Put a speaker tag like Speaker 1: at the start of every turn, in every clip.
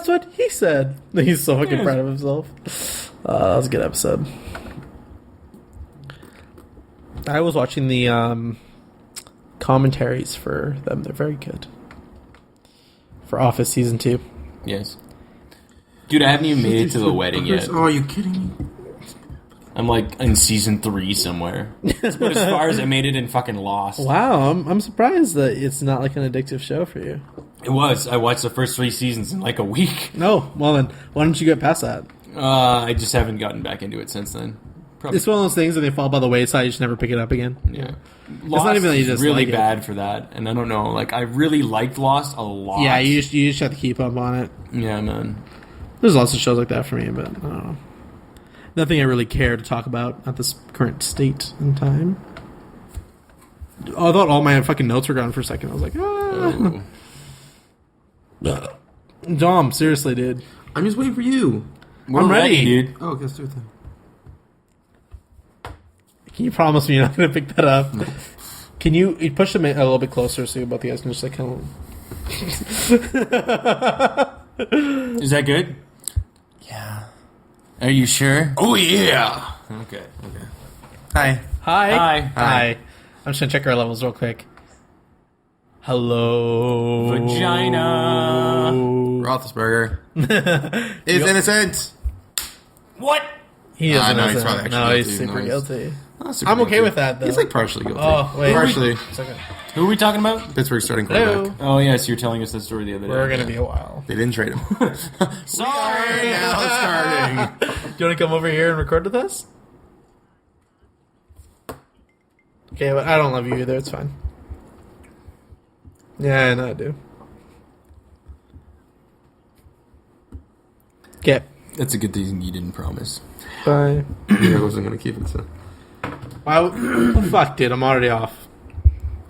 Speaker 1: That's what he said. He's so fucking proud of himself. That was a good episode. I was watching the commentaries for them. They're very good. For Office Season 2.
Speaker 2: Yes. Dude, I haven't even made it to the wedding yet.
Speaker 3: Oh, are you kidding me?
Speaker 2: I'm like in Season 3 somewhere. That's about as far as I made it in fucking Lost.
Speaker 1: Wow, I'm surprised that it's not like an addictive show for you.
Speaker 2: It was. I watched the first 3 seasons in like a week.
Speaker 1: No, well then, why don't you get past that?
Speaker 2: I just haven't gotten back into it since then. Probably.
Speaker 1: It's one of those things that they fall by the wayside, you just never pick it up again.
Speaker 2: Yeah. Lost
Speaker 1: It's not even that you just
Speaker 2: really
Speaker 1: like
Speaker 2: bad
Speaker 1: it.
Speaker 2: for that, and I don't know. Like, I really liked Lost a lot.
Speaker 1: Yeah, you just have to keep up on it.
Speaker 2: Yeah, man.
Speaker 1: There's lots of shows like that for me, but I don't know. Nothing I really care to talk about at this current state and time. I thought all my fucking notes were gone for a second. I was like, ah. Dom, seriously, dude.
Speaker 3: I'm just waiting for you.
Speaker 2: I'm ready, dude.
Speaker 3: Oh, let's do it then.
Speaker 1: Can you promise me you're not going to pick that up? Can you push them a little bit closer so both you guys can just like kind of...
Speaker 2: Is that good?
Speaker 3: Yeah.
Speaker 2: Are you sure?
Speaker 3: Oh, yeah.
Speaker 2: Okay.
Speaker 3: Hi.
Speaker 1: Hi. I'm just going to check our levels real quick. Hello.
Speaker 2: Vagina.
Speaker 3: Roethlisberger is innocent.
Speaker 2: What?
Speaker 1: He is
Speaker 3: no, he's
Speaker 1: innocent.
Speaker 3: probably actually
Speaker 1: No, he's
Speaker 3: guilty.
Speaker 1: super
Speaker 3: No,
Speaker 1: guilty.
Speaker 3: Not super
Speaker 1: I'm okay
Speaker 3: guilty.
Speaker 1: with that, though.
Speaker 3: He's like partially guilty.
Speaker 1: Oh, wait.
Speaker 3: Partially.
Speaker 1: Second.
Speaker 2: Who are we talking about?
Speaker 3: Pittsburgh starting
Speaker 1: Hello.
Speaker 3: quarterback.
Speaker 2: Oh, yes, you were telling us that story the other day.
Speaker 1: We're going to be a while.
Speaker 3: They didn't trade him.
Speaker 2: Sorry!
Speaker 3: Now starting.
Speaker 1: Do you want to come over here and record with us? Okay, but I don't love you either. It's fine. Yeah, I know I do. Okay.
Speaker 2: That's a good thing you didn't promise.
Speaker 1: Bye.
Speaker 3: Yeah, I wasn't going to keep it, so.
Speaker 1: Wow. Fuck, dude. I'm already off.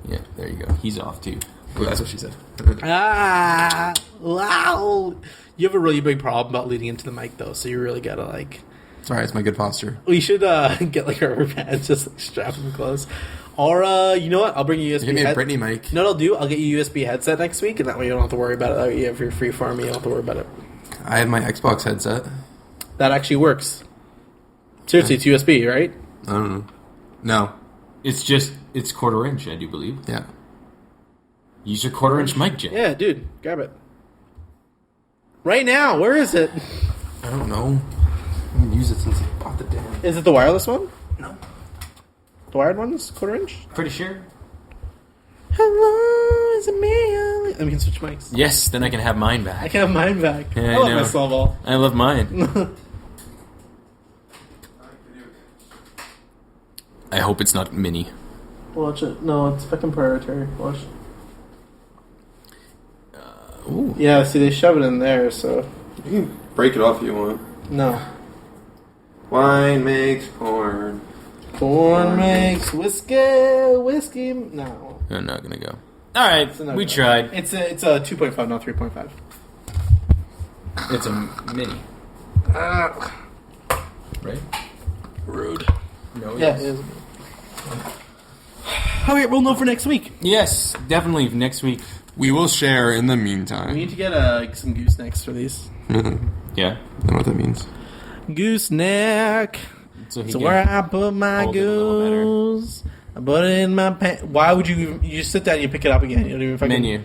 Speaker 2: Yeah, there you go. He's off, too.
Speaker 3: Well, that's what she said.
Speaker 1: Ah! Wow! You have a really big problem about leading into the mic, though, so you really gotta, like...
Speaker 3: It's alright, it's my good posture.
Speaker 1: We should get, like, a rubber band, just, like, strap them close. Or, you know what? I'll bring you a USB
Speaker 3: Give me a Britney mic.
Speaker 1: No, I'll do. I'll get you a USB headset next week, and that way you don't have to worry about it. That way you have your free farm, you don't have to worry about it.
Speaker 3: I have my Xbox headset.
Speaker 1: That actually works. Seriously, it's USB, right?
Speaker 3: I don't know. No.
Speaker 2: It's quarter inch, I do believe.
Speaker 3: Yeah.
Speaker 2: Use your quarter inch mic jack.
Speaker 1: Yeah, dude. Grab it. Right now. Where is it?
Speaker 3: I don't know. I haven't used it since I bought the damn.
Speaker 1: Is it the wireless one?
Speaker 3: No.
Speaker 1: The wired one is quarter inch?
Speaker 2: Pretty sure.
Speaker 1: Hello, is it me? We can switch mics.
Speaker 2: Yes, then I can have mine
Speaker 1: I
Speaker 2: back.
Speaker 1: can have mine back.
Speaker 2: Yeah,
Speaker 1: I
Speaker 2: I
Speaker 1: love
Speaker 2: know.
Speaker 1: my small ball.
Speaker 2: I love mine. I hope it's not mini.
Speaker 1: Watch it. No, it's fucking proprietary. Watch.
Speaker 2: Ooh.
Speaker 1: Yeah, see, they shove it in there, so...
Speaker 3: You can break it off if you want.
Speaker 1: No.
Speaker 3: Wine makes corn.
Speaker 1: Corn makes whiskey... No.
Speaker 2: I'm not gonna go. Alright,
Speaker 1: a no-go.
Speaker 2: we tried.
Speaker 1: It's a 2.5, not 3.5.
Speaker 2: It's a mini. Right?
Speaker 3: Rude.
Speaker 2: No,
Speaker 1: Yeah, it is. Okay, we'll know for next week.
Speaker 2: Yes, definitely next week.
Speaker 3: We will share in the
Speaker 1: We
Speaker 3: meantime.
Speaker 1: need to get some goosenecks for these.
Speaker 3: I don't
Speaker 2: Yeah.
Speaker 3: know what that means.
Speaker 1: Gooseneck.
Speaker 2: So he
Speaker 1: So
Speaker 2: can
Speaker 1: where I put my
Speaker 2: hold it a little better.
Speaker 1: goose. I put it in my pants. Why would you just sit down and you pick it up again? You don't even fucking...
Speaker 2: Menu.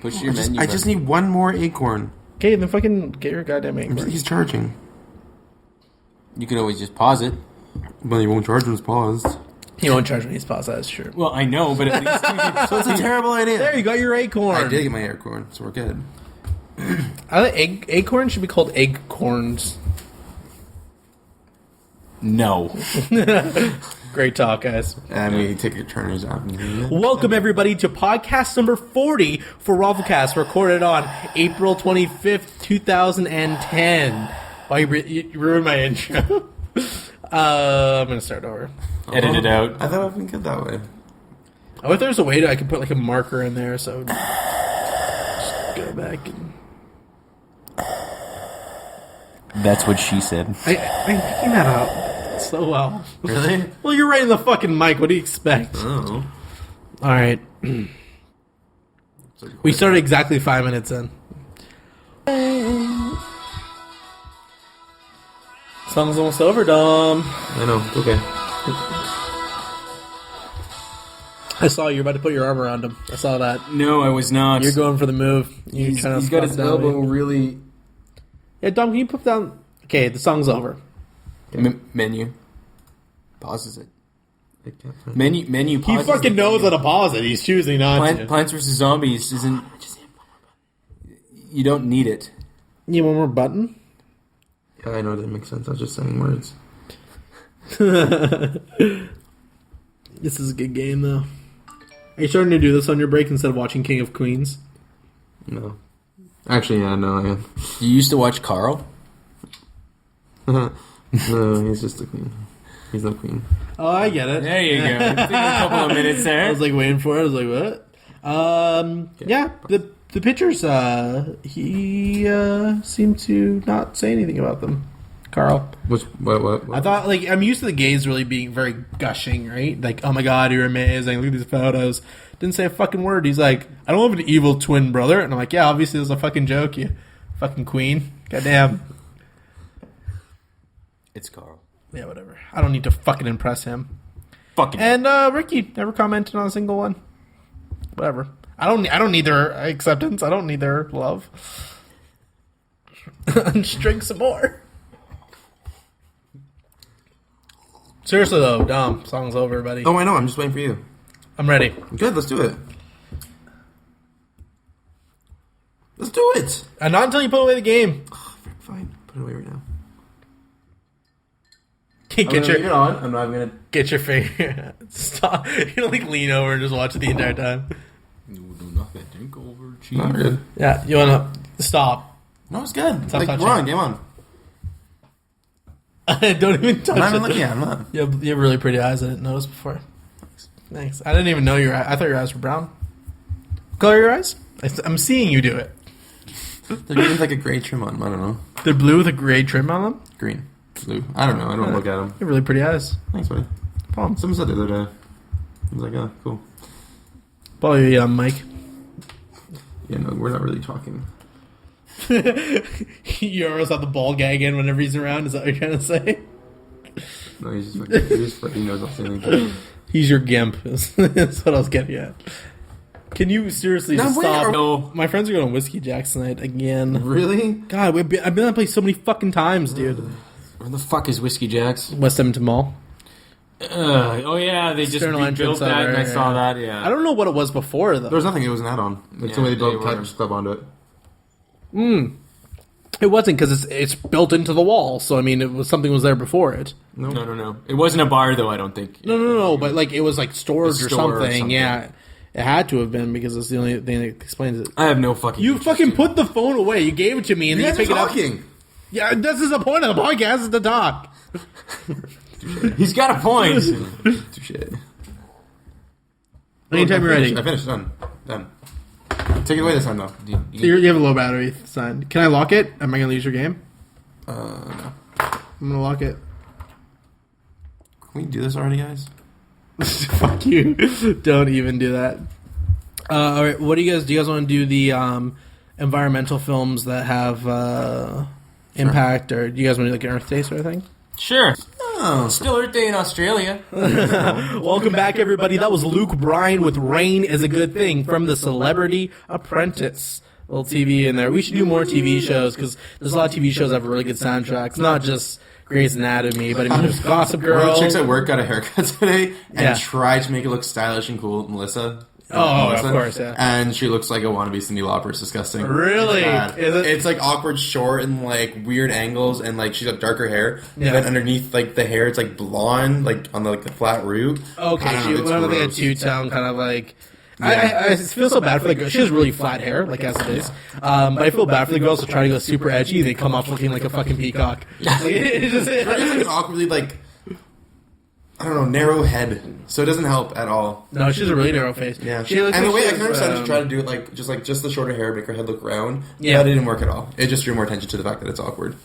Speaker 2: Push your menu.
Speaker 3: I just need one more acorn.
Speaker 1: Okay, then fucking get your goddamn acorn.
Speaker 3: He's charging.
Speaker 2: You could always just pause it.
Speaker 3: But he won't charge when it's paused.
Speaker 1: He won't charge when he's paused, that's true.
Speaker 2: Well, I know, but at least
Speaker 3: So it's a terrible idea.
Speaker 1: There, you got your acorn.
Speaker 3: I did get my acorn, so we're good.
Speaker 1: I think acorn should be called acorns.
Speaker 2: No.
Speaker 1: Great talk, guys.
Speaker 3: And we take a turner's out.
Speaker 1: Welcome, everybody, to podcast number 40 for ROFLcast, recorded on April 25th, 2010. Wow, you ruined my intro. I'm going to start over.
Speaker 2: Edit it out.
Speaker 3: I thought it would be good that way.
Speaker 1: I thought there was a way I could put like a marker in there, so just go back and...
Speaker 2: That's what she said.
Speaker 1: I'm picking that up so well.
Speaker 3: Really?
Speaker 1: Well, you're right in the fucking mic. What do you expect?
Speaker 3: Oh.
Speaker 1: All right. We started exactly 5 minutes in. Song's almost over, Dom.
Speaker 3: I know. It's okay.
Speaker 1: I saw you were about to put your arm around him. I saw that.
Speaker 2: No, I was not.
Speaker 1: You're going for the move.
Speaker 2: He's got his elbow really...
Speaker 1: Yeah, Dom, can you put down... Okay, the song's over.
Speaker 2: Menu. Pauses it.
Speaker 3: I can't find
Speaker 2: Menu
Speaker 1: He
Speaker 2: pauses
Speaker 1: fucking
Speaker 2: it.
Speaker 1: knows how to pause it. He's choosing not to.
Speaker 2: Plants vs. Zombies isn't... You don't need it.
Speaker 1: You need one more button?
Speaker 3: Yeah, I know that makes sense. I was just saying words.
Speaker 1: This is a good game, though. Are you starting to do this on your break instead of watching King of Queens?
Speaker 3: No. Actually, yeah, no, I am.
Speaker 2: You used to watch Carl?
Speaker 3: No, he's just a queen. He's no queen.
Speaker 1: Oh, I get it.
Speaker 2: There you go. It took a couple of minutes there.
Speaker 1: I was like waiting for it. I was like, what? Yeah, the pictures, he seemed to not say anything about them. Carl.
Speaker 3: What?
Speaker 1: I thought, like, I'm used to the gays really being very gushing, right? Like, oh my god, you're amazing. Look at these photos. Didn't say a fucking word. He's like, I don't have an evil twin brother. And I'm like, yeah, obviously it was a fucking joke, you fucking queen. Goddamn.
Speaker 2: It's Carl.
Speaker 1: Yeah, whatever. I don't need to fucking impress him.
Speaker 2: Fucking.
Speaker 1: And Ricky never commented on a single one. Whatever. I don't need their acceptance. I don't need their love. Just drink some more. Seriously though, Dom, song's over, buddy.
Speaker 3: Oh, I know. I'm just waiting for you.
Speaker 1: I'm ready.
Speaker 3: Good. Let's do it. Let's do it.
Speaker 1: And not until you put away the game.
Speaker 3: Oh, fine. Put it away right now.
Speaker 1: Get your
Speaker 3: on. I'm not gonna
Speaker 1: get your finger. Stop. You don't like lean over and just watch it the entire time.
Speaker 2: No, do not get drink over.
Speaker 3: Not good.
Speaker 1: Yeah, you wanna stop.
Speaker 3: No, it's good.
Speaker 1: Stop
Speaker 3: Like,
Speaker 1: touching.
Speaker 3: we're on. Game on.
Speaker 1: Don't even touch
Speaker 3: I'm not
Speaker 1: it.
Speaker 3: even looking at it. I'm not.
Speaker 1: You have really pretty eyes. I didn't notice before. Thanks. I didn't even know your eyes. I thought your eyes were brown. Color your eyes? I'm seeing you do it.
Speaker 3: They're getting like a gray trim on them. I don't know.
Speaker 1: They're blue with a gray trim on them?
Speaker 3: Green. Blue. I don't know. I don't look at them.
Speaker 1: You have really pretty eyes.
Speaker 3: Thanks, buddy.
Speaker 1: Palm.
Speaker 3: Someone said the other day. I was like, oh, cool.
Speaker 1: Probably Mike.
Speaker 3: Yeah, no, we're not really talking.
Speaker 1: You always have the ball gag in whenever he's around. Is that what you're trying to say?
Speaker 3: No, he's just fucking, he knows I'll say anything.
Speaker 1: He's your gimp. That's what I was getting at. Can you seriously just stop?
Speaker 2: No.
Speaker 1: My friends are going to Whiskey Jack's tonight again.
Speaker 3: Really?
Speaker 1: God, I've been on that place so many fucking times, dude.
Speaker 2: Where the fuck is Whiskey Jack's?
Speaker 1: West Edmonton Mall.
Speaker 2: Oh yeah, they just
Speaker 1: External
Speaker 2: rebuilt
Speaker 1: entrance
Speaker 2: that, and I
Speaker 1: over,
Speaker 2: saw
Speaker 1: yeah.
Speaker 2: that. Yeah.
Speaker 1: I don't know what it was before though.
Speaker 3: There was nothing. It was an add-on. Like
Speaker 2: Yeah,
Speaker 3: somebody
Speaker 2: they
Speaker 3: built
Speaker 2: were.
Speaker 3: Catch Club onto it.
Speaker 1: It wasn't because it's built into the wall. So I mean, it was something was there before it.
Speaker 2: No. It wasn't a bar though. I don't think.
Speaker 1: No. But like it was like storage
Speaker 2: A
Speaker 1: or
Speaker 2: store or
Speaker 1: something.
Speaker 2: something.
Speaker 1: Yeah, it had to have been because it's the only thing that explains it.
Speaker 2: I have no fucking.
Speaker 1: You
Speaker 2: interest
Speaker 1: fucking
Speaker 2: in-
Speaker 1: put the phone away. You gave it to me, and
Speaker 3: You
Speaker 1: then
Speaker 3: guys
Speaker 1: you
Speaker 3: are
Speaker 1: pick it up.
Speaker 3: talking.
Speaker 1: Yeah, this is the point of the podcast: is to talk.
Speaker 2: He's got a point.
Speaker 3: Touche.
Speaker 1: Anytime you're ready.
Speaker 3: I finished. Done. Take it away this time, though.
Speaker 1: You have a low battery sign. Can I lock it? Am I going to lose your game?
Speaker 3: No.
Speaker 1: I'm going to lock it.
Speaker 3: Can we do this already, guys?
Speaker 1: Fuck you. Don't even do that. All right. What do you guys want to do? The environmental films that have impact, or do you guys want to do like an Earth Day sort of thing?
Speaker 2: Sure.
Speaker 3: Oh.
Speaker 2: Still Earth Day in Australia.
Speaker 1: Welcome back, everybody. That was Luke Bryan with "Rain Is a Good Thing" from The Celebrity Apprentice. A little TV in there. We should do more TV shows because there's a lot of TV shows that have really good soundtracks. Not just Grey's Anatomy, but I mean, there's Gossip
Speaker 3: One of
Speaker 1: Girl.
Speaker 3: the chicks at work got a haircut today and
Speaker 1: Yeah.
Speaker 3: tried to make it look stylish and cool. Melissa.
Speaker 1: Oh,
Speaker 3: Melissa.
Speaker 1: of course, yeah.
Speaker 3: And she looks like a wannabe Cyndi Lauper. It's disgusting.
Speaker 1: Really?
Speaker 3: It's bad.
Speaker 1: Is it?
Speaker 3: It's like awkward short and like weird angles and like she's got darker hair.
Speaker 1: Yeah.
Speaker 3: And then underneath like the hair it's like blonde, like on the flat root.
Speaker 1: Okay,
Speaker 3: I don't
Speaker 1: she
Speaker 3: know, it's
Speaker 1: went with like a
Speaker 3: gross.
Speaker 1: two-tone kind of like...
Speaker 3: Yeah.
Speaker 1: I feel so bad for the girl. She has really flat hair, like as it is. But I feel bad for the girls who try to go super edgy. They come off looking like a fucking peacock. Like, it's just,
Speaker 3: Her has like an awkwardly like I don't know, narrow head. So it doesn't help at all.
Speaker 1: no, she's a really narrow face.
Speaker 3: Yeah.
Speaker 1: She looks
Speaker 3: and the
Speaker 1: like
Speaker 3: way I
Speaker 1: she's,
Speaker 3: can understand to try to do it like just the shorter hair, make her head look round.
Speaker 1: Yeah.
Speaker 3: That didn't work at all. It just drew more attention to the fact that it's awkward.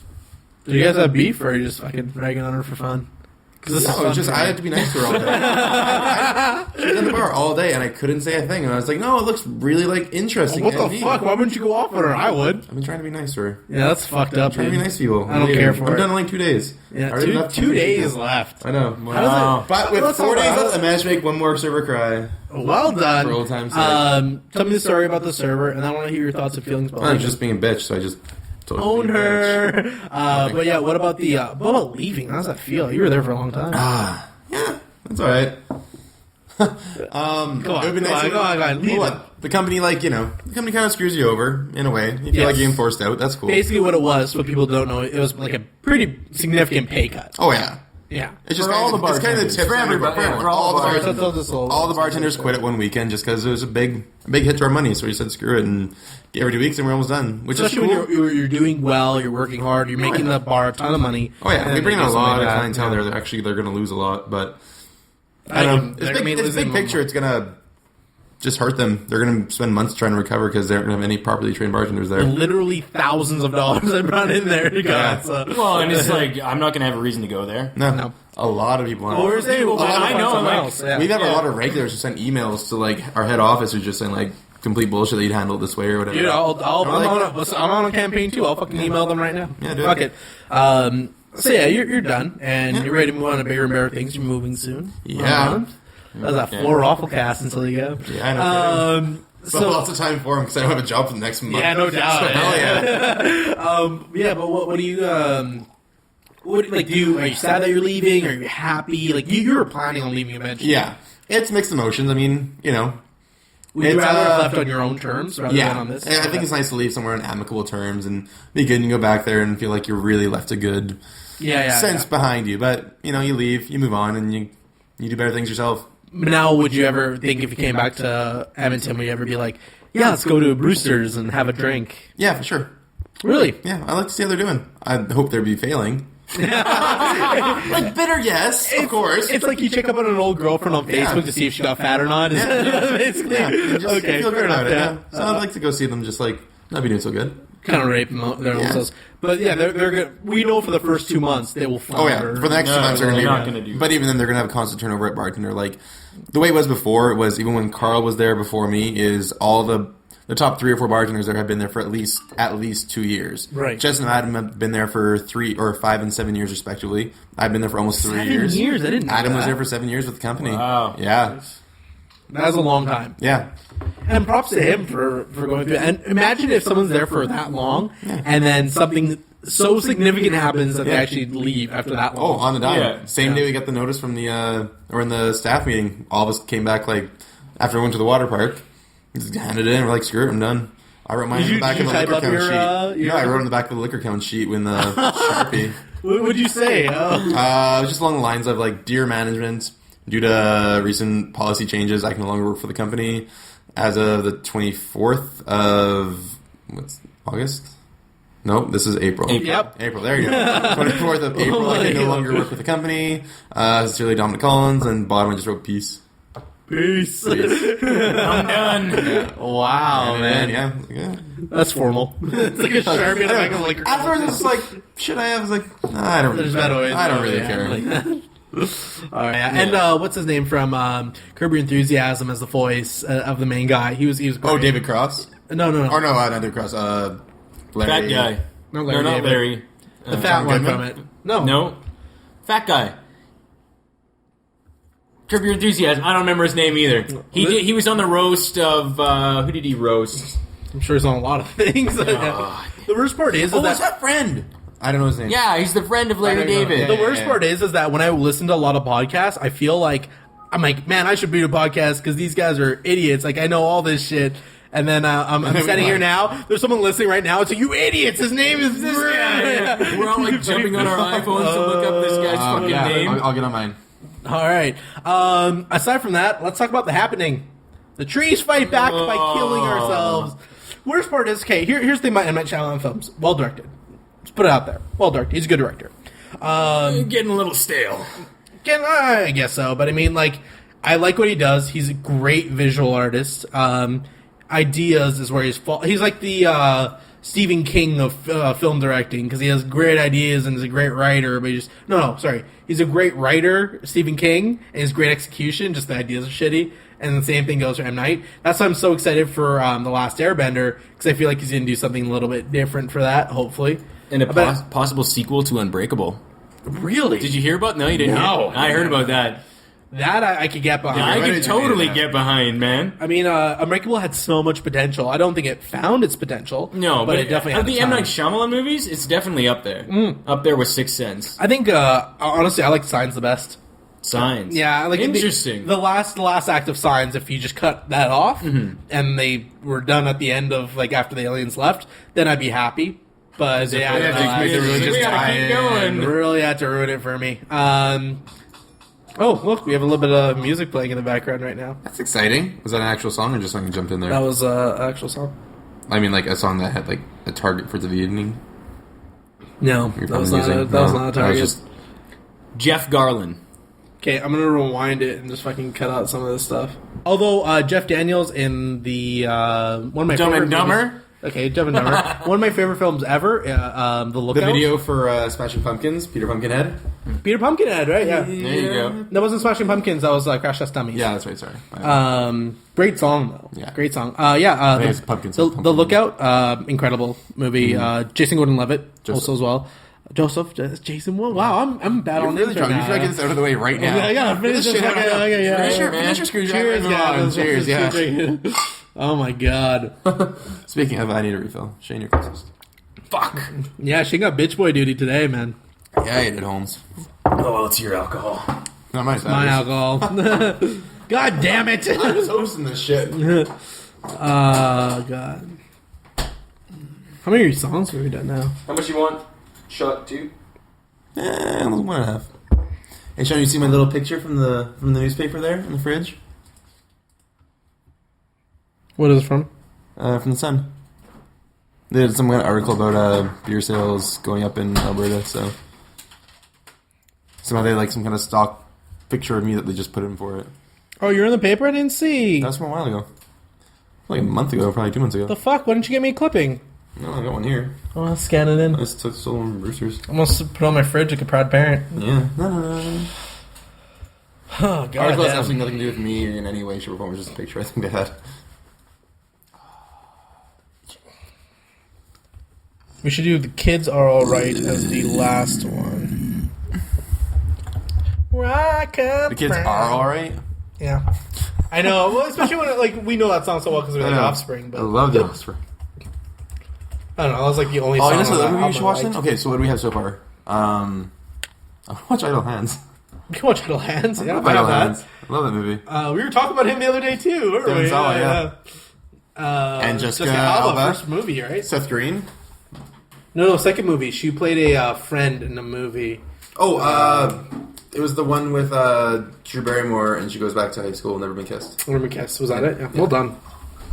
Speaker 1: Do you guys have beef, or are you just fucking ragging on her for fun? 'Cause this is
Speaker 3: No,
Speaker 1: fun
Speaker 3: it's just
Speaker 1: for
Speaker 3: I
Speaker 1: me.
Speaker 3: had to be nice to her all day. She was in the bar all day, and I couldn't say a thing. And I was like, "No, it looks really like interesting."
Speaker 1: What the
Speaker 3: and neat."
Speaker 1: fuck? Why wouldn't you go off on her? I would.
Speaker 3: I've been trying to be nice to her.
Speaker 1: Yeah, that's fucked up,
Speaker 3: Trying to
Speaker 1: dude.
Speaker 3: be nice to people.
Speaker 1: I don't care for
Speaker 3: I'm
Speaker 1: it.
Speaker 3: done in like 2 days.
Speaker 1: Yeah,
Speaker 3: I already left
Speaker 1: 2 days left.
Speaker 3: I know.
Speaker 2: Wow.
Speaker 3: But with
Speaker 1: Let's
Speaker 3: 4
Speaker 1: talk
Speaker 3: days
Speaker 1: about-
Speaker 3: left, I managed to make one more server cry.
Speaker 1: Well done.
Speaker 3: For old time's sake.
Speaker 1: Tell me the story about the server, and I want to hear your thoughts and feelings about
Speaker 3: I was
Speaker 1: it.
Speaker 3: just being a bitch, so I just told
Speaker 1: Own
Speaker 3: being a bitch.
Speaker 1: her. But yeah, what about the what about leaving? How does that feel? You were there for a long time.
Speaker 3: Yeah, that's all right.
Speaker 1: Come on,
Speaker 3: it would be
Speaker 1: come
Speaker 3: nice
Speaker 1: on,
Speaker 3: if-
Speaker 1: come on,
Speaker 3: well,
Speaker 1: leave it.
Speaker 3: what? The company, like, the company kind of screws you over in a way. You feel
Speaker 1: Yes.
Speaker 3: like you're getting forced out. That's cool.
Speaker 1: Basically, what it was, what people don't know, it was like a pretty significant pay cut.
Speaker 3: Oh yeah,
Speaker 1: Yeah.
Speaker 3: it's just
Speaker 2: For all the
Speaker 3: it's kind of the
Speaker 2: bartenders.
Speaker 3: tips
Speaker 2: For
Speaker 3: on
Speaker 2: everybody,
Speaker 3: everyone.
Speaker 2: yeah, for all the
Speaker 3: bartenders. All the bartenders quit it one weekend just because it was a big hit to our money. So we said, screw it, and every 2 weeks, and we're almost done. Which
Speaker 1: Especially
Speaker 3: is cool.
Speaker 1: when you're doing well, you're working hard, you're making the bar a ton of money.
Speaker 3: Oh yeah,
Speaker 1: and
Speaker 3: we bring in
Speaker 1: then
Speaker 3: a
Speaker 1: do
Speaker 3: lot
Speaker 1: something
Speaker 3: of
Speaker 1: like that.
Speaker 3: clientele
Speaker 1: Yeah.
Speaker 3: there. They're going to lose a lot, but
Speaker 1: I can-
Speaker 3: it's
Speaker 1: they're gonna be
Speaker 3: big
Speaker 1: losing
Speaker 3: picture. It's going to just hurt them. They're going to spend months trying to recover because they aren't going to have any properly trained bartenders there.
Speaker 1: literally thousands of dollars I brought in there.
Speaker 3: Yeah.
Speaker 2: Well, and it's like I'm not gonna have a reason to go there.
Speaker 3: No, a lot of people.
Speaker 1: Well, we're saying we'll
Speaker 2: I know,
Speaker 1: someone
Speaker 2: like,
Speaker 1: else. Yeah.
Speaker 3: We've had a lot of regulars who send emails to like our head office who just saying like complete bullshit that you'd handle it this way or whatever.
Speaker 1: Dude, I'm
Speaker 3: like-
Speaker 1: on a campaign too. I'll fucking email them right now.
Speaker 3: Yeah, do
Speaker 1: Fuck
Speaker 3: it.
Speaker 1: it. So yeah, you're done, and you're ready to move on to bigger and better things. You're moving soon.
Speaker 3: Yeah.
Speaker 1: That was a full ROFLcast until you go.
Speaker 3: Yeah, I know. But
Speaker 1: So
Speaker 3: lots of time for him because I don't have a job for the next month.
Speaker 1: yeah, no doubt.
Speaker 3: So, hell yeah.
Speaker 1: Yeah, but what do you what like do? Are you sad that you're leaving? Are you happy? Like you were planning on leaving eventually.
Speaker 3: Yeah, it's mixed emotions. I mean,
Speaker 1: Would you
Speaker 3: It's,
Speaker 1: rather have
Speaker 3: uh,
Speaker 1: left on your own terms rather
Speaker 3: yeah.
Speaker 1: than on this?
Speaker 3: And I think it's nice to leave somewhere on amicable terms and be good and you go back there and feel like you really left a good sense behind you. But, you leave, you move on, and you do better things yourself.
Speaker 1: Now, would you ever think if you came back to Edmonton, would you ever be like, yeah, let's go to Brewster's and have a drink?
Speaker 3: Yeah, for sure.
Speaker 1: Really?
Speaker 3: Yeah, I like to see how they're doing. I hope they'll be failing. Like bitter, yes, of course.
Speaker 1: It's like you check up on an old girlfriend on
Speaker 3: Yeah.
Speaker 1: Facebook to see if she got fat or not. Basically.
Speaker 3: Yeah, you just
Speaker 1: Okay,
Speaker 3: feel
Speaker 1: fair
Speaker 3: good about it.
Speaker 1: enough.
Speaker 3: Yeah. So I'd like to go see them just like not be doing so good.
Speaker 1: Kind of rape their own
Speaker 3: Yeah.
Speaker 1: selves. But yeah, they're good. We know for the first 2 months they will
Speaker 3: Oh yeah,
Speaker 1: flounder.
Speaker 3: for the next 2
Speaker 2: No,
Speaker 3: months they're
Speaker 2: they're
Speaker 3: gonna
Speaker 2: not
Speaker 3: be.
Speaker 2: gonna do
Speaker 3: But even then, they're gonna have a constant turnover at bartender. Like the way it was before, it was even when Carl was there before me. Is all the top 3 or 4 bartenders there have been there for at least 2 years.
Speaker 1: Right.
Speaker 3: Jess and Adam have been there for 3 or 5 and 7 years respectively. I've been there for almost 3
Speaker 1: 7
Speaker 3: years.
Speaker 1: years? I didn't know
Speaker 3: Adam was
Speaker 1: that.
Speaker 3: there for 7 years with the company.
Speaker 2: Wow.
Speaker 3: Yeah.
Speaker 1: That's a long time.
Speaker 3: Yeah.
Speaker 1: And props to him for going through it. And imagine if someone's there for that long and then something so significant happens that they
Speaker 3: Yeah.
Speaker 1: actually leave after that
Speaker 3: Oh,
Speaker 1: long.
Speaker 3: on the dime.
Speaker 2: Yeah.
Speaker 3: Same day we got the notice from the or in the staff meeting. All of us came back like after we went to the water park. Just handed it in. We're like, screw it, I'm done. I wrote mine
Speaker 1: Did
Speaker 3: in
Speaker 1: you-
Speaker 3: the back
Speaker 1: did
Speaker 3: of
Speaker 1: you
Speaker 3: the
Speaker 1: type
Speaker 3: liquor
Speaker 1: up
Speaker 3: count
Speaker 1: your,
Speaker 3: sheet.
Speaker 1: your-
Speaker 3: No, I wrote in the back of the liquor count sheet with the Sharpie.
Speaker 1: What would you say? Oh.
Speaker 3: It was just along the lines of like, dear management, due to recent policy changes, I can no longer work for the company. As of the 24th of August? No, this is April.
Speaker 1: Yep.
Speaker 3: April, there you go. 24th of April, I can no longer work with the company. Sincerely, Dominic Collins, and bottom I just wrote peace.
Speaker 1: Peace.
Speaker 2: I'm done.
Speaker 1: Wow, man.
Speaker 3: Yeah.
Speaker 1: That's formal. It's like a Sharpie on the back of liquor.
Speaker 3: Afterwards, it's like, should I have? I was like, nah, I don't
Speaker 1: There's
Speaker 3: really
Speaker 1: better ways.
Speaker 3: care. I don't really
Speaker 1: Yeah,
Speaker 3: care.
Speaker 1: like that. All right, yeah. And what's his name from Curb Your Enthusiasm as the voice of the main guy? He was great.
Speaker 3: Oh, David Cross?
Speaker 1: No.
Speaker 3: Or no, not David Cross.
Speaker 2: Fat
Speaker 3: Larry.
Speaker 2: guy.
Speaker 1: Not
Speaker 2: No,
Speaker 1: Larry
Speaker 2: not
Speaker 1: David.
Speaker 2: Larry.
Speaker 1: The fat
Speaker 3: John
Speaker 1: one
Speaker 3: Goodman?
Speaker 1: from it. No.
Speaker 2: No. Fat guy. Curb Your Enthusiasm. I don't remember his name either. He was on the roast of who did he roast?
Speaker 1: I'm sure he's on a lot of things. The worst part is
Speaker 3: Oh,
Speaker 1: that
Speaker 3: what's that friend? I don't know his name.
Speaker 2: Yeah, he's the friend of Larry
Speaker 3: I don't know.
Speaker 2: David.
Speaker 1: the worst part is that when I listen to a lot of podcasts, I feel like I'm like, man, I should be a podcast because these guys are idiots. Like I know all this shit. And then I'm sitting here now. There's someone listening right now. It's like, you idiots! His name is this guy.
Speaker 2: We're all like jumping on our iPhones to look up this guy's fucking
Speaker 3: Yeah,
Speaker 2: name.
Speaker 3: I'll get on mine.
Speaker 1: All right. Aside from that, let's talk about the happening. The trees fight back by killing ourselves. Worst part is, okay, here's the thing about M. Night Shyamalan films. Well directed. Let's put it out there. Well directed. He's a good director.
Speaker 2: Getting a little stale.
Speaker 1: I guess so. But I mean, like, I like what he does. He's a great visual artist. Ideas is where he's like the Stephen King of film directing because he has great ideas and is a great writer. But he's a great writer, Stephen King, and his great execution. Just the ideas are shitty. And the same thing goes for M. Night. That's why I'm so excited for The Last Airbender because I feel like he's going to do something a little bit different for that. Hopefully,
Speaker 2: And a possible sequel to Unbreakable.
Speaker 1: Really?
Speaker 2: Did you hear about? No, you didn't.
Speaker 1: No.
Speaker 2: I heard about that.
Speaker 1: That I could get behind.
Speaker 2: I could totally get behind, man.
Speaker 1: I mean, Unbreakable had so much potential. I don't think it found its potential.
Speaker 2: No, but
Speaker 1: it definitely had
Speaker 2: the
Speaker 1: the
Speaker 2: M.
Speaker 1: time.
Speaker 2: Night Shyamalan movies, it's definitely up there. Up there with Sixth Sense.
Speaker 1: I think, honestly, I like Signs the best.
Speaker 2: Signs.
Speaker 1: Yeah, I like
Speaker 2: interesting.
Speaker 1: The last act of Signs, if you just cut that off and they were done at the end of, like, after the aliens left, then I'd be happy. But they had really had to ruin it for me. Oh, look, we have a little bit of music playing in the background right now.
Speaker 3: That's exciting. Was that an actual song or just something jumped in there?
Speaker 1: That was an actual song.
Speaker 3: I mean, like a song that had like a target for the evening.
Speaker 1: No, that was not a target.
Speaker 3: Just
Speaker 2: Jeff Garlin.
Speaker 1: Okay, I'm gonna rewind it and just fucking cut out some of this stuff. Although Jeff Daniels in the one of my
Speaker 2: Dumb
Speaker 1: favorite
Speaker 2: and Dumber.
Speaker 1: movies, okay, Dumb and Dumber. One of my favorite films ever. The Lookout.
Speaker 3: the video for Smashing Pumpkins, Peter Pumpkinhead.
Speaker 1: Peter Pumpkinhead, right? Yeah.
Speaker 2: There you go.
Speaker 1: That wasn't Smashing Pumpkins. That was Crash Test Dummies.
Speaker 3: Yeah, that's right. Sorry.
Speaker 1: Great song though.
Speaker 3: Yeah.
Speaker 1: Great song.
Speaker 3: it's Pumpkins.
Speaker 1: The Lookout. Incredible movie. Jason Gordon-Levitt also as well. Jason. Wow, I'm bad on
Speaker 3: really
Speaker 1: names
Speaker 3: drunk.
Speaker 1: right
Speaker 3: You should
Speaker 1: now.
Speaker 3: get this out of the way right now.
Speaker 1: Yeah, finish this. Okay.
Speaker 3: Finish your screwdriver. Cheers, yeah.
Speaker 1: Oh my god.
Speaker 3: Speaking of, I need a refill. Shane, you're closest.
Speaker 2: Fuck.
Speaker 1: Yeah, she got bitch boy duty today, man.
Speaker 3: Yeah, you did, Holmes.
Speaker 2: Oh, well, it's your alcohol.
Speaker 3: Not mine.
Speaker 1: My alcohol. God damn it.
Speaker 3: I was hosting this shit.
Speaker 1: God. How many songs have we done now?
Speaker 2: How much you want? Shot 2?
Speaker 3: 1.5. Hey, Sean, you see my little picture from the newspaper there in the fridge?
Speaker 1: What is it from?
Speaker 3: From the Sun. They did some kind of article about beer sales going up in Alberta, so somehow they like some kind of stock picture of me that they just put in for it.
Speaker 1: Oh, you're in the paper? I didn't see.
Speaker 3: That was from a while ago. Like a month ago, probably 2 months ago.
Speaker 1: The fuck? Why didn't you get me a clipping?
Speaker 3: No, I got one here.
Speaker 1: Oh, I'll scan it in.
Speaker 3: I just took stolen from Brewster's.
Speaker 1: I'm gonna put it on my fridge like a proud parent.
Speaker 3: Yeah. No.
Speaker 1: Oh, God
Speaker 3: Article has
Speaker 1: damn.
Speaker 3: absolutely nothing to do with me in any way, shape, or form. It was just a picture I think they had.
Speaker 1: We should do The Kids Are Alright as the last one. Rock up
Speaker 3: The kids are alright?
Speaker 1: Yeah. I know. Well, especially when we know that song so well because we like
Speaker 3: I know.
Speaker 1: Offspring. But
Speaker 3: I love the Offspring.
Speaker 1: I don't know. That was like the only
Speaker 3: Oh,
Speaker 1: song.
Speaker 3: you know
Speaker 1: on that
Speaker 3: what movie you should watch
Speaker 1: album
Speaker 3: then?
Speaker 1: I liked.
Speaker 3: Okay, so what do we have so far? I'll watch Idle Hands.
Speaker 1: You can watch Idle Hands. Yeah,
Speaker 3: Idle Hands. I love that movie.
Speaker 1: We were talking about him the other day too, weren't
Speaker 3: Devin
Speaker 1: we?
Speaker 3: Sawa, yeah.
Speaker 1: And
Speaker 3: Jessica Alba.
Speaker 1: first movie, right?
Speaker 3: Seth Green.
Speaker 1: No, second movie. She played a friend in the movie.
Speaker 3: Oh, it was the one with Drew Barrymore, and she goes back to high school, never been kissed.
Speaker 1: Never Been Kissed. Was that it? Yeah. Well done.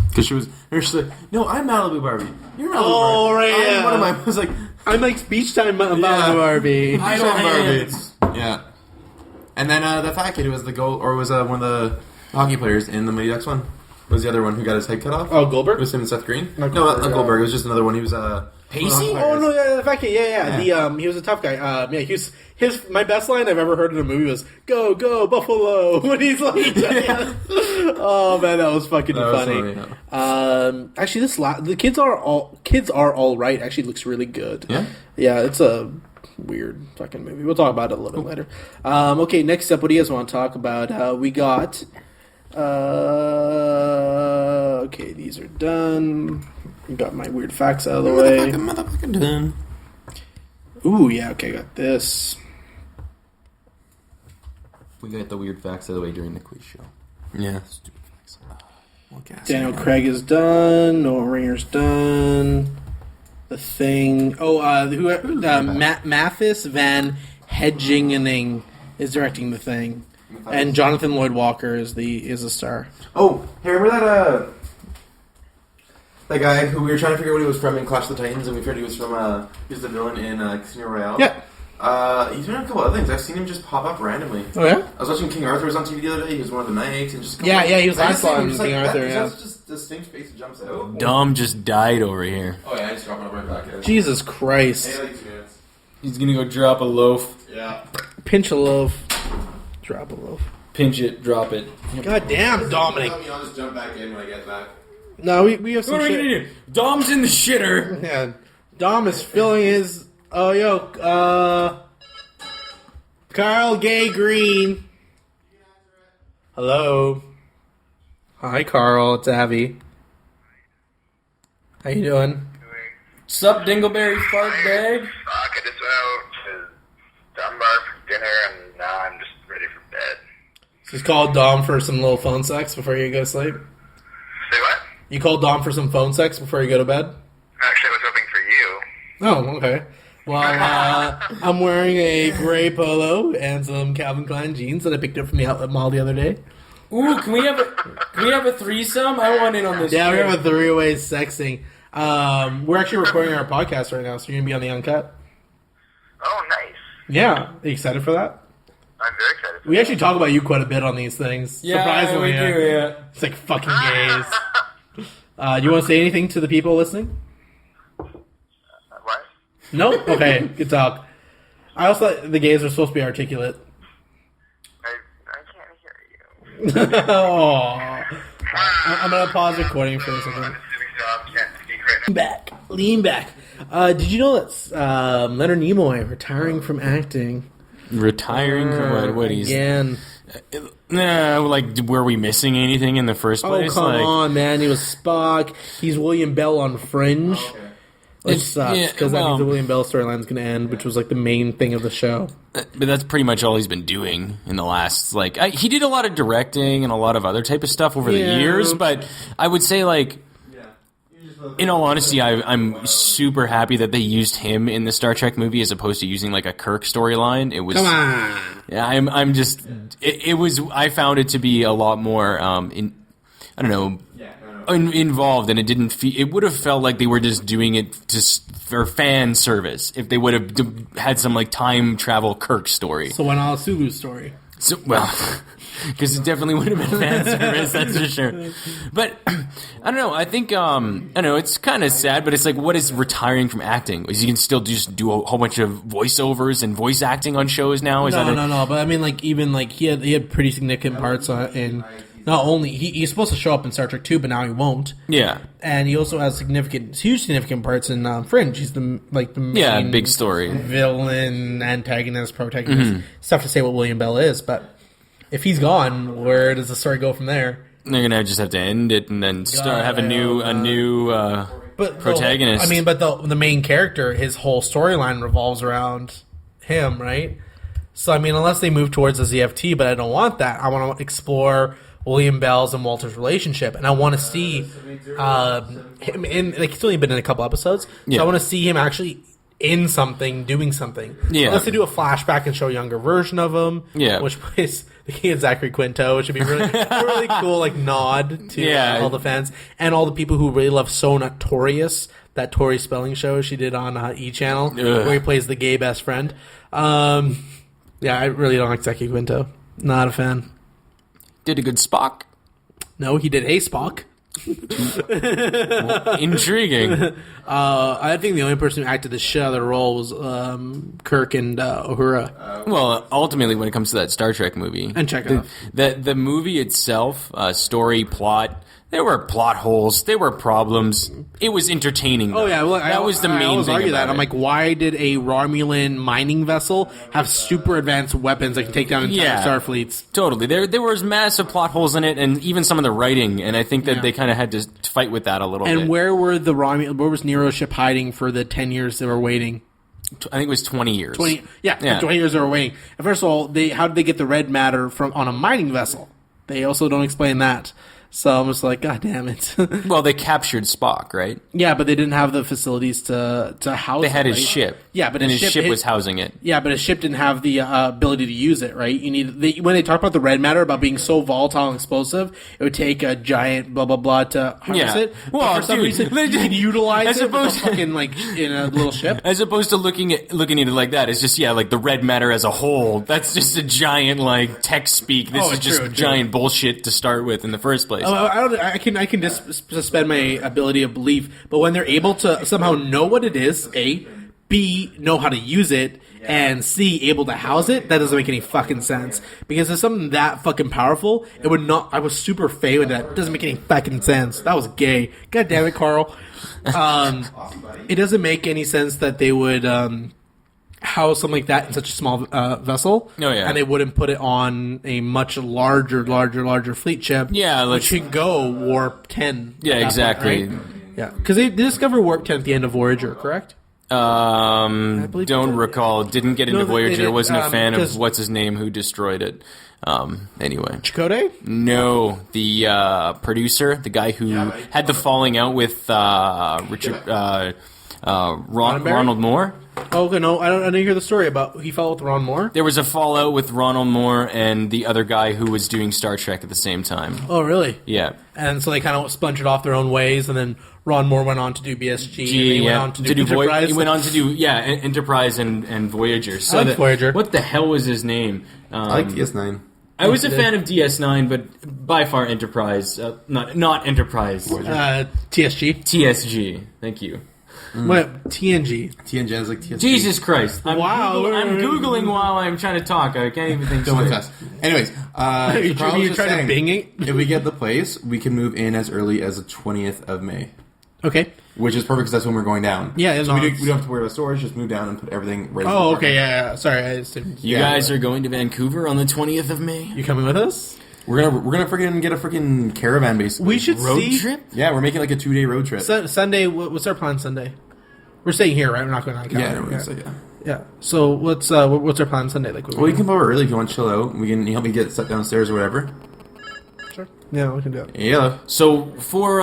Speaker 3: Because she's like, no, I'm Malibu Barbie. You're Malibu
Speaker 1: Oh,
Speaker 3: Barbie.
Speaker 1: right, yeah.
Speaker 3: I'm one of my. I was like,
Speaker 1: I'm like Beach Time Malibu Barbie.
Speaker 2: Idle Hands.
Speaker 3: Yeah. And then the fat kid who was the goal, or was one of the hockey players in the Mighty Ducks one. Was the other one who got his head cut off?
Speaker 1: Oh,
Speaker 3: It
Speaker 1: Goldberg?
Speaker 3: was him and Seth Green.
Speaker 1: Not
Speaker 3: No,
Speaker 1: Goldberg,
Speaker 3: not Goldberg. It was just another one. He was
Speaker 2: Pacey?
Speaker 1: Oh no, yeah, the fact that yeah. He was a tough guy. Yeah, he was my best line I've ever heard in a movie was "Go go Buffalo" when he's like, oh man, that was fucking funny. Actually, the kids are all right. Actually, looks really good.
Speaker 3: Yeah,
Speaker 1: it's a weird fucking movie. We'll talk about it a little bit later. Okay, next up, what do you guys want to talk about? We got. Okay, these are done. Got my weird facts out of the way.
Speaker 3: Motherfucking done.
Speaker 1: Ooh, yeah, okay, got this.
Speaker 2: We got the weird facts out of the way during the quiz show.
Speaker 3: Yeah, stupid facts.
Speaker 1: Daniel Craig is done. Noah Ringer's done. The Thing. Oh, Mathis Van Hedgingening is directing The Thing. And Jonathan Lloyd Walker is the star.
Speaker 3: Oh, hey, remember that guy who we were trying to figure out what he was from in Clash of the Titans, and we figured he was from he was the villain in Casino Royale.
Speaker 1: Yeah.
Speaker 3: He's doing a couple other things. I've seen him just pop up randomly.
Speaker 1: Oh yeah.
Speaker 3: I was watching King Arthur was on TV the other day. He was one of the knights and just
Speaker 1: Yeah, he was last on
Speaker 3: just
Speaker 1: King Arthur. Yeah.
Speaker 3: That's just distinct face that jumps out.
Speaker 2: Dom just died over here.
Speaker 3: Oh yeah, I just dropped my right back. Guys.
Speaker 1: Jesus Christ.
Speaker 3: Hey, like 2 minutes.
Speaker 2: He's gonna go drop a loaf.
Speaker 3: Yeah.
Speaker 1: Pinch a loaf. Drop a loaf.
Speaker 2: Pinch it, drop it.
Speaker 1: God damn, Dominic.
Speaker 3: I'll just jump back in when I get back.
Speaker 1: No, we have some
Speaker 2: What are we
Speaker 1: shit.
Speaker 2: gonna do? Dom's in the shitter.
Speaker 1: Yeah, Dom is filling his. Oh, yo, Carl Gay Green. Hello. Hi, Carl. It's Abby. How you doing?
Speaker 2: Sup, Dingleberry fart bag?
Speaker 4: Fuck, I just went out to Dunbar for dinner and now I'm just ready for bed.
Speaker 1: Just called Dom for some little phone sex before you go to sleep.
Speaker 4: Say what?
Speaker 1: You called Dom for some phone sex before you go to bed?
Speaker 4: Actually, I was hoping for you.
Speaker 1: Oh, okay. Well, I'm wearing a gray polo and some Calvin Klein jeans that I picked up from the outlet mall the other day.
Speaker 2: Ooh, can we have a threesome? I want in on this.
Speaker 1: Yeah,
Speaker 2: trip.
Speaker 1: we're having a three-way sexting. We're actually recording our podcast right now, so you're going to be on the Uncut.
Speaker 4: Oh, nice.
Speaker 1: Yeah. Are you excited for that?
Speaker 4: I'm very excited for
Speaker 1: We actually talk about you quite a bit on these things.
Speaker 2: Yeah,
Speaker 1: Surprisingly.
Speaker 2: we do, yeah.
Speaker 1: It's like fucking gays. Do you want to say anything to the people listening?
Speaker 4: What?
Speaker 1: No? Okay, good talk. I also thought the gays are supposed to be articulate.
Speaker 4: I can't hear you.
Speaker 1: Aw. I'm going to pause recording for a second.
Speaker 4: Can't speak right now.
Speaker 1: Lean back. Did you know that Leonard Nimoy retiring from acting?
Speaker 2: Retiring from what he's...
Speaker 1: Again.
Speaker 2: Like, were we missing anything in the first
Speaker 1: Oh,
Speaker 2: place?
Speaker 1: come
Speaker 2: like,
Speaker 1: on, man. He was Spock. He's William Bell on Fringe. Which sucks, because that means the William Bell storyline's going to end, which was, like, the main thing of the show.
Speaker 2: But that's pretty much all he's been doing in the last, like... he did a lot of directing and a lot of other type of stuff over the years, but I would say, like... In all honesty, I'm super happy that they used him in the Star Trek movie as opposed to using like a Kirk storyline. It was,
Speaker 1: Come on.
Speaker 2: yeah, I'm just, it was. I found it to be a lot more, involved, and it didn't. It would have felt like they were just doing it just for fan service if they would have had some like time travel Kirk story.
Speaker 1: So why not a Sulu story?
Speaker 2: So, well, because it definitely would have been fan service, that's for sure. But I don't know. I think I don't know. It's kind of sad, but it's like, what is retiring from acting? Is you can still just do a whole bunch of voiceovers and voice acting on shows now? Is
Speaker 1: No. But I mean, like, even like he had pretty significant parts in. Not only he's supposed to show up in Star Trek 2, but now he won't.
Speaker 2: Yeah,
Speaker 1: and he also has huge significant parts in Fringe. He's the main
Speaker 2: big story
Speaker 1: villain, antagonist, protagonist. Stuff to say what William Bell is, but if he's gone, where does the story go from there?
Speaker 2: they're gonna just have to end it and then have a new protagonist.
Speaker 1: But the main character, his whole storyline revolves around him, right? So I mean, unless they move towards a ZFT, but I don't want that. I want to explore William Bell's and Walter's relationship, and I want to see him in. Like, he's only been in a couple episodes, so I want to see him actually in something, doing something.
Speaker 2: Yeah.
Speaker 1: Unless they do a flashback and show a younger version of him.
Speaker 2: Yeah.
Speaker 1: Which plays the kid Zachary Quinto, which would be really really cool, like nod to all the fans and all the people who really love So Notorious, that Tori Spelling show she did on E! Channel, where he plays the gay best friend. I really don't like Zachary Quinto. Not a fan.
Speaker 2: Did a good Spock.
Speaker 1: No, he did a Spock.
Speaker 2: Intriguing.
Speaker 1: I think the only person who acted the shit out of the role was Kirk and Uhura.
Speaker 2: Well, ultimately, when it comes to that Star Trek movie,
Speaker 1: And Chekhov.
Speaker 2: the movie itself, story, plot, there were plot holes, there were problems. It was entertaining.
Speaker 1: Oh yeah, well,
Speaker 2: that was the main
Speaker 1: I always
Speaker 2: thing
Speaker 1: argue
Speaker 2: about
Speaker 1: that. I'm
Speaker 2: it.
Speaker 1: like, why did a Romulan mining vessel have super advanced weapons that can take down entire starfleets?
Speaker 2: Totally. There was massive plot holes in it, and even some of the writing, and I think that they kind of had to fight with that a little bit.
Speaker 1: And where were where was Nero's ship hiding for the 10 years they were waiting?
Speaker 2: I think it was 20 years.
Speaker 1: 20 years they were waiting. And first of all, how did they get the red matter on a mining vessel? They also don't explain that. So I'm just like, God damn it.
Speaker 2: Well, they captured Spock, right?
Speaker 1: Yeah, but they didn't have the facilities to house
Speaker 2: They had
Speaker 1: him,
Speaker 2: his ship.
Speaker 1: Yeah, but
Speaker 2: and his ship was housing it.
Speaker 1: Yeah, but his ship didn't have the ability to use it, right? You need when they talk about the red matter about being so volatile and explosive, it would take a giant blah blah blah to harness it.
Speaker 2: Well,
Speaker 1: But for some
Speaker 2: dude,
Speaker 1: reason, you can utilize
Speaker 2: as
Speaker 1: it with a
Speaker 2: opposed-
Speaker 1: fucking like in a little ship.
Speaker 2: As opposed to looking at it like that, it's just like the red matter as a whole. That's just a giant like tech speak. This is just
Speaker 1: true.
Speaker 2: giant bullshit to start with in the first place.
Speaker 1: I can just suspend my ability of belief, but when they're able to somehow know what it is, A, B, know how to use it, and C, able to house it, that doesn't make any fucking sense. Because if something that fucking powerful, it would not. I was super fey with that. It doesn't make any fucking sense. That was gay. God damn it, Carl. It doesn't make any sense that they would house something like that in such a small vessel.
Speaker 2: Oh, yeah.
Speaker 1: And they wouldn't put it on a much larger fleet ship.
Speaker 2: Yeah,
Speaker 1: which can go warp 10.
Speaker 2: Yeah,
Speaker 1: at that
Speaker 2: exactly.
Speaker 1: point, right? Yeah, because they discovered warp 10 at the end of Voyager, correct? believe
Speaker 2: Don't
Speaker 1: they-
Speaker 2: recall. Didn't get into
Speaker 1: No, they
Speaker 2: Voyager.
Speaker 1: did,
Speaker 2: Wasn't a fan of
Speaker 1: because-
Speaker 2: what's his name who destroyed it. Anyway,
Speaker 1: Chakotay?
Speaker 2: no, the producer, the guy who had the falling out with Ronald Moore.
Speaker 1: Oh, okay, no, I didn't hear the story about he fell with Ron Moore.
Speaker 2: There was a fallout with Ronald Moore and the other guy who was doing Star Trek at the same time.
Speaker 1: Oh, really?
Speaker 2: Yeah.
Speaker 1: And so they kind of splintered off their own ways, and then Ron Moore went on to do BSG, and he went on to do Enterprise.
Speaker 2: He went on to do Enterprise and Voyager. So
Speaker 1: I like Voyager.
Speaker 2: What the hell was his name?
Speaker 3: I like DS9.
Speaker 2: I was a fan of DS9, but by far Enterprise, not Enterprise.
Speaker 1: TSG.
Speaker 2: TSG. Thank you.
Speaker 1: What? TNG.
Speaker 3: TNG is like TSG.
Speaker 2: Jesus Christ! I'm
Speaker 1: Wow.
Speaker 2: I'm googling while I'm trying to talk. I can't even think.
Speaker 3: Don't
Speaker 2: straight.
Speaker 3: fast. Anyways,
Speaker 1: You
Speaker 3: Carl was just
Speaker 1: trying to
Speaker 3: saying,
Speaker 1: Bing it?
Speaker 3: if we get the place, we can move in as early as the 20th of May.
Speaker 1: Okay.
Speaker 3: Which is perfect because that's when we're going down.
Speaker 1: Yeah,
Speaker 3: so we
Speaker 1: no,
Speaker 3: don't have to worry about storage. Just move down and put everything right.
Speaker 1: Oh, okay, yeah. Sorry, I assumed.
Speaker 2: You guys are going to Vancouver on the 20th of May.
Speaker 1: You coming with us?
Speaker 3: We're gonna freaking get a freaking caravan basically.
Speaker 1: We should
Speaker 2: Road
Speaker 1: see.
Speaker 2: trip?
Speaker 3: Yeah, we're making like a 2-day road trip.
Speaker 1: Sunday. What's our plan Sunday? We're staying here, right? We're not going on.
Speaker 3: yeah,
Speaker 1: Calgary.
Speaker 3: so, yeah.
Speaker 1: Yeah. So what's our plan Sunday? Like,
Speaker 3: Well, you can come over early if you want to chill out. We can help me get set downstairs or whatever.
Speaker 1: Sure. Yeah, we can do it.
Speaker 3: Yeah.
Speaker 2: So for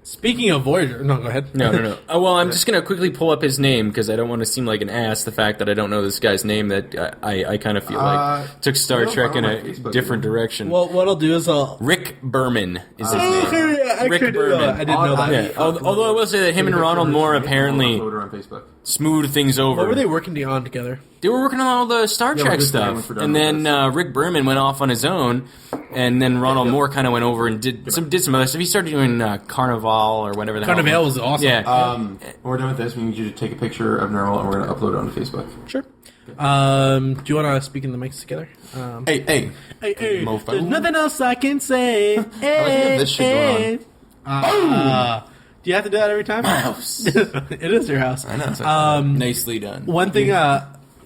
Speaker 1: Speaking of Voyager, no, go ahead.
Speaker 2: No. Well, I'm just going to quickly pull up his name because I don't want to seem like an ass. The fact that I don't know this guy's name, that I kind of feel like took Star Trek in a different direction.
Speaker 1: Well, what I'll do is I'll.
Speaker 2: Rick Berman is his
Speaker 1: Okay,
Speaker 2: name.
Speaker 1: I
Speaker 2: Rick
Speaker 1: didn't know
Speaker 2: Berman.
Speaker 1: that. I didn't know that.
Speaker 2: Yeah. Although I will say that him and Ronald Moore apparently
Speaker 3: on Facebook.
Speaker 2: smoothed things over.
Speaker 1: What were they working on together?
Speaker 2: They were working on all the Star
Speaker 3: Yeah,
Speaker 2: Trek
Speaker 3: this guy
Speaker 2: stuff,
Speaker 3: went for
Speaker 2: and then
Speaker 3: Dominus.
Speaker 2: Rick Berman went off on his own, and then Ronald Moore kind of went over and did some other stuff. He started doing Carnival or whatever. The hell.
Speaker 1: Carnival was awesome.
Speaker 2: Yeah.
Speaker 3: When we're done with this, we need you to take a picture of Neural and we're going to upload it onto Facebook.
Speaker 1: Sure. Do you want to speak in the mics together?
Speaker 3: Hey.
Speaker 1: Hey,
Speaker 3: Mofo.
Speaker 1: there's nothing else I can say.
Speaker 3: I like to have this shit going
Speaker 1: Do you have to do that every time? It is your house.
Speaker 3: I know. So
Speaker 2: Nicely done.
Speaker 1: One thing,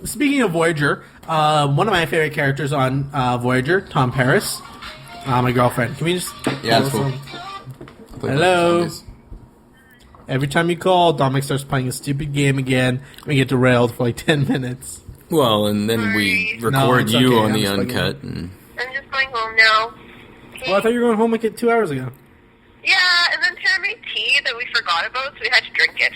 Speaker 1: speaking of Voyager, one of my favorite characters on Voyager, Tom Paris, my girlfriend. Can we just...
Speaker 3: Yeah, that's cool.
Speaker 1: Hello? Every time you call, Dominic starts playing a stupid game again. We get derailed for like 10 minutes.
Speaker 2: Well, and then we
Speaker 1: No,
Speaker 2: record
Speaker 1: it's
Speaker 2: you
Speaker 1: okay,
Speaker 2: on
Speaker 1: I'm
Speaker 2: the
Speaker 1: just fucking-
Speaker 2: uncut. And
Speaker 5: I'm just going home now.
Speaker 1: Well, I thought you were going home like 2 hours ago.
Speaker 5: Yeah, and then Tara made tea that we forgot about, so we had to drink it.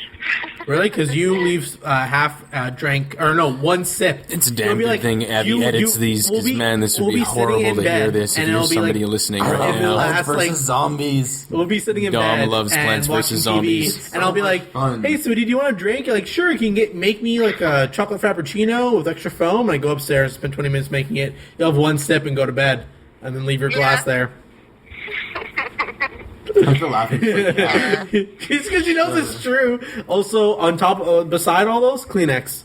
Speaker 1: Really? Because you leave half drink, or no, one sip.
Speaker 2: it's a
Speaker 1: It'll
Speaker 2: damn
Speaker 1: be
Speaker 2: good
Speaker 1: like,
Speaker 2: thing Abby
Speaker 1: you-
Speaker 2: edits
Speaker 1: you-
Speaker 2: these,
Speaker 1: we'll
Speaker 2: because, man, this would
Speaker 1: we'll
Speaker 2: be
Speaker 1: sitting
Speaker 2: horrible
Speaker 1: in
Speaker 2: to
Speaker 1: bed,
Speaker 2: hear this if
Speaker 1: and
Speaker 2: you're
Speaker 1: it'll be
Speaker 2: somebody
Speaker 1: like-
Speaker 2: listening
Speaker 1: it'll
Speaker 2: right
Speaker 1: be
Speaker 2: now.
Speaker 1: like- That's like-
Speaker 3: zombies.
Speaker 1: We'll be sitting in
Speaker 2: Dom
Speaker 1: bed
Speaker 2: loves
Speaker 1: and
Speaker 2: Plants
Speaker 1: watching
Speaker 2: vs.
Speaker 1: TV,
Speaker 2: Zombies.
Speaker 1: and I'll be like,
Speaker 3: Fun.
Speaker 1: "Hey, sweetie, do you want a drink?" You're like, "Sure." You can make me like a chocolate frappuccino with extra foam. And I go upstairs, spend 20 minutes making it. You'll have one sip and go to bed, and then leave your glass there.
Speaker 3: I'm still laughing. Yeah.
Speaker 1: It's because she knows it's true. Also, on top, beside all those, Kleenex.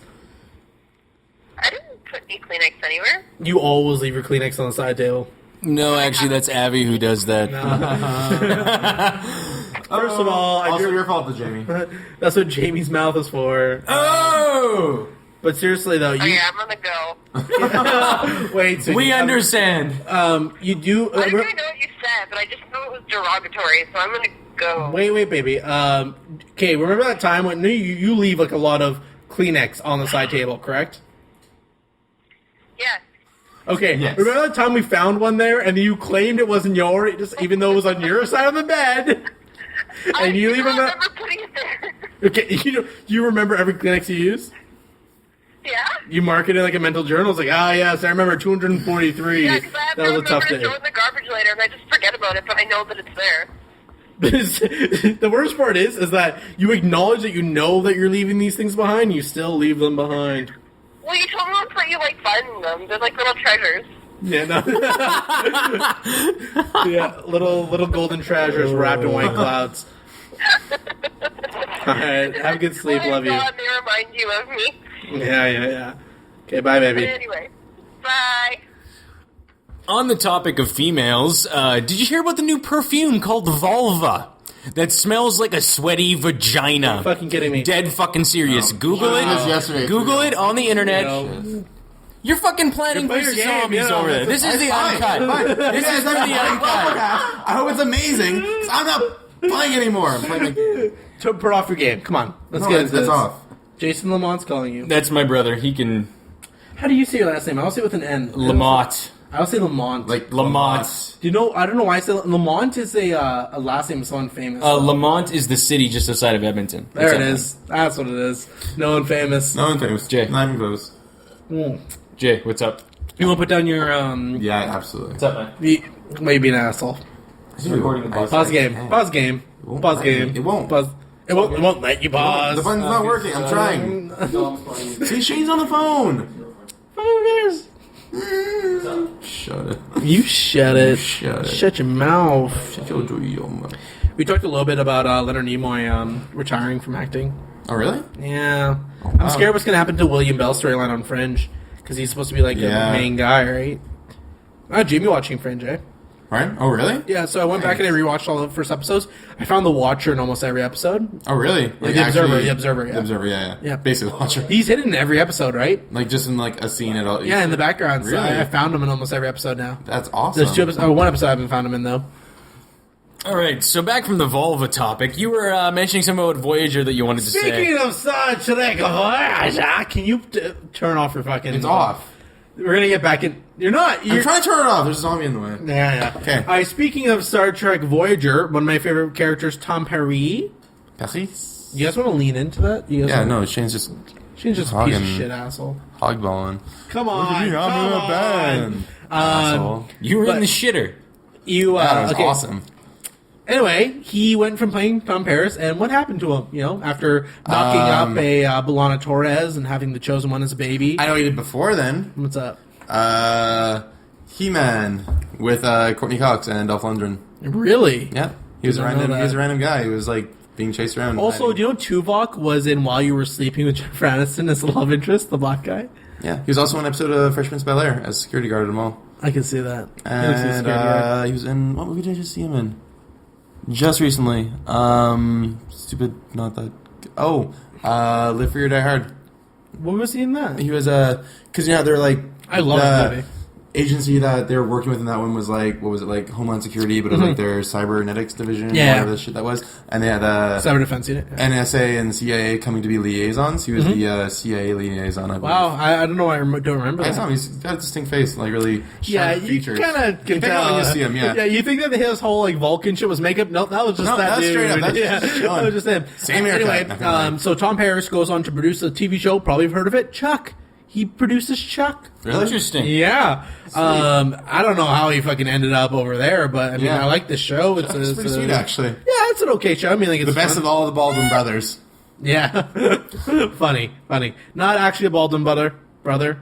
Speaker 5: I didn't put any Kleenex anywhere.
Speaker 1: You always leave your Kleenex on the side table.
Speaker 2: No, actually, that's Abby who does that.
Speaker 1: First of all,
Speaker 3: Also your fault, Jamie.
Speaker 1: that's what Jamie's mouth is for.
Speaker 2: Oh!
Speaker 1: But seriously, though,
Speaker 5: Oh
Speaker 1: you
Speaker 5: yeah, I'm gonna go.
Speaker 1: wait. So
Speaker 2: We
Speaker 1: you,
Speaker 2: understand.
Speaker 1: You do.
Speaker 5: I didn't really know what you said, but I just know it was derogatory, so I'm gonna go.
Speaker 1: Wait, baby. Okay, remember that time when you leave like a lot of Kleenex on the side table, correct?
Speaker 5: Yes.
Speaker 1: Okay.
Speaker 3: Yes.
Speaker 1: Remember that time we found one there, and you claimed it wasn't yours, just even though it was on your side of the bed,
Speaker 5: I
Speaker 1: and you
Speaker 5: do
Speaker 1: leave
Speaker 5: not
Speaker 1: them.
Speaker 5: remember putting it there.
Speaker 1: Okay, you remember every Kleenex you use?
Speaker 5: Yeah?
Speaker 1: You mark it in like a mental journal. It's like, yes, I remember 243.
Speaker 5: Yeah, because I have
Speaker 1: that
Speaker 5: to
Speaker 1: was a tough
Speaker 5: remember to
Speaker 1: day.
Speaker 5: throw in the garbage later, and I just forget about it, but I know that it's there.
Speaker 1: The worst part is that you acknowledge that you know that you're leaving these things behind. You still leave them behind.
Speaker 5: Well, you told me once that you like finding them. They're like little treasures.
Speaker 1: Yeah, no. Yeah, little golden treasures wrapped in white clouds. All right, have a good sleep.
Speaker 5: Oh my
Speaker 1: Love you.
Speaker 5: God, they remind you of me.
Speaker 1: Yeah. Okay, bye, baby.
Speaker 5: But anyway, bye.
Speaker 2: On the topic of females, did you hear about the new perfume called Vulva? That smells like a sweaty vagina.
Speaker 1: Are you fucking kidding me?
Speaker 2: Dead fucking serious. Google it.
Speaker 3: Wow. Yesterday.
Speaker 2: Google it on the internet.
Speaker 1: No.
Speaker 2: You're fucking planning
Speaker 1: You're
Speaker 2: for
Speaker 1: playing your game,
Speaker 2: zombies
Speaker 1: yeah,
Speaker 2: over there. This is the uncut. This is from the uncut.
Speaker 3: I hope it's amazing. 'Cause I'm not playing anymore. I'm playing the game.
Speaker 1: To put off your game. Come on, let's
Speaker 3: No,
Speaker 1: get into
Speaker 3: it's
Speaker 1: this.
Speaker 3: off.
Speaker 1: Jason Lamont's calling you.
Speaker 2: That's my brother. He can...
Speaker 1: How do you say your last name? I'll say it with an N.
Speaker 2: Lamont.
Speaker 1: I'll say Lamont.
Speaker 3: Like
Speaker 2: Lamont.
Speaker 1: Do you know? I don't know why I say Lamont is a last name of someone famous.
Speaker 2: Lamont is the city just outside of Edmonton.
Speaker 1: there
Speaker 2: What's
Speaker 1: it
Speaker 2: up,
Speaker 1: is. That's what it is. No one famous.
Speaker 3: No one famous.
Speaker 2: Jay.
Speaker 3: Not even close.
Speaker 1: Mm.
Speaker 2: Jay, what's up?
Speaker 1: You want to put down your
Speaker 3: Yeah, absolutely.
Speaker 2: What's up, man?
Speaker 1: Maybe an asshole.
Speaker 2: recording the podcast.
Speaker 1: Pause game. Pause game.
Speaker 3: won't
Speaker 1: Pause
Speaker 3: let me.
Speaker 1: game.
Speaker 3: It won't.
Speaker 1: Pause. It won't let you pause.
Speaker 3: The button's not working. I'm trying. See, Shane's on the phone. Shut it.
Speaker 1: You shut it.
Speaker 3: Shut it.
Speaker 1: Shut your mouth.
Speaker 3: Shut your mouth.
Speaker 1: We talked a little bit about Leonard Nimoy retiring from acting.
Speaker 3: Oh, really?
Speaker 1: Yeah.
Speaker 3: wow.
Speaker 1: I'm scared what's going to happen to William Bell's storyline on Fringe. Because he's supposed to be like the
Speaker 3: Yeah.
Speaker 1: main guy, right? Jamie watching Fringe, eh?
Speaker 3: Right? Oh, really?
Speaker 1: Yeah, so I went back and I rewatched all the first episodes. I found the Watcher in almost every episode.
Speaker 3: Oh, really?
Speaker 1: Like the Observer, the Observer, yeah.
Speaker 3: The Observer, yeah.
Speaker 1: Yeah.
Speaker 3: Basically, Watcher.
Speaker 1: He's hidden in every episode, right?
Speaker 3: Like, just in, like, a scene at all.
Speaker 1: Yeah, in the background. So
Speaker 3: Really?
Speaker 1: I found him in almost every episode now.
Speaker 3: That's awesome.
Speaker 1: There's one episode I haven't found him in, though.
Speaker 2: All right, so back from the vulva topic, you were mentioning something about Voyager that you wanted to say.
Speaker 1: Speaking of Star Trek Voyager, can you turn off your fucking...
Speaker 3: It's off.
Speaker 1: We're going to get back in... You're not...
Speaker 3: I'm trying to turn it off. There's a zombie in the way.
Speaker 1: Yeah.
Speaker 3: Okay.
Speaker 1: All right, speaking of Star Trek Voyager, one of my favorite characters, Tom Paris.
Speaker 3: Paris?
Speaker 1: You guys want to lean into that? You guys
Speaker 3: Yeah,
Speaker 1: wanna-
Speaker 3: no, Shane's just
Speaker 1: She's just a piece of
Speaker 3: hogging-
Speaker 1: shit asshole.
Speaker 3: hogballing.
Speaker 1: Come on.
Speaker 3: I'm in a band. Asshole.
Speaker 2: You were in
Speaker 1: But-
Speaker 2: the shitter.
Speaker 1: You,
Speaker 3: Yeah, that was
Speaker 1: okay.
Speaker 3: awesome.
Speaker 1: Anyway, he went from playing Tom Paris, and what happened to him? You know, after knocking up a B'Elanna Torres and having the Chosen One as a baby.
Speaker 3: I know he did before then.
Speaker 1: What's up?
Speaker 3: He-Man with Courtney Cox and Dolph Lundgren.
Speaker 1: Really?
Speaker 3: Yeah, he was a
Speaker 1: Didn't know
Speaker 3: random. He was
Speaker 1: that.
Speaker 3: a random guy. He was like being chased around.
Speaker 1: Also, do you know Tuvok was in While You Were Sleeping with Jennifer Aniston as the love interest, the black guy?
Speaker 3: Yeah, he was also in an episode of Fresh Prince of Bel-Air as security guard at a mall.
Speaker 1: I can see that.
Speaker 3: And he was in what movie did I just see him in? Just recently. Stupid, not that. Oh, Live Free or Die Hard.
Speaker 1: What was he in that?
Speaker 3: He was because you know they're like
Speaker 1: I love that movie.
Speaker 3: agency that they were working with in that one was like, what was it, like Homeland Security, but it was like their cybernetics division,
Speaker 1: Yeah.
Speaker 3: whatever the shit that was. And they had
Speaker 1: Cyber Defense Unit. Yeah.
Speaker 3: NSA and CIA coming to be liaisons. He was the CIA liaison, I believe.
Speaker 1: Wow, I don't know why I don't remember
Speaker 3: I
Speaker 1: that.
Speaker 3: saw him. He's got a distinct face, like really
Speaker 1: Yeah,
Speaker 3: sharp
Speaker 1: you
Speaker 3: features.
Speaker 1: kind of can
Speaker 3: You pick
Speaker 1: tell.
Speaker 3: out when you see him, yeah.
Speaker 1: Yeah, you think that his whole like Vulcan shit was makeup? No, that was just
Speaker 3: No,
Speaker 1: that
Speaker 3: that's
Speaker 1: dude.
Speaker 3: straight up. That's
Speaker 1: yeah,
Speaker 3: just
Speaker 1: that
Speaker 3: chilling.
Speaker 1: was just him.
Speaker 3: Same haircut,
Speaker 1: Anyway,
Speaker 3: not gonna lie.
Speaker 1: so Tom Paris goes on to produce a TV show. Probably have heard of it. Chuck. He produces Chuck.
Speaker 3: Really?
Speaker 2: Interesting.
Speaker 1: Yeah. I don't know how he fucking ended up over there, but I mean,
Speaker 3: Yeah.
Speaker 1: I like the show.
Speaker 3: It's pretty sweet, actually.
Speaker 1: Yeah, it's an okay show. I mean, like it's
Speaker 3: The best
Speaker 1: fun.
Speaker 3: of all the Baldwin brothers.
Speaker 1: Yeah, funny. Not actually a Baldwin brother.
Speaker 3: Brother.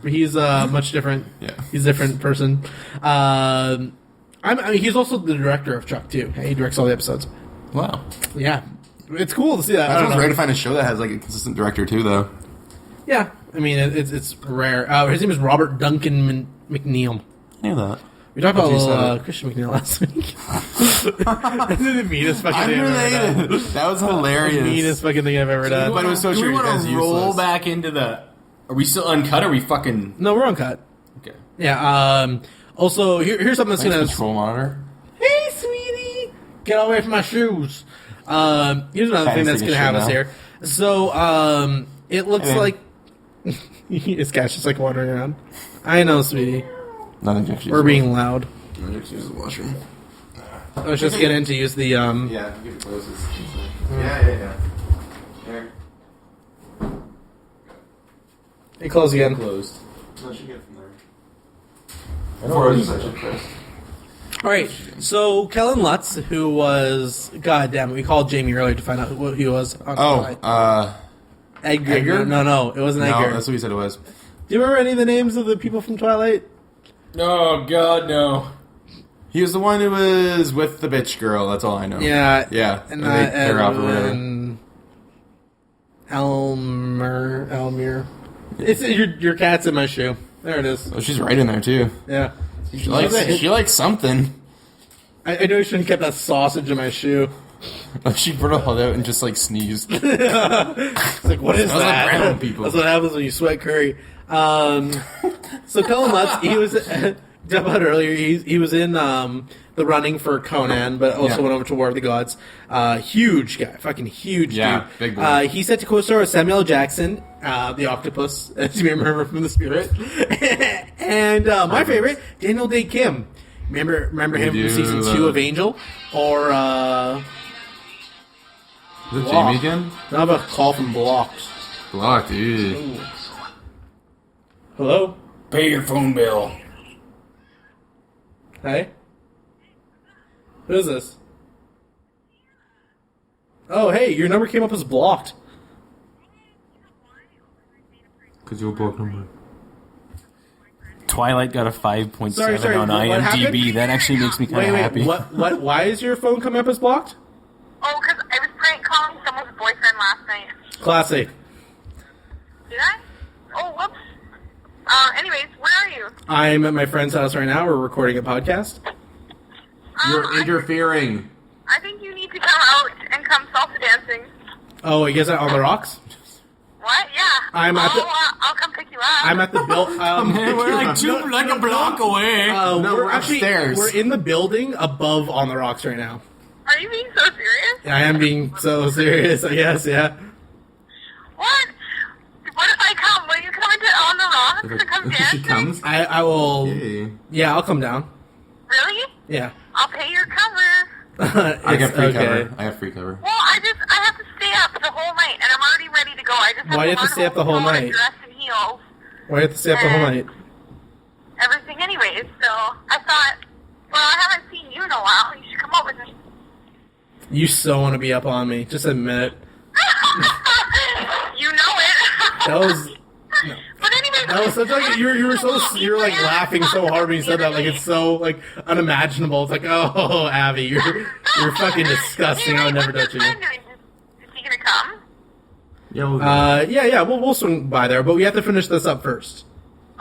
Speaker 1: He's much different.
Speaker 3: Yeah.
Speaker 1: He's a different person. I mean, he's also the director of Chuck too. He directs all the episodes.
Speaker 2: Wow.
Speaker 1: Yeah, it's cool to see that. I
Speaker 3: That's
Speaker 1: don't
Speaker 3: what's
Speaker 1: know.
Speaker 3: rare to find a show that has like a consistent director too, though.
Speaker 1: Yeah, I mean it's rare. His name is Robert Duncan McNeil.
Speaker 3: I knew that.
Speaker 1: We talked about
Speaker 3: You said
Speaker 1: Christian McNeil last week. This is the meanest fucking thing I've ever
Speaker 3: Unrelated.
Speaker 1: done.
Speaker 3: That was
Speaker 1: The
Speaker 3: hilarious.
Speaker 1: meanest fucking thing I've ever done.
Speaker 3: But it was so
Speaker 2: Do we
Speaker 3: true.
Speaker 2: want
Speaker 3: That's
Speaker 2: to roll
Speaker 3: useless.
Speaker 2: back into the... Are we still uncut or are we fucking...
Speaker 1: No, we're on cut.
Speaker 2: Okay.
Speaker 1: Yeah. Also, here's something that's
Speaker 3: Thanks,
Speaker 1: gonna.
Speaker 3: control monitor.
Speaker 1: Hey, sweetie, get away from my shoes. Here's another thing
Speaker 3: Kinda
Speaker 1: that's
Speaker 3: take
Speaker 1: gonna
Speaker 3: a
Speaker 1: have
Speaker 3: shit
Speaker 1: us
Speaker 3: now.
Speaker 1: here. So, it looks
Speaker 3: Hey, man.
Speaker 1: like this guy's just like wandering around. I know, sweetie.
Speaker 3: Nothing to
Speaker 1: We're being loud.
Speaker 3: use the washroom.
Speaker 1: I was just getting to use the
Speaker 3: Yeah, give it closes. Yeah. There.
Speaker 1: Hey, close again.
Speaker 3: Closed. No, she get from there.
Speaker 2: I don't know.
Speaker 1: All right, so Kellen Lutz, who was, God damn it, we called Jamie earlier to find out who he was. On Twilight. Edgar? No, it wasn't Edgar.
Speaker 3: No, that's what he said it was.
Speaker 1: Do you remember any of the names of the people from Twilight?
Speaker 2: Oh, God, no.
Speaker 3: He was the one who was with the bitch girl, that's all I know.
Speaker 1: Yeah.
Speaker 3: Yeah.
Speaker 1: And
Speaker 3: they pair off or whatever.
Speaker 1: Elmir. It's your cat's in my shoe. There it is.
Speaker 3: Oh, she's right in there, too.
Speaker 1: Yeah.
Speaker 3: She likes something.
Speaker 1: I know you shouldn't have kept that sausage in my shoe.
Speaker 3: She brought it all out and just, like, sneezed.
Speaker 1: It's like, what is
Speaker 3: Smells like
Speaker 1: that?
Speaker 3: brown people.
Speaker 1: That's what happens when you sweat curry. So Kellen Lutz, he was about earlier. He was in the running for Conan, but also went over to War of the Gods. Huge guy, fucking huge dude.
Speaker 3: Big boy.
Speaker 1: He's set to co-star with Samuel L. Jackson, the octopus, as you may remember from The Spirit, and my favorite, Daniel Day Kim. Remember him from season 2 of Angel, or
Speaker 3: Is it Jamie again?
Speaker 1: I have a call from Blocked.
Speaker 3: Blocked, dude.
Speaker 1: Ooh. Hello.
Speaker 2: Pay your phone bill.
Speaker 1: Hey? Who is this? Oh, hey, your number came up as blocked.
Speaker 3: Because you're a blocked number.
Speaker 2: Twilight got a 5.7
Speaker 1: Sorry,
Speaker 2: on
Speaker 1: what happened?
Speaker 2: IMDb. That actually makes me kind of happy.
Speaker 1: What? Why is your phone coming up as blocked?
Speaker 5: Oh, because I was prank calling someone's boyfriend last night.
Speaker 1: Classic.
Speaker 5: Did I? Oh, whoops. Anyways, where are you?
Speaker 1: I'm at my friend's house right now. We're recording a podcast.
Speaker 3: You're interfering.
Speaker 5: I think you need to come out and come salsa dancing.
Speaker 1: Oh, you guys are on the rocks?
Speaker 5: What? Yeah.
Speaker 1: I'm at the-
Speaker 5: I'll come pick you up.
Speaker 1: I'm at the build.
Speaker 2: We're like a block away.
Speaker 3: No, we're
Speaker 1: actually
Speaker 3: upstairs.
Speaker 1: We're in the building above on the rocks right now.
Speaker 5: Are you being so serious?
Speaker 1: I am being so serious. Yes, yeah.
Speaker 5: What? What if I come? Will you come into On the Rocks to come dancing?
Speaker 3: She comes.
Speaker 1: I will.
Speaker 3: Hey.
Speaker 1: Yeah, I'll come down.
Speaker 5: Really?
Speaker 1: Yeah.
Speaker 5: I'll pay your cover.
Speaker 3: I get free
Speaker 1: okay.
Speaker 3: cover. I have free cover.
Speaker 5: Well, I have to stay up the whole night, and I'm already ready to go. I just have
Speaker 1: Why do you have to
Speaker 5: learn
Speaker 1: stay up the
Speaker 5: how to
Speaker 1: whole
Speaker 5: put on a
Speaker 1: night?
Speaker 5: dress and heels,
Speaker 1: Why do you have to stay up the whole night?
Speaker 5: everything anyways. So I thought, well, I haven't seen you in a while. You should come over with me.
Speaker 1: You so want to be up on me. Just admit it.
Speaker 5: You know it.
Speaker 1: That was.
Speaker 5: But anyways,
Speaker 1: That was such like you were like laughing so hard when you said that, like it's so like unimaginable. It's like, oh, Abby, you're fucking disgusting. I would never touch you.
Speaker 5: Is he gonna come?
Speaker 3: Yeah,
Speaker 1: Yeah, we'll swing by there, but we have to finish this up first.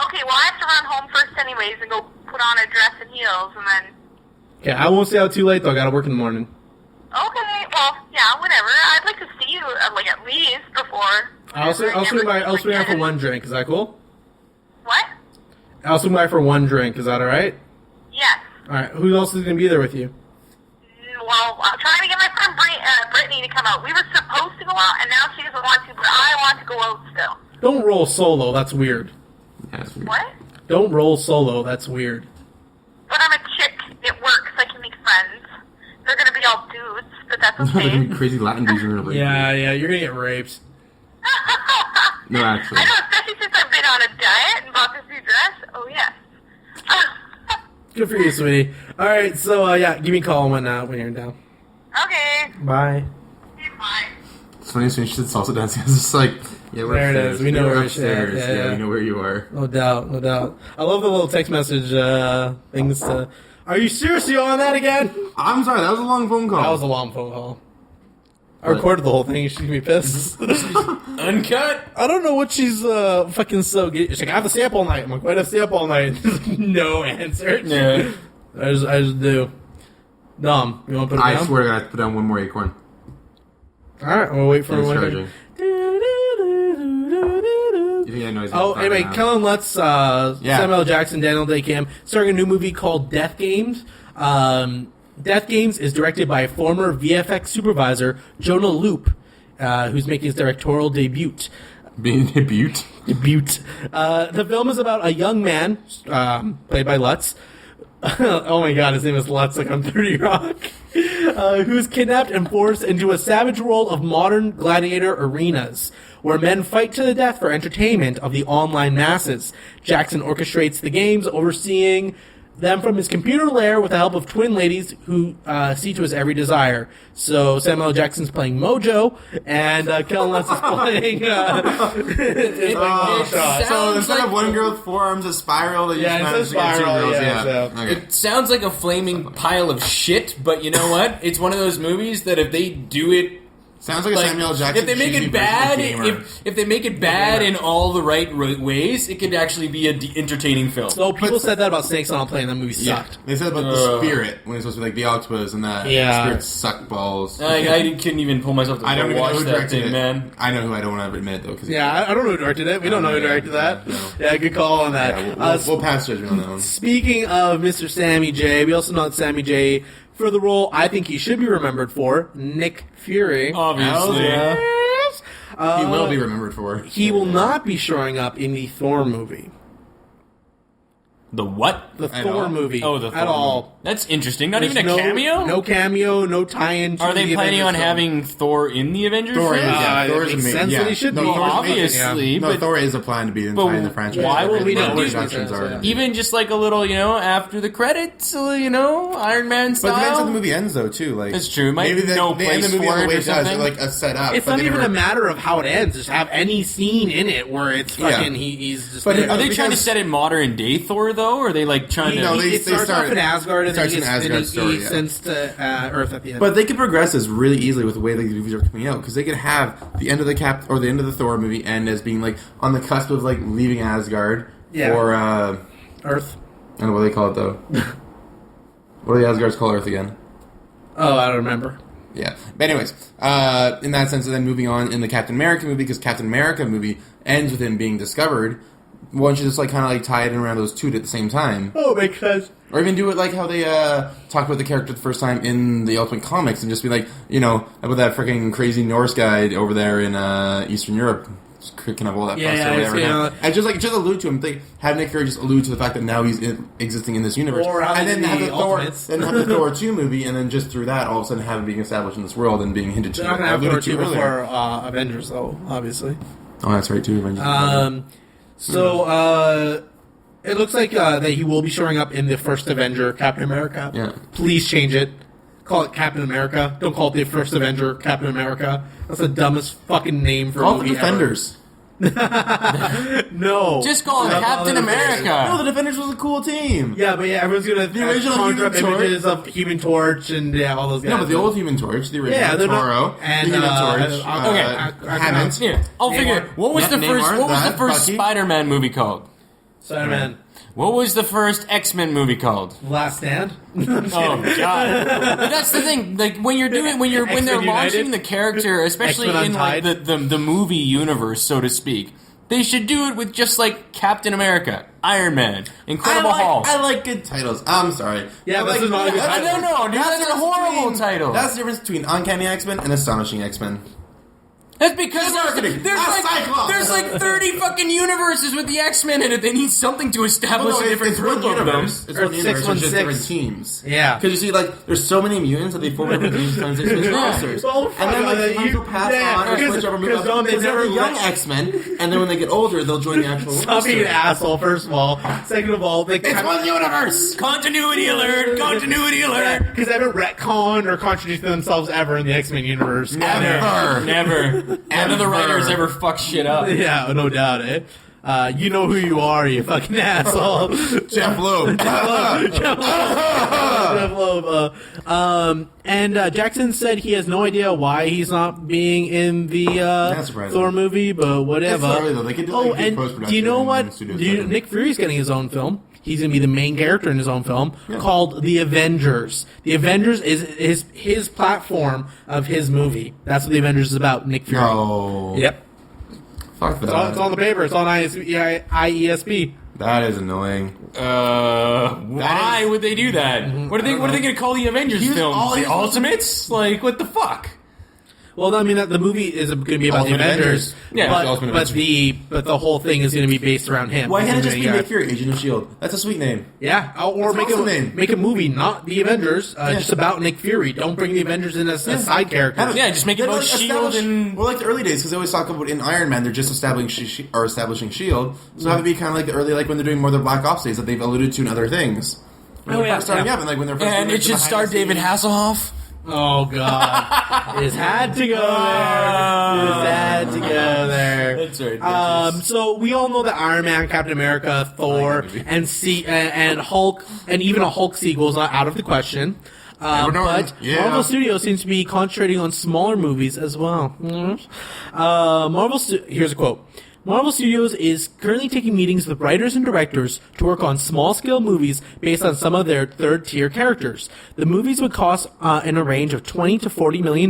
Speaker 5: Okay, well I have to run home first anyways and go put on a dress and heels and then.
Speaker 1: Okay, I won't stay out too late though. I gotta work in the morning.
Speaker 5: Okay, well, yeah, whatever. I'd like to see you like at least before.
Speaker 1: I'll swing by for one drink. Is that cool?
Speaker 5: What?
Speaker 1: I'll swing by for one drink. Is that all right?
Speaker 5: Yes.
Speaker 1: All right. Who else is gonna be there with you?
Speaker 5: Well, I'm trying to get my friend Brittany to come out. We were supposed to go out, and now she doesn't want to, but I want to go out still.
Speaker 1: Don't roll solo. That's weird.
Speaker 3: Yeah, it's weird.
Speaker 5: What?
Speaker 1: Don't roll solo. That's weird.
Speaker 5: But I'm a chick. It works. I can make friends. They're gonna be all dudes, but that's okay.
Speaker 3: Crazy Latin dudes are gonna like.
Speaker 1: Yeah, you're gonna get raped.
Speaker 3: No, actually.
Speaker 5: I know, especially since I've been on a diet and bought this new dress. Oh, yes.
Speaker 1: Good for you, sweetie. All right, so yeah, give me a call when you're in town.
Speaker 5: Okay.
Speaker 1: Bye.
Speaker 5: Bye.
Speaker 3: It's funny when she said salsa dancing. It's just like, yeah, we're
Speaker 1: There it
Speaker 3: upstairs.
Speaker 1: is. We know
Speaker 3: We're
Speaker 1: where
Speaker 3: upstairs.
Speaker 1: it's at. Yeah.
Speaker 3: We know where you are.
Speaker 1: No doubt, no doubt. I love the little text message things. Are you seriously on that again?
Speaker 3: I'm sorry, that was a long phone call.
Speaker 1: That was a long phone call. I recorded the whole thing. She's gonna be pissed.
Speaker 2: Uncut?
Speaker 1: I don't know what she's fucking so. She's like, I have to stay up all night. I'm like, why do I have to stay up all night? No answer.
Speaker 2: Yeah.
Speaker 1: I just do. Dom, you want to put it down?
Speaker 3: I swear to God, I have to put down one more acorn.
Speaker 1: All right, I'm gonna wait for
Speaker 3: It's
Speaker 1: one.
Speaker 3: charging. You think that noise is
Speaker 1: Oh,
Speaker 3: not
Speaker 1: anyway,
Speaker 3: loud?
Speaker 1: Kellen Lutz, Samuel L. Jackson, Daniel Day Kim, starring a new movie called Death Games. Death Games is directed by former VFX supervisor Jonah Loop, who's making his directorial debut.
Speaker 3: Being
Speaker 1: The film is about a young man, played by Lutz, oh my god, his name is Lutzik on 30 Rock. Who's kidnapped and forced into a savage world of modern gladiator arenas, where men fight to the death for entertainment of the online masses. Jackson orchestrates the games, overseeing them from his computer lair with the help of twin ladies who see to his every desire. So Samuel L. Jackson's playing Mojo, and Kellen Lutz is playing...
Speaker 3: So instead of one girl with 4 arms, a spiral that you just managed to get 2 girls. Okay.
Speaker 2: It sounds like a flaming pile of shit, but you know what? It's one of those movies that if they do it...
Speaker 3: Sounds like a Samuel L. Jackson.
Speaker 2: If they make it bad, if they make it bad in all the right ways, it could actually be an entertaining film.
Speaker 1: So people said that about Snakes on a Plane. That movie sucked.
Speaker 3: They said about the spirit when it's supposed to be like the octopus and that spirit sucked balls.
Speaker 2: I couldn't even pull myself to watch that thing, man.
Speaker 3: I know who. I don't want to admit it though.
Speaker 1: I don't know who directed it. We don't know who directed that. No. Yeah, good call on that.
Speaker 3: Yeah, we'll pass judgment on that one.
Speaker 1: Speaking of Mr. Sammy J, we also know that Sammy J, for the role I think he should be remembered for, Nick Fury.
Speaker 2: Obviously.
Speaker 3: He will be remembered for.
Speaker 1: He will not be showing up in the Thor movie.
Speaker 2: The what?
Speaker 1: The Thor movie.
Speaker 2: Oh, the Thor
Speaker 1: at all.
Speaker 2: movie. That's interesting. Not
Speaker 1: There's
Speaker 2: even a cameo?
Speaker 1: No cameo, no tie-in to
Speaker 2: Are they
Speaker 1: the
Speaker 2: planning
Speaker 1: Avengers
Speaker 2: on
Speaker 1: film.
Speaker 2: having Thor in the Avengers
Speaker 3: Thor
Speaker 2: film?
Speaker 3: is, yeah. Thor
Speaker 1: it
Speaker 3: is
Speaker 1: makes
Speaker 3: amazing.
Speaker 1: sense that he should be.
Speaker 3: Thor's
Speaker 2: Obviously,
Speaker 3: no,
Speaker 2: but
Speaker 3: Thor is a plan to be in the franchise.
Speaker 2: why would we
Speaker 1: not do
Speaker 3: productions
Speaker 1: that?
Speaker 3: are?
Speaker 2: even just like a little, after the credits, Iron Man style?
Speaker 3: But depends how the movie ends, though, too. Like
Speaker 2: That's true. Might
Speaker 3: maybe
Speaker 2: they end
Speaker 3: the movie
Speaker 2: for
Speaker 3: on the
Speaker 2: it
Speaker 3: way
Speaker 2: or
Speaker 3: it does,
Speaker 2: something.
Speaker 3: like a setup.
Speaker 1: It's not even a matter of how it ends. Just have any scene in it where it's fucking he's just.
Speaker 3: But
Speaker 1: there.
Speaker 2: Are they trying to set it modern day Thor though, or are they like trying
Speaker 3: No,
Speaker 2: to?
Speaker 3: they
Speaker 1: it starts off in Asgard and then
Speaker 3: starts
Speaker 1: he
Speaker 3: an
Speaker 1: gets
Speaker 3: Asgard story,
Speaker 1: he sends to Earth at the end.
Speaker 3: But they could progress this really easily with the way the movies are coming out, because they could have the end of the the end of the Thor movie end as being like on the cusp of like leaving Asgard, or
Speaker 1: Earth.
Speaker 3: I don't know what they call it though. What do the Asgards call Earth again?
Speaker 1: Oh, I don't remember.
Speaker 3: Yeah, but anyways, in that sense, and then moving on in the Captain America movie, because Captain America movie ends with him being discovered. Why don't you just kind of tie it in around those two at the same time?
Speaker 1: Oh, makes sense.
Speaker 3: Or even do it like how they talk about the character the first time in the Ultimate Comics, and just be like, about that freaking crazy Norse guy over there in Eastern Europe, just kicking up all that fuss or whatever. And just allude to him. Have Nick Fury just allude to the fact that now he's existing in this universe,
Speaker 1: or
Speaker 3: and then have the
Speaker 1: Ultimates.
Speaker 3: Thor, then have the Thor 2 movie, and then just through that, all of a sudden have him being established in this world and being hinted to.
Speaker 1: They're not going to have Thor 2
Speaker 3: earlier.
Speaker 1: before Avengers, though, obviously.
Speaker 3: Oh, that's right, too. Avengers.
Speaker 1: So, it looks like that he will be showing up in the first Avenger, Captain America.
Speaker 3: Yeah.
Speaker 1: Please change it. Call it Captain America. Don't call it the first Avenger, Captain America. That's the dumbest fucking name for a
Speaker 3: Call
Speaker 1: movie
Speaker 3: the Defenders.
Speaker 1: No.
Speaker 2: Just call him Captain America.
Speaker 3: No, the Defenders was a cool team.
Speaker 1: Yeah, but everyone's going to
Speaker 3: original
Speaker 1: conjure up
Speaker 3: Human Torch.
Speaker 1: images of Human Torch and all those guys.
Speaker 3: No, but the old Human Torch, the original Toro,
Speaker 1: and
Speaker 3: the Human Torch, Hammond.
Speaker 2: Yeah, I'll figure it. What was the first
Speaker 3: Bucky.
Speaker 2: Spider-Man movie called?
Speaker 1: Spider-Man.
Speaker 2: What was the first X-Men movie called?
Speaker 1: Last Stand.
Speaker 2: Oh God! But that's the thing. Like when they're
Speaker 1: X-Men
Speaker 2: launching
Speaker 1: United?
Speaker 2: the character, especially
Speaker 1: X-Men
Speaker 2: in like
Speaker 1: Untied?
Speaker 2: the movie universe, so to speak, they should do it with just like Captain America, Iron Man, Incredible Hulk.
Speaker 3: I like good titles. I'm sorry.
Speaker 1: Yeah, this is not a good title.
Speaker 2: I don't know, dude. That's a horrible title.
Speaker 3: That's the difference between Uncanny X-Men and Astonishing X-Men.
Speaker 2: That's because
Speaker 3: marketing.
Speaker 2: there's like 30 fucking universes with the X-Men in it. They need something to establish a different group of them.
Speaker 3: It's one universe, it's just different teams.
Speaker 1: Yeah.
Speaker 3: Because you see, there's so many mutants that they form different teams and X-Men rosters. And then, you pass on and switch over
Speaker 1: they never
Speaker 3: young X-Men, and then when they get older, they'll join the actual
Speaker 1: Stop being an
Speaker 3: roster.
Speaker 1: asshole, first of all. Second of all,
Speaker 3: It's one universe!
Speaker 2: Continuity alert! Continuity alert!
Speaker 1: Because they haven't retconned or contradicted themselves ever in the X-Men universe.
Speaker 3: Never.
Speaker 2: Never. None of the writers ever fuck shit up.
Speaker 1: Yeah, no doubt, you know who you are, you fucking asshole.
Speaker 3: Jeff Loeb.
Speaker 1: Jeff Loeb. And Jackson said he has no idea why he's not being in the Thor movie, but whatever.
Speaker 3: It's early, though. They could do, good
Speaker 1: and
Speaker 3: post-production
Speaker 1: do you know
Speaker 3: in
Speaker 1: what?
Speaker 3: studios.
Speaker 1: Nick Fury's getting his own film. He's going to be the main character in his own film called The Avengers. The Avengers is his platform of his movie. That's what The Avengers is about, Nick Fury.
Speaker 3: No.
Speaker 1: Yep.
Speaker 3: Fuck that.
Speaker 1: It's on the paper. It's on IESB.
Speaker 3: That is annoying.
Speaker 2: Why would they do that? What are they going to call the Avengers films? The Ultimates? Like, what the fuck?
Speaker 1: Well, I mean, the movie is going to be about the
Speaker 3: Ultimate
Speaker 1: Avengers.
Speaker 2: Yeah,
Speaker 1: but,
Speaker 3: Ultimate
Speaker 1: but
Speaker 3: Avengers.
Speaker 1: the whole thing is going to be based around him.
Speaker 3: Why can't it
Speaker 1: He's
Speaker 3: just be
Speaker 1: gonna-
Speaker 3: Nick Fury, Agent of S.H.I.E.L.D.? That's a sweet name.
Speaker 1: Yeah, or
Speaker 3: That's an awesome name.
Speaker 1: make a movie, not the Avengers, just about Nick Fury. Don't bring the Avengers in as side characters.
Speaker 2: Yeah, just make it about S.H.I.E.L.D. and...
Speaker 3: Well, like the early days, because they always talk about in Iron Man, they're just establishing S.H.I.E.L.D. So have it be kind of like the early, like when they're doing more of the Black Ops days that they've alluded to in other things. When they're first starting up, and like when they're first
Speaker 2: And
Speaker 3: doing,
Speaker 2: it should
Speaker 3: behind
Speaker 2: star
Speaker 3: the
Speaker 2: David
Speaker 3: scenes.
Speaker 2: Hasselhoff.
Speaker 1: Oh God, it had to go there. It had to go there.
Speaker 2: That's right.
Speaker 1: So we all know that Iron Man, Captain America, Thor, and Hulk, and even a Hulk sequel is out of the question.
Speaker 3: Norton,
Speaker 1: But
Speaker 3: yeah.
Speaker 1: Marvel Studios seems to be concentrating on smaller movies as well. Here's a quote. Marvel Studios is currently taking meetings with writers and directors to work on small-scale movies based on some of their third-tier characters. The movies would cost in a range of $20 to $40 million.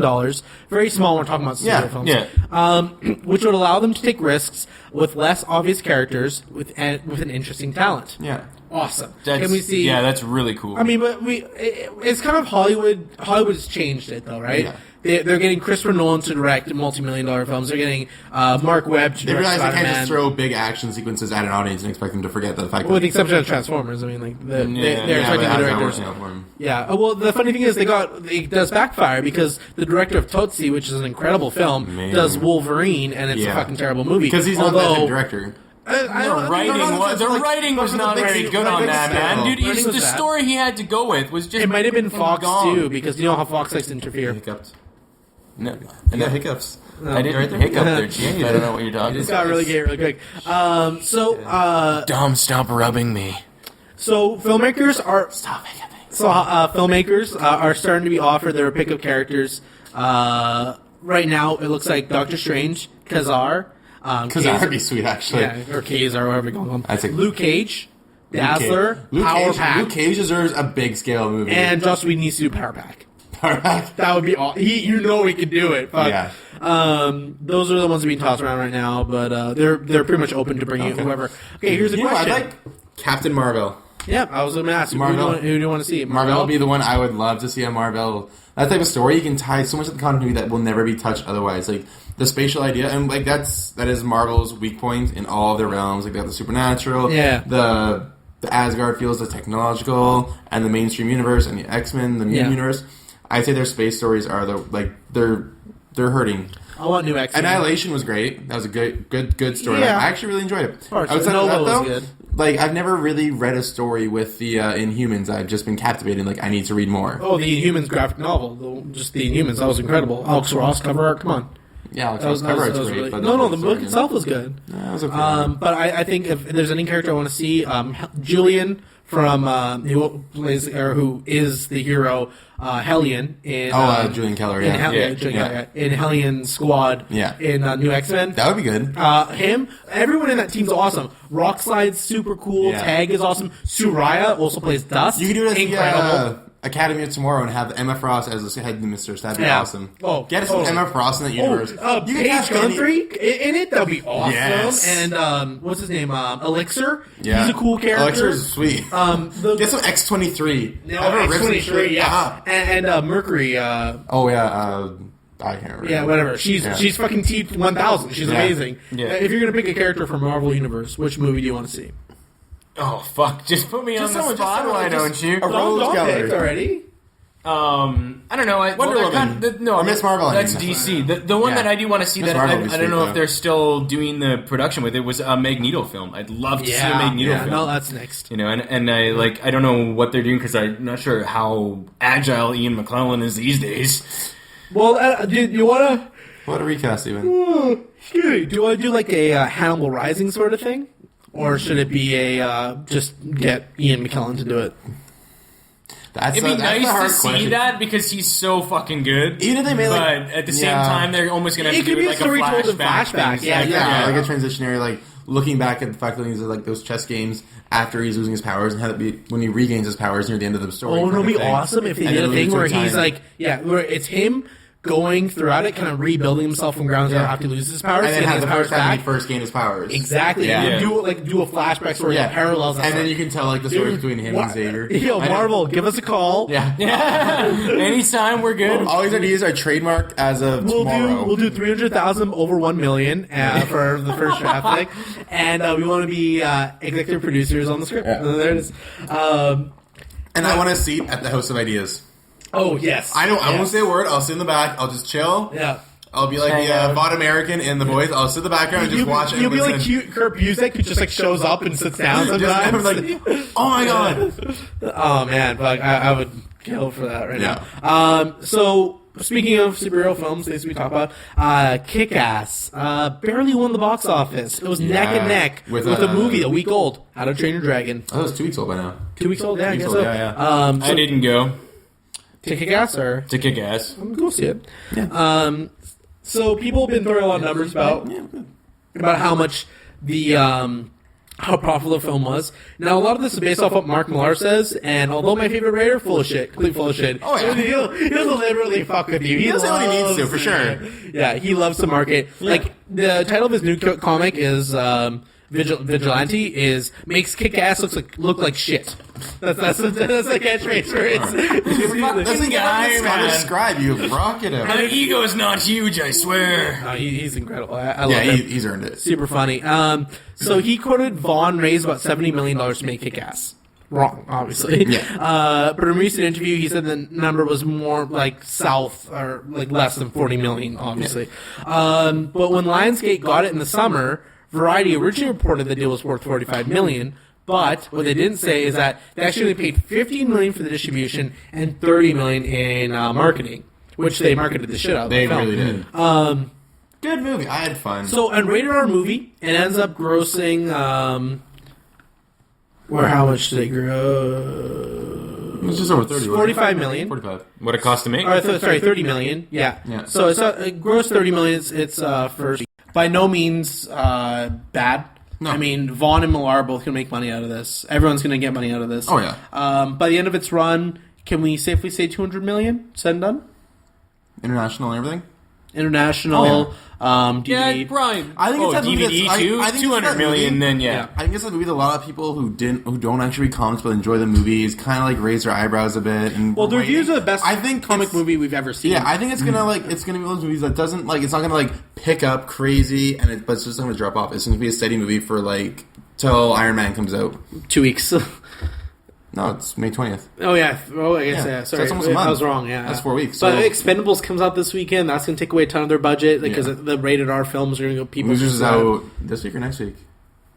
Speaker 1: Very small. We're talking about studio films.
Speaker 2: Yeah.
Speaker 1: Which would allow them to take risks with less obvious characters with an interesting talent.
Speaker 3: Yeah.
Speaker 1: Awesome.
Speaker 2: That's,
Speaker 1: Can we see?
Speaker 2: Yeah, that's really cool.
Speaker 1: I mean, but it's kind of Hollywood. Hollywood's changed it, though, right?
Speaker 3: Yeah.
Speaker 1: They're getting Christopher Nolan to direct multi-million-dollar films. They're getting Mark Webb to
Speaker 3: They
Speaker 1: direct
Speaker 3: realize they can't
Speaker 1: Spider-Man.
Speaker 3: just throw big action sequences at an audience and expect them to forget the fact
Speaker 1: With the
Speaker 3: that
Speaker 1: exception of Transformers, I mean, like they're
Speaker 3: but
Speaker 1: expecting the
Speaker 3: that's not
Speaker 1: directors.
Speaker 3: working out for him.
Speaker 1: Yeah. Well, the funny thing is, it does backfire because the director of Tootsie, which is an incredible film,
Speaker 3: Man.
Speaker 1: does Wolverine, and it's a
Speaker 3: Yeah.
Speaker 1: fucking terrible movie.
Speaker 3: Because he's not
Speaker 1: Although,
Speaker 3: the director.
Speaker 1: I don't-
Speaker 2: The writing was not very good on that, man. Dude,
Speaker 1: Writing was
Speaker 2: the
Speaker 1: bad.
Speaker 2: story he had to go with was just...
Speaker 1: It might have been Fox
Speaker 2: gone.
Speaker 1: too, because you know how Fox likes to interfere.
Speaker 3: Hiccups.
Speaker 2: No,
Speaker 3: I got hiccups.
Speaker 2: I didn't hiccup there, Chief. I don't know what you're talking
Speaker 1: It's
Speaker 2: about.
Speaker 1: got really gay really quick.
Speaker 2: Dom, stop rubbing me.
Speaker 1: So filmmakers are
Speaker 2: Stop hiccuping.
Speaker 1: filmmakers are starting to be offered their pick of characters. Right now, it looks like Doctor Strange, Kazar,
Speaker 3: Because that would be sweet, actually.
Speaker 1: yeah, or Kazar, whatever you call him.
Speaker 3: I'd say
Speaker 1: Luke Cage, Dazzler, Power Pack,
Speaker 3: Luke Cage deserves a big scale movie.
Speaker 1: and Joss Whedon needs to do Power Pack.
Speaker 3: Power Pack.
Speaker 1: That would be all. You know he could do it. Fuck.
Speaker 3: Yeah.
Speaker 1: Those are the ones being tossed around right now, but they're pretty much open to bringing whoever. Okay, here's a
Speaker 3: You know, I
Speaker 1: question.
Speaker 3: like Captain Marvel.
Speaker 1: Yeah, I was going to ask you,
Speaker 3: Marvel.
Speaker 1: who do you want to see?
Speaker 3: Marvel would be the one I would love to see on Marvel. That type of story, you can tie so much of the continuity that will never be touched otherwise. Like the spatial idea, and like that is Marvel's weak point in all of their realms. Like they have the supernatural, the Asgard feels, the technological, and the mainstream universe, and the X-Men, the mutant universe. I'd say their space stories are they're hurting.
Speaker 1: I want new X-Men.
Speaker 3: Annihilation was great. That was a good story.
Speaker 1: Yeah.
Speaker 3: I actually really enjoyed it.
Speaker 1: Parts.
Speaker 3: Outside of
Speaker 1: Nova
Speaker 3: that, though,
Speaker 1: was good.
Speaker 3: like I've never really read a story with the Inhumans. I've just been captivated. Like I need to read more.
Speaker 1: Oh, the Inhumans graphic novel. Just the Inhumans. That was incredible. Alex Ross cover art. Come on.
Speaker 3: Yeah, Alex
Speaker 1: That was,
Speaker 3: cover art's
Speaker 1: that was
Speaker 3: great.
Speaker 1: really,
Speaker 3: but
Speaker 1: no, the
Speaker 3: story,
Speaker 1: book itself was good.
Speaker 3: Yeah, that was okay.
Speaker 1: But I think if there's any character I want to see, Julian from who is the hero Hellion in
Speaker 3: Julian Keller.
Speaker 1: in,
Speaker 3: Yeah,
Speaker 1: Julian Keller, in Hellion Squad
Speaker 3: Yeah.
Speaker 1: in New X-Men.
Speaker 3: That would be good.
Speaker 1: Him, everyone in that team's awesome. Rockslide's super cool.
Speaker 3: Yeah.
Speaker 1: Tag is awesome. Suraya also plays Dust.
Speaker 3: You could do it as
Speaker 1: incredible.
Speaker 3: the Academy of Tomorrow and have Emma Frost as the head mistress. That'd be
Speaker 1: Yeah.
Speaker 3: awesome.
Speaker 1: Oh,
Speaker 3: get some
Speaker 1: totally.
Speaker 3: Emma Frost in that universe. You can
Speaker 1: Paige
Speaker 3: cast any-
Speaker 1: Guthrie in it, that'd be awesome.
Speaker 3: Yes.
Speaker 1: And what's his name? Elixir.
Speaker 3: Yeah.
Speaker 1: He's a cool character.
Speaker 3: Elixir's sweet.
Speaker 1: Get
Speaker 3: some X-23.
Speaker 1: No,
Speaker 3: Have her rip some
Speaker 1: X-23,
Speaker 3: shit.
Speaker 1: yeah.
Speaker 3: Ah.
Speaker 1: And Mercury.
Speaker 3: Oh yeah. I can't remember.
Speaker 1: Yeah, whatever. She's fucking T-1000. She's
Speaker 3: Yeah.
Speaker 1: amazing.
Speaker 2: Yeah.
Speaker 1: If you're gonna pick a character from Marvel Universe, which movie do you want to see?
Speaker 2: Oh, fuck. Just put me on the
Speaker 3: someone-
Speaker 2: spot,
Speaker 3: someone-
Speaker 2: why
Speaker 3: just
Speaker 2: don't you?
Speaker 3: a Rose
Speaker 1: Don't
Speaker 3: Gallery.
Speaker 1: pick already.
Speaker 2: I don't know.
Speaker 3: Wonder Woman. Or Miss Marvel, I
Speaker 2: That's
Speaker 3: mean.
Speaker 2: DC. The one
Speaker 3: Yeah.
Speaker 2: that I do want to see
Speaker 3: Miss
Speaker 2: that
Speaker 3: Marvel
Speaker 2: I
Speaker 3: would be
Speaker 2: don't
Speaker 3: sweet,
Speaker 2: know
Speaker 3: though.
Speaker 2: if they're still doing the production with it was a Magneto film. I'd love to see a Magneto film.
Speaker 1: No, that's next.
Speaker 2: You know, and I don't know what they're doing because I'm not sure how agile Ian McClellan is these days.
Speaker 1: Well, do you want to?
Speaker 3: What a recast, even.
Speaker 1: Excuse me. Do you want to do like a Hannibal Rising sort of thing, or should it be a just get Ian McKellen to do it?
Speaker 2: It'd be
Speaker 3: that's a
Speaker 2: nice
Speaker 3: hard
Speaker 2: to see
Speaker 3: question.
Speaker 2: that because he's so fucking good.
Speaker 3: Even if they made,
Speaker 2: but
Speaker 3: like-
Speaker 2: at the same
Speaker 3: Yeah.
Speaker 2: time, they're almost gonna have
Speaker 1: It
Speaker 2: to
Speaker 1: could
Speaker 2: do
Speaker 1: be a
Speaker 2: like
Speaker 1: story told in flashback.
Speaker 2: things
Speaker 1: Yeah,
Speaker 2: like
Speaker 3: Yeah,
Speaker 2: that.
Speaker 3: like a transitionary, like looking back at the fact that he's like those chess games after he's losing his powers and have it be when he regains his powers near the end of the story.
Speaker 1: Oh,
Speaker 3: kind
Speaker 1: it'll
Speaker 3: of
Speaker 1: be
Speaker 3: thing.
Speaker 1: awesome if they
Speaker 3: And
Speaker 1: did a
Speaker 3: it'll
Speaker 1: thing
Speaker 3: lead to
Speaker 1: where
Speaker 3: a
Speaker 1: he's
Speaker 3: time.
Speaker 1: like, where it's him going throughout it, kind of rebuilding himself from ground zero after he loses his powers.
Speaker 3: And then
Speaker 1: getting
Speaker 3: has
Speaker 1: his
Speaker 3: the
Speaker 1: powers
Speaker 3: first time
Speaker 1: back.
Speaker 3: he first gained his powers.
Speaker 1: Exactly.
Speaker 2: Yeah.
Speaker 1: Do a flashback story that parallels that.
Speaker 3: And then you can tell like the story between him and Xavier.
Speaker 1: Yo, Marvel, give us a call.
Speaker 3: Yeah.
Speaker 2: Anytime, we're good.
Speaker 3: All these ideas are trademarked as of tomorrow.
Speaker 1: We'll do 300,000 over 1 million for the first draft pick, and we want to be executive producers on the script. There it is.
Speaker 3: And I want a seat at the House of Ideas.
Speaker 1: Oh yes,
Speaker 3: I
Speaker 1: yes.
Speaker 3: won't say a word. I'll sit in the back. I'll just chill.
Speaker 1: Yeah.
Speaker 3: I'll be like the Vaughn American in The Boys. I'll sit in the background and just watch it.
Speaker 1: You'll be like
Speaker 3: listen.
Speaker 1: cute Kurt Busiek, who just like shows up and sits down sometimes.
Speaker 3: like, oh my god.
Speaker 1: Oh man, fuck, I would kill for that right
Speaker 3: Yeah.
Speaker 1: now. So speaking of superhero films, things we talk about, Kick-Ass barely won the box office. It was neck and neck with a movie a week old, How to Train Your Dragon.
Speaker 3: Oh, it's 2 weeks old by now.
Speaker 1: 2 weeks old, yeah, I guess
Speaker 3: old,
Speaker 1: so.
Speaker 3: yeah.
Speaker 2: I didn't go
Speaker 1: To Kick-Ass or
Speaker 2: to kick ass.
Speaker 1: go see it. Yeah. So people have been throwing a lot of numbers about how much the how profitable the film was. Now a lot of this is based off what Mark Millar says, and although my favorite writer, full of shit, complete full of shit.
Speaker 3: Oh yeah,
Speaker 1: he'll deliberately fuck with you. He
Speaker 3: does what he needs
Speaker 1: loves
Speaker 3: to, for sure.
Speaker 1: Yeah, he loves to market. Like the title of his new comic is Vigilante is makes Kick-Ass look like shit. That's the catchphrase for it.
Speaker 3: That's the guy, man. Describe you, rocket him.
Speaker 2: My ego is not huge, I swear.
Speaker 1: He's incredible. I love
Speaker 3: Yeah,
Speaker 1: him.
Speaker 3: he's earned it.
Speaker 1: Super funny. So he quoted Vaughn raised about $70 million to make Kick-Ass. Wrong, obviously.
Speaker 3: Yeah.
Speaker 1: But in a recent interview, he said the number was more like south or like less than 40 million, obviously. But when Lionsgate got it in the summer, Variety originally reported the deal was worth 45 million. But what they didn't say is that they actually only paid 15 million for the distribution and 30 million in marketing, which they marketed the shit out of.
Speaker 3: They
Speaker 1: the film.
Speaker 3: really did. Good movie. I had fun.
Speaker 1: So, on Rated R movie, it ends up grossing. How much did it grow?
Speaker 3: It was just over 30.
Speaker 1: 45 million.
Speaker 3: 45.
Speaker 2: What it cost to make?
Speaker 1: Or, sorry, 30 million. Yeah.
Speaker 3: Yeah.
Speaker 1: So it grossed 30 million. It's first. By no means bad.
Speaker 3: No.
Speaker 1: I mean, Vaughn and Millar are both going to make money out of this. Everyone's going to get money out of this.
Speaker 3: Oh, yeah.
Speaker 1: By the end of its run, can we safely say 200 million? Said and done?
Speaker 3: International and everything?
Speaker 1: International, DVD.
Speaker 2: Yeah, Brian.
Speaker 3: I think it's that movie
Speaker 2: DVD
Speaker 3: that's-
Speaker 2: too.
Speaker 3: I think it's
Speaker 2: 200
Speaker 3: that
Speaker 2: million.
Speaker 3: movie-
Speaker 2: Then yeah.
Speaker 3: I think it's a movie that a lot of people who don't actually read comics but enjoy the movies kind of like raise their eyebrows a bit. And
Speaker 1: Well, the reviews are the best
Speaker 3: I think
Speaker 1: comic
Speaker 3: it's-
Speaker 1: movie we've ever seen.
Speaker 3: Yeah, I think it's gonna it's gonna be one of those movies that doesn't like it's not gonna like pick up crazy but it's just gonna drop off. It's gonna be a steady movie for like till Iron Man comes out.
Speaker 1: 2 weeks.
Speaker 3: No, it's May 20th.
Speaker 1: Oh yeah. Oh, I guess
Speaker 3: Yeah.
Speaker 1: yeah.
Speaker 3: So
Speaker 1: Sorry,
Speaker 3: that's almost a month.
Speaker 1: I was wrong. Yeah,
Speaker 3: That's 4 weeks.
Speaker 1: But
Speaker 3: So
Speaker 1: Expendables comes out this weekend. That's going to take away a ton of their budget because
Speaker 3: Yeah.
Speaker 1: the rated R films are going to go. People
Speaker 3: Losers is out this week or next week.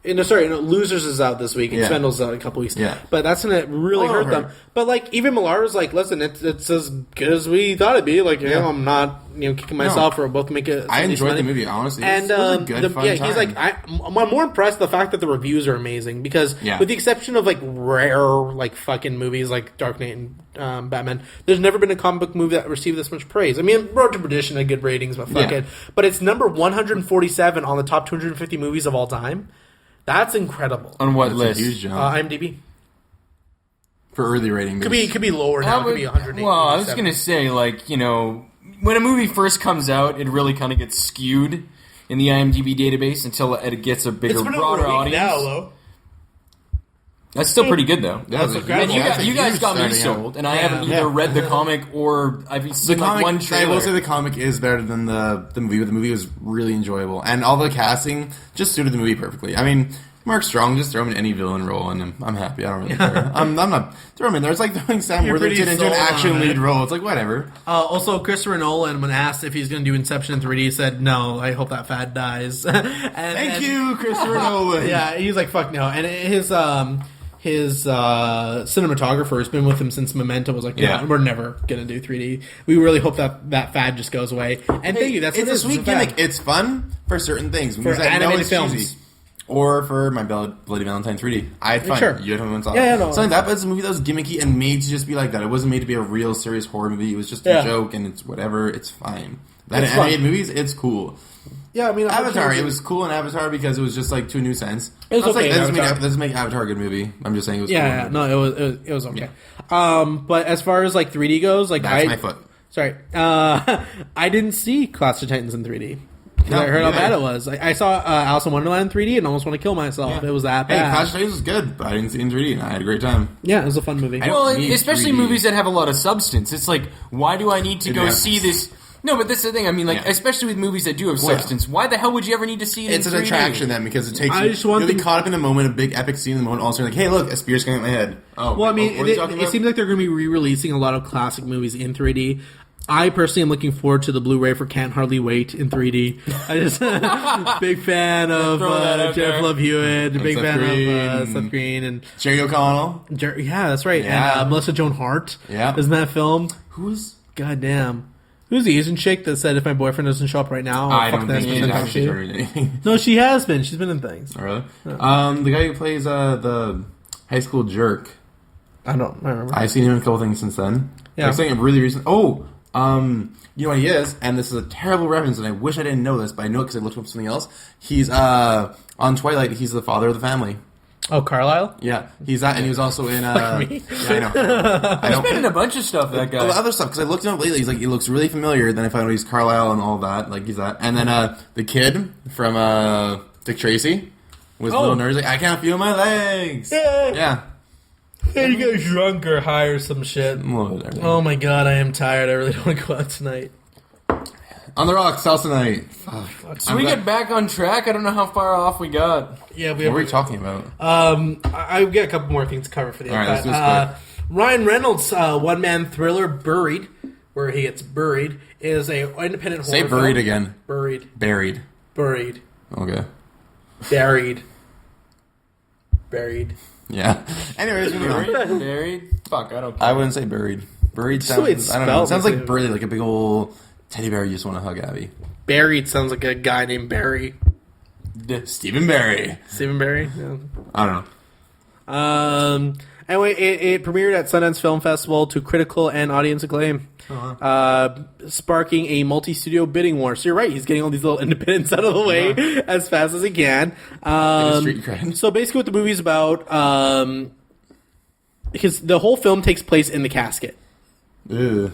Speaker 1: Losers is out this week.
Speaker 3: Yeah.
Speaker 1: Expendables is out in a couple weeks.
Speaker 3: Yeah.
Speaker 1: But that's going to really hurt them. But like even Millar was like, "Listen, it's as good as we thought it'd be. Like, you know, I'm not kicking myself or both make it."
Speaker 3: I enjoyed the movie honestly.
Speaker 1: And
Speaker 3: it was a good fun time.
Speaker 1: he's like, I'm more impressed with the fact that the reviews are amazing because
Speaker 3: Yeah.
Speaker 1: with the exception of like rare like fucking movies like Dark Knight and Batman, there's never been a comic book movie that received this much praise. I mean, Road to Perdition had good ratings, but fuck
Speaker 3: Yeah.
Speaker 1: it. But it's number 147 on the top 250 movies of all time. That's incredible.
Speaker 2: On what
Speaker 3: That's a
Speaker 2: list?
Speaker 3: huge jump
Speaker 1: IMDb
Speaker 3: for early rating.
Speaker 1: could be lower now. Could be 180.
Speaker 2: Well, I was gonna say when a movie first comes out, it really kind of gets skewed in the IMDb database until it gets a bigger, broader audience.
Speaker 1: now, though.
Speaker 2: That's still pretty good though.
Speaker 3: That's
Speaker 2: And you guys got me
Speaker 3: starting out.
Speaker 2: sold, and I haven't either read the comic or I've
Speaker 3: The
Speaker 2: seen like
Speaker 3: comic,
Speaker 2: one
Speaker 3: I
Speaker 2: trailer.
Speaker 3: will say the comic is better than the movie, but the movie was really enjoyable, and all the casting just suited the movie perfectly. I mean, Mark Strong, just throw him in any villain role, and I'm happy. I don't really care. I'm not throw him in there. It's like throwing Sam
Speaker 1: You're pretty
Speaker 3: Worthington into an
Speaker 1: sold on
Speaker 3: action
Speaker 1: it.
Speaker 3: lead role. It's like whatever.
Speaker 1: Also, Christopher Nolan, when asked if he's going to do Inception in 3D, said, "No, I hope that fad dies."
Speaker 3: Thank you, Christopher Nolan.
Speaker 1: Yeah, he's like, "Fuck no." And his cinematographer has been with him since Memento. Was like, "Yeah, we're never going to do 3D. We really hope that fad just goes away." And thank you. That's
Speaker 3: It's
Speaker 1: what it
Speaker 3: a
Speaker 1: is.
Speaker 3: sweet
Speaker 1: It's a fad.
Speaker 3: gimmick. It's fun for certain things.
Speaker 1: For
Speaker 3: Movies that know
Speaker 1: animated
Speaker 3: it's
Speaker 1: films.
Speaker 3: cheesy. Or for my Bloody Valentine 3D. I had fun.
Speaker 1: Sure.
Speaker 3: You had fun.
Speaker 1: Yeah, no.
Speaker 3: Something like that, but it's a movie that was gimmicky and made to just be like that. It wasn't made to be a real serious horror movie. It was just a joke and it's whatever. It's fine. That
Speaker 1: It's
Speaker 3: animated
Speaker 1: fun.
Speaker 3: movies, it's cool.
Speaker 1: Yeah, I mean,
Speaker 3: Avatar, it was cool in Avatar because it was just like to a new sense.
Speaker 1: It was
Speaker 3: I was
Speaker 1: okay
Speaker 3: like,
Speaker 1: in Avatar.
Speaker 3: that doesn't make Avatar a good movie. I'm just saying it was
Speaker 1: Yeah,
Speaker 3: cool.
Speaker 1: no, it was okay. But as far as like 3D goes, like
Speaker 3: That's my foot.
Speaker 1: Sorry. I didn't see Clash of Titans in 3D.
Speaker 3: No,
Speaker 1: I heard how
Speaker 3: neither.
Speaker 1: bad it was. I saw Alice in Wonderland in 3D and almost want to kill myself.
Speaker 3: Yeah.
Speaker 1: It was that
Speaker 3: Hey,
Speaker 1: bad.
Speaker 3: Clash of Titans was good, but I didn't see it in 3D, and I had a great time.
Speaker 1: Yeah, it was a fun movie.
Speaker 3: I don't
Speaker 2: Well,
Speaker 3: need
Speaker 2: especially
Speaker 3: 3D.
Speaker 2: movies that have a lot of substance. It's like, why do I need to go
Speaker 3: Yeah.
Speaker 2: see this? No, but that's the thing. I mean, like,
Speaker 3: Yeah.
Speaker 2: especially with movies that do have
Speaker 3: Well, yeah.
Speaker 2: substance, why the hell would you ever need to see it
Speaker 3: It's
Speaker 2: in
Speaker 3: an
Speaker 2: 3D?
Speaker 3: attraction then because it takes
Speaker 1: I
Speaker 3: you.
Speaker 1: just want
Speaker 3: You'll be
Speaker 1: them-
Speaker 3: caught up in a moment, a big epic scene in the moment. Also, you're like, hey, look, a spear's coming at my head. Oh,
Speaker 1: Well, I mean,
Speaker 3: what are you talking
Speaker 1: it
Speaker 3: about?
Speaker 1: seems like they're going to be re-releasing a lot of classic movies in 3D. I personally am looking forward to the Blu-ray for Can't Hardly Wait in 3D. I just big fan of
Speaker 2: Throw that out
Speaker 1: Jennifer
Speaker 2: there.
Speaker 1: Love Hewitt, big
Speaker 3: Seth
Speaker 1: fan
Speaker 3: Green.
Speaker 1: of Seth Green, and
Speaker 3: Jerry O'Connell.
Speaker 1: yeah, that's right.
Speaker 3: Yeah.
Speaker 1: And Melissa Joan Hart.
Speaker 3: Yeah.
Speaker 1: Isn't that film?
Speaker 3: Who's?
Speaker 1: Goddamn. Who's the Asian chick that said if my boyfriend doesn't show up right now,
Speaker 3: I
Speaker 1: I'll
Speaker 3: don't
Speaker 1: fuck
Speaker 3: think
Speaker 1: that
Speaker 3: she's
Speaker 1: person
Speaker 3: actually
Speaker 1: too?
Speaker 3: heard anything.
Speaker 1: No, she has been. She's been in things.
Speaker 3: Oh, really? The guy who plays the high school jerk.
Speaker 1: I don't remember.
Speaker 3: I've seen him in a couple things since then.
Speaker 1: Yeah.
Speaker 3: Like something really recent. Oh, you know what he is? And this is a terrible reference, and I wish I didn't know this, but I know it because I looked up something else. He's on Twilight. He's the father of the family.
Speaker 1: Oh, Carlisle?
Speaker 3: Yeah, he's that, and he was also in.
Speaker 1: me.
Speaker 3: Yeah, I know. I
Speaker 2: He's
Speaker 3: know.
Speaker 2: been in a bunch of stuff, that guy.
Speaker 3: All the other stuff because I looked him up lately. He's like he looks really familiar. Then I found out he's Carlisle and all that. Like he's that. And then the kid from Dick Tracy was
Speaker 1: Oh.
Speaker 3: little nerd. He's like I can't feel my legs. Yeah,
Speaker 1: Hey, you get drunk or high or some shit.
Speaker 3: a little bit of everything.
Speaker 1: Oh my god, I am tired. I really don't want to go out tonight.
Speaker 3: On the rocks, South tonight.
Speaker 2: So we get back on track. I don't know how far off we got.
Speaker 1: Yeah, we
Speaker 3: What were
Speaker 1: have.
Speaker 3: we talking about?
Speaker 1: I've got a couple more things to cover for the
Speaker 3: All right, let's
Speaker 1: Uncut.
Speaker 3: do this
Speaker 1: Ryan Reynolds' one-man thriller "Buried," where he gets buried, is a independent
Speaker 3: Say
Speaker 1: horror
Speaker 3: buried
Speaker 1: film.
Speaker 3: again.
Speaker 1: Buried,
Speaker 3: Buried.
Speaker 1: buried,
Speaker 3: Okay.
Speaker 1: buried, buried.
Speaker 3: Yeah. Anyways, moving on.
Speaker 2: Buried? Fuck, I don't
Speaker 3: I wouldn't say buried. Buried
Speaker 1: the way it's
Speaker 3: sounds. I don't know. It
Speaker 1: spelled,
Speaker 3: sounds
Speaker 1: like
Speaker 3: like
Speaker 1: it-
Speaker 3: buried, like a big old teddy bear you just want to hug, Abby.
Speaker 1: Buried sounds like a guy named Barry.
Speaker 3: Stephen Barry.
Speaker 1: Stephen Barry. Yeah.
Speaker 3: I don't know.
Speaker 1: Anyway, it premiered at Sundance Film Festival to critical and audience acclaim, sparking a multi-studio bidding war. So you're right, he's getting all these little independents out of the way as fast as he can.
Speaker 3: street cred.
Speaker 1: So basically what the movie's about, because the whole film takes place in the casket.
Speaker 3: Ugh.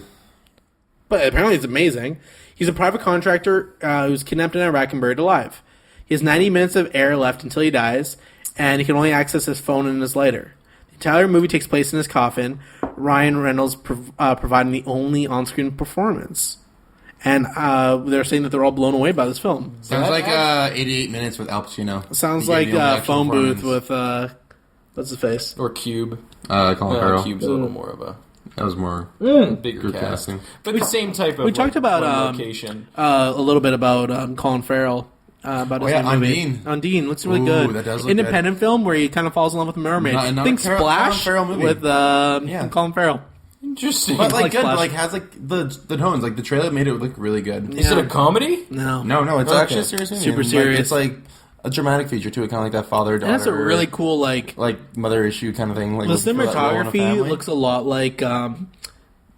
Speaker 1: But apparently it's amazing. He's a private contractor who's kidnapped in Iraq and buried alive. He has 90 minutes of air left until he dies, and he can only access his phone and his lighter. The entire movie takes place in his coffin, Ryan Reynolds providing the only on-screen performance. And they're saying that they're all blown away by this film.
Speaker 3: Sounds
Speaker 2: that
Speaker 3: like
Speaker 2: adds-
Speaker 3: 88 Minutes with Al Pacino.
Speaker 1: Sounds
Speaker 3: He
Speaker 1: like
Speaker 3: gave me all the actual
Speaker 1: phone booth
Speaker 3: performance.
Speaker 1: with, what's his face?
Speaker 2: Or Cube.
Speaker 3: Colin Farrell.
Speaker 2: Cube's a little more of a
Speaker 3: That was more
Speaker 2: bigger
Speaker 3: group
Speaker 2: cast.
Speaker 3: casting.
Speaker 2: But the same type of
Speaker 1: we talked about,
Speaker 2: one location.
Speaker 1: A little bit about Colin Farrell. About his
Speaker 3: yeah,
Speaker 1: new movie.
Speaker 3: Undine.
Speaker 1: Undine looks really
Speaker 3: Ooh,
Speaker 1: good.
Speaker 3: that does look
Speaker 1: Independent film where he kind of falls in love with a mermaid.
Speaker 3: Not
Speaker 1: Think
Speaker 3: a Colin
Speaker 1: Splash
Speaker 3: Farrell movie.
Speaker 1: with
Speaker 3: Yeah.
Speaker 1: Colin Farrell.
Speaker 2: Interesting.
Speaker 3: But like
Speaker 1: like
Speaker 3: good,
Speaker 1: Splash.
Speaker 3: but like has like the tones. Like the trailer made it look really good.
Speaker 2: Is it a comedy?
Speaker 1: No.
Speaker 3: No, it's
Speaker 2: Okay.
Speaker 3: actually a serious movie.
Speaker 1: Super
Speaker 3: And,
Speaker 1: serious.
Speaker 3: Like, it's like a dramatic feature too. It kind of like that father daughter.
Speaker 1: And that's a really cool, like
Speaker 3: mother issue kind of thing. Like
Speaker 1: the
Speaker 3: looking for that role in a
Speaker 1: cinematography
Speaker 3: family.
Speaker 1: looks a lot like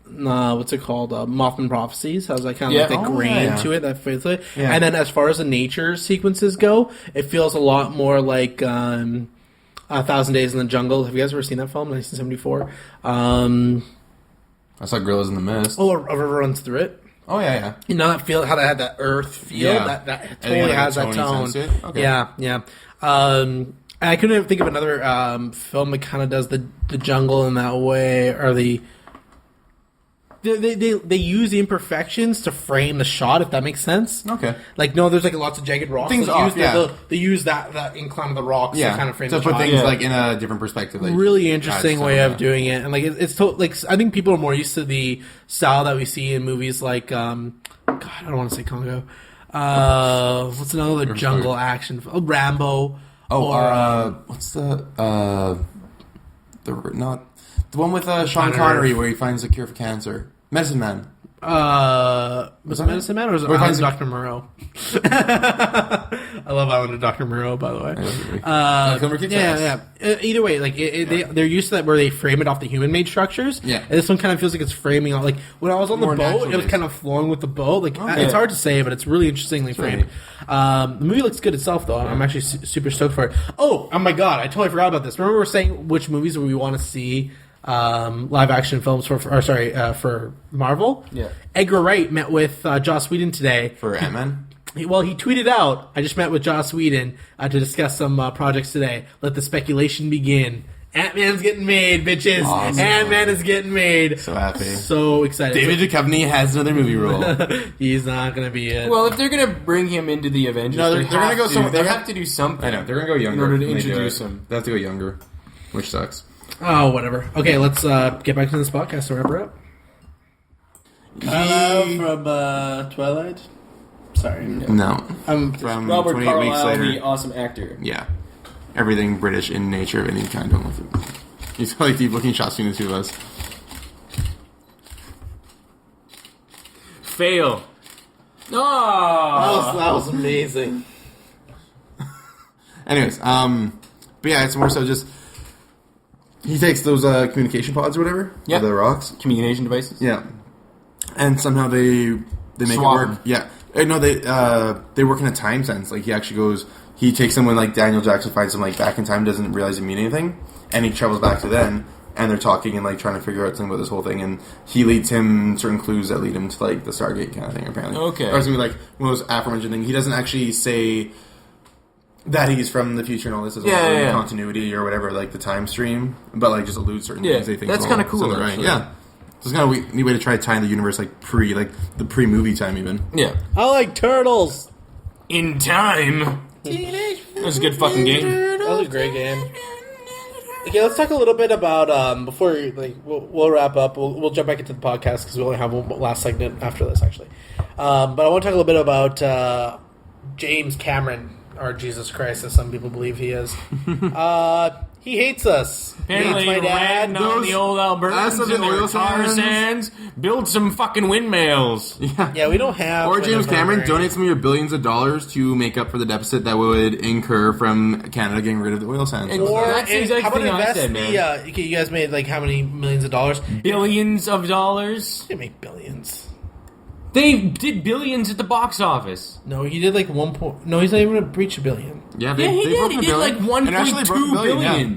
Speaker 1: what's it called? Mothman Prophecies has like kind of
Speaker 2: Yeah.
Speaker 1: like that
Speaker 3: Oh,
Speaker 1: grain
Speaker 3: yeah.
Speaker 1: to it, that fits it.
Speaker 3: Yeah.
Speaker 1: And then as far as the nature sequences go, it feels a lot more like 1,000 Days in the Jungle. Have you guys ever seen that film, 1974?
Speaker 3: I saw Gorillas in the Mist.
Speaker 1: Oh, a river runs through it.
Speaker 3: Oh yeah.
Speaker 1: You know that feel, how that had that earth feel.
Speaker 3: Yeah.
Speaker 1: That
Speaker 3: And
Speaker 1: totally
Speaker 3: it had
Speaker 1: has
Speaker 3: a
Speaker 1: that
Speaker 3: tony
Speaker 1: tone.
Speaker 3: sense to it? Okay.
Speaker 1: Yeah. And I couldn't even think of another film that kind of does the jungle in that way, or they use the imperfections to frame the shot, if that makes sense.
Speaker 3: Okay.
Speaker 1: Like lots of jagged rocks.
Speaker 3: Things
Speaker 1: they
Speaker 3: off,
Speaker 1: use
Speaker 3: yeah.
Speaker 1: they use that incline of the rocks
Speaker 3: Yeah.
Speaker 1: to kind of frame
Speaker 3: to
Speaker 1: the
Speaker 3: put
Speaker 1: shot.
Speaker 3: things
Speaker 2: Yeah.
Speaker 3: like in a different perspective. Like,
Speaker 1: Really interesting
Speaker 3: adds
Speaker 1: way
Speaker 3: to
Speaker 1: of
Speaker 3: it.
Speaker 1: doing it, and like it's like I think people are more used to the style that we see in movies like God, I don't want to say Congo. What's another jungle action? Rambo.
Speaker 3: Oh,
Speaker 1: or,
Speaker 3: what's the not the one with Sean
Speaker 1: Planet
Speaker 3: Connery
Speaker 1: Earth.
Speaker 3: where he finds a cure for cancer? Medicine Man.
Speaker 1: was it Medicine Man or was it
Speaker 3: Where he finds
Speaker 1: Dr. Moreau? I love Island of Dr. Moreau, by the way.
Speaker 3: Kilmer kicks
Speaker 1: Yeah,
Speaker 3: ass.
Speaker 1: yeah. Either way, like they're used to that where they frame it off the human-made structures.
Speaker 3: Yeah.
Speaker 1: And this one kind of feels like it's framing on like when I was on the
Speaker 3: More
Speaker 1: boat, it was
Speaker 3: natural-based.
Speaker 1: kind of flowing with the boat. Like
Speaker 3: Okay.
Speaker 1: it's hard to say, but it's really interestingly framed. The movie looks good itself, though. I'm actually super stoked for it. Oh my god, I totally forgot about this. Remember we were saying which movies we want to see live action films for Marvel.
Speaker 2: Yeah.
Speaker 1: Edgar Wright met with Joss Whedon today.
Speaker 3: For Ant-Man?
Speaker 1: Well, he tweeted out, I just met with Joss Whedon to discuss some projects today. Let the speculation begin. Ant-Man's getting made, bitches.
Speaker 3: Awesome.
Speaker 1: Ant-Man is getting made.
Speaker 3: So happy.
Speaker 1: So excited.
Speaker 3: David Duchovny has another movie role.
Speaker 1: He's not going to be it.
Speaker 2: Well, if they're going to bring him into the Avengers,
Speaker 3: No, they're gonna go somewhere-
Speaker 2: They
Speaker 3: they're
Speaker 2: have to do something.
Speaker 3: I know, they're going to go younger.
Speaker 2: in order to
Speaker 3: when they do
Speaker 2: introduce
Speaker 3: it.
Speaker 2: him.
Speaker 3: They have to go younger, which sucks.
Speaker 1: Oh, whatever. Okay, let's get back to this podcast and wrap her up.
Speaker 6: Hello from Twilight. Sorry.
Speaker 3: No.
Speaker 6: I'm
Speaker 3: From
Speaker 2: Robert
Speaker 3: 28 weeks
Speaker 2: Carlyle,
Speaker 3: later.
Speaker 2: the awesome actor.
Speaker 3: Yeah. Everything British in nature of any kind. Don't look at it. He's like deep looking shots between the two of us.
Speaker 2: Fail. Oh,
Speaker 6: that was amazing.
Speaker 3: Anyways, but yeah, it's more so just he takes those communication pods or whatever,
Speaker 2: Yep.
Speaker 3: the rocks,
Speaker 2: communication devices.
Speaker 3: yeah, and somehow they make
Speaker 2: Swap
Speaker 3: it work.
Speaker 2: them.
Speaker 3: Yeah, no, they work in a time sense. Like he actually goes, he takes someone like Daniel Jackson finds him like back in time, doesn't realize it mean anything, and he travels back to then. And they're talking and like trying to figure out something about this whole thing, and he leads him certain clues that lead him to like the Stargate kind of thing. Apparently,
Speaker 2: Okay.
Speaker 3: or it's gonna be like one of those aforementioned things. He doesn't actually say that he's from the future and all this as well,
Speaker 2: Yeah.
Speaker 3: continuity or whatever, like the time stream, but like just alludes certain
Speaker 2: Yeah,
Speaker 3: things. They think
Speaker 2: that's kinda cool,
Speaker 3: right?
Speaker 2: actually.
Speaker 3: Yeah, so it's kind of a neat way to try to tie in the universe like the pre movie time even.
Speaker 2: Yeah.
Speaker 1: I like turtles.
Speaker 2: In time. That was a good fucking game.
Speaker 6: That was a great game. Okay, let's talk a little bit about before we'll wrap up. We'll jump back into the podcast because we only have one last segment after this, actually. But I want to talk a little bit about James Cameron, or Jesus Christ, as some people believe he is. He hates us.
Speaker 2: Apparently,
Speaker 6: Hates my dad.
Speaker 2: ran on the old Albertans
Speaker 3: Us of the
Speaker 2: and their
Speaker 3: oil
Speaker 2: tar
Speaker 3: sands.
Speaker 2: sands, build some fucking windmills.
Speaker 6: Yeah, we don't have.
Speaker 3: Or James Cameron,
Speaker 6: donate.
Speaker 3: donate some of your billions of dollars to make up for the deficit that would incur from Canada getting rid of the oil sands.
Speaker 2: And-
Speaker 6: Or
Speaker 2: That's the exact
Speaker 6: how about
Speaker 2: thing I
Speaker 6: invest
Speaker 2: said,
Speaker 6: the? Okay, you guys made like how many millions of dollars?
Speaker 2: Billions of dollars.
Speaker 6: You make billions.
Speaker 2: They did billions at the box office.
Speaker 6: No, he did like 1 point. No, he's not even gonna breach a billion.
Speaker 3: Yeah,
Speaker 2: Yeah, he did.
Speaker 3: broke
Speaker 2: He
Speaker 3: a
Speaker 2: did
Speaker 3: billion.
Speaker 2: like
Speaker 3: And actually broke a
Speaker 2: 1.2 billion.
Speaker 3: yeah.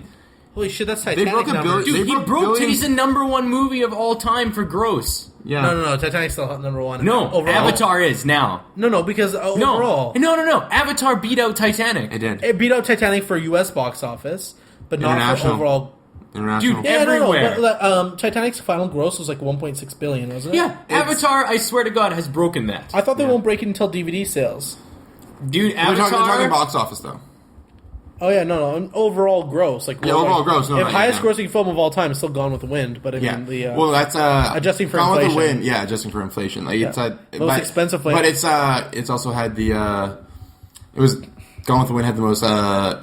Speaker 6: Holy shit, that's Titanic
Speaker 3: broke a
Speaker 6: numbers.
Speaker 3: billion-
Speaker 2: Dude,
Speaker 3: They
Speaker 2: he
Speaker 3: broke
Speaker 2: broke.
Speaker 3: billions.
Speaker 2: He's the number one movie of all time for gross.
Speaker 3: Yeah.
Speaker 6: No, Titanic's still number one.
Speaker 2: No,
Speaker 6: overall.
Speaker 2: Avatar is now.
Speaker 6: No, because overall,
Speaker 2: No. Avatar beat out Titanic.
Speaker 3: It did.
Speaker 6: it beat out Titanic for U.S. box office, but not for
Speaker 3: International.
Speaker 6: overall.
Speaker 3: International.
Speaker 2: Dude,
Speaker 6: Yeah,
Speaker 2: Everywhere.
Speaker 6: but Titanic's final gross was like 1.6 billion, wasn't it?
Speaker 2: Yeah, Avatar, I swear to God, has broken that.
Speaker 6: I thought they won't break it until DVD sales.
Speaker 2: Dude,
Speaker 3: They're
Speaker 2: Avatar.
Speaker 3: talking box office though.
Speaker 6: Oh yeah, no, overall gross. Like
Speaker 3: Yeah, overall gross, no,
Speaker 6: if
Speaker 3: no,
Speaker 6: highest
Speaker 3: yeah.
Speaker 6: grossing film of all time is still Gone with the Wind, but I
Speaker 3: Yeah.
Speaker 6: mean the
Speaker 3: well, that's
Speaker 6: adjusting for
Speaker 3: Gone with the
Speaker 6: inflation.
Speaker 3: Wind. Yeah, adjusting for inflation. Like it's
Speaker 6: Most expensive flavor.
Speaker 3: but it's also had the it was Gone with the Wind had the most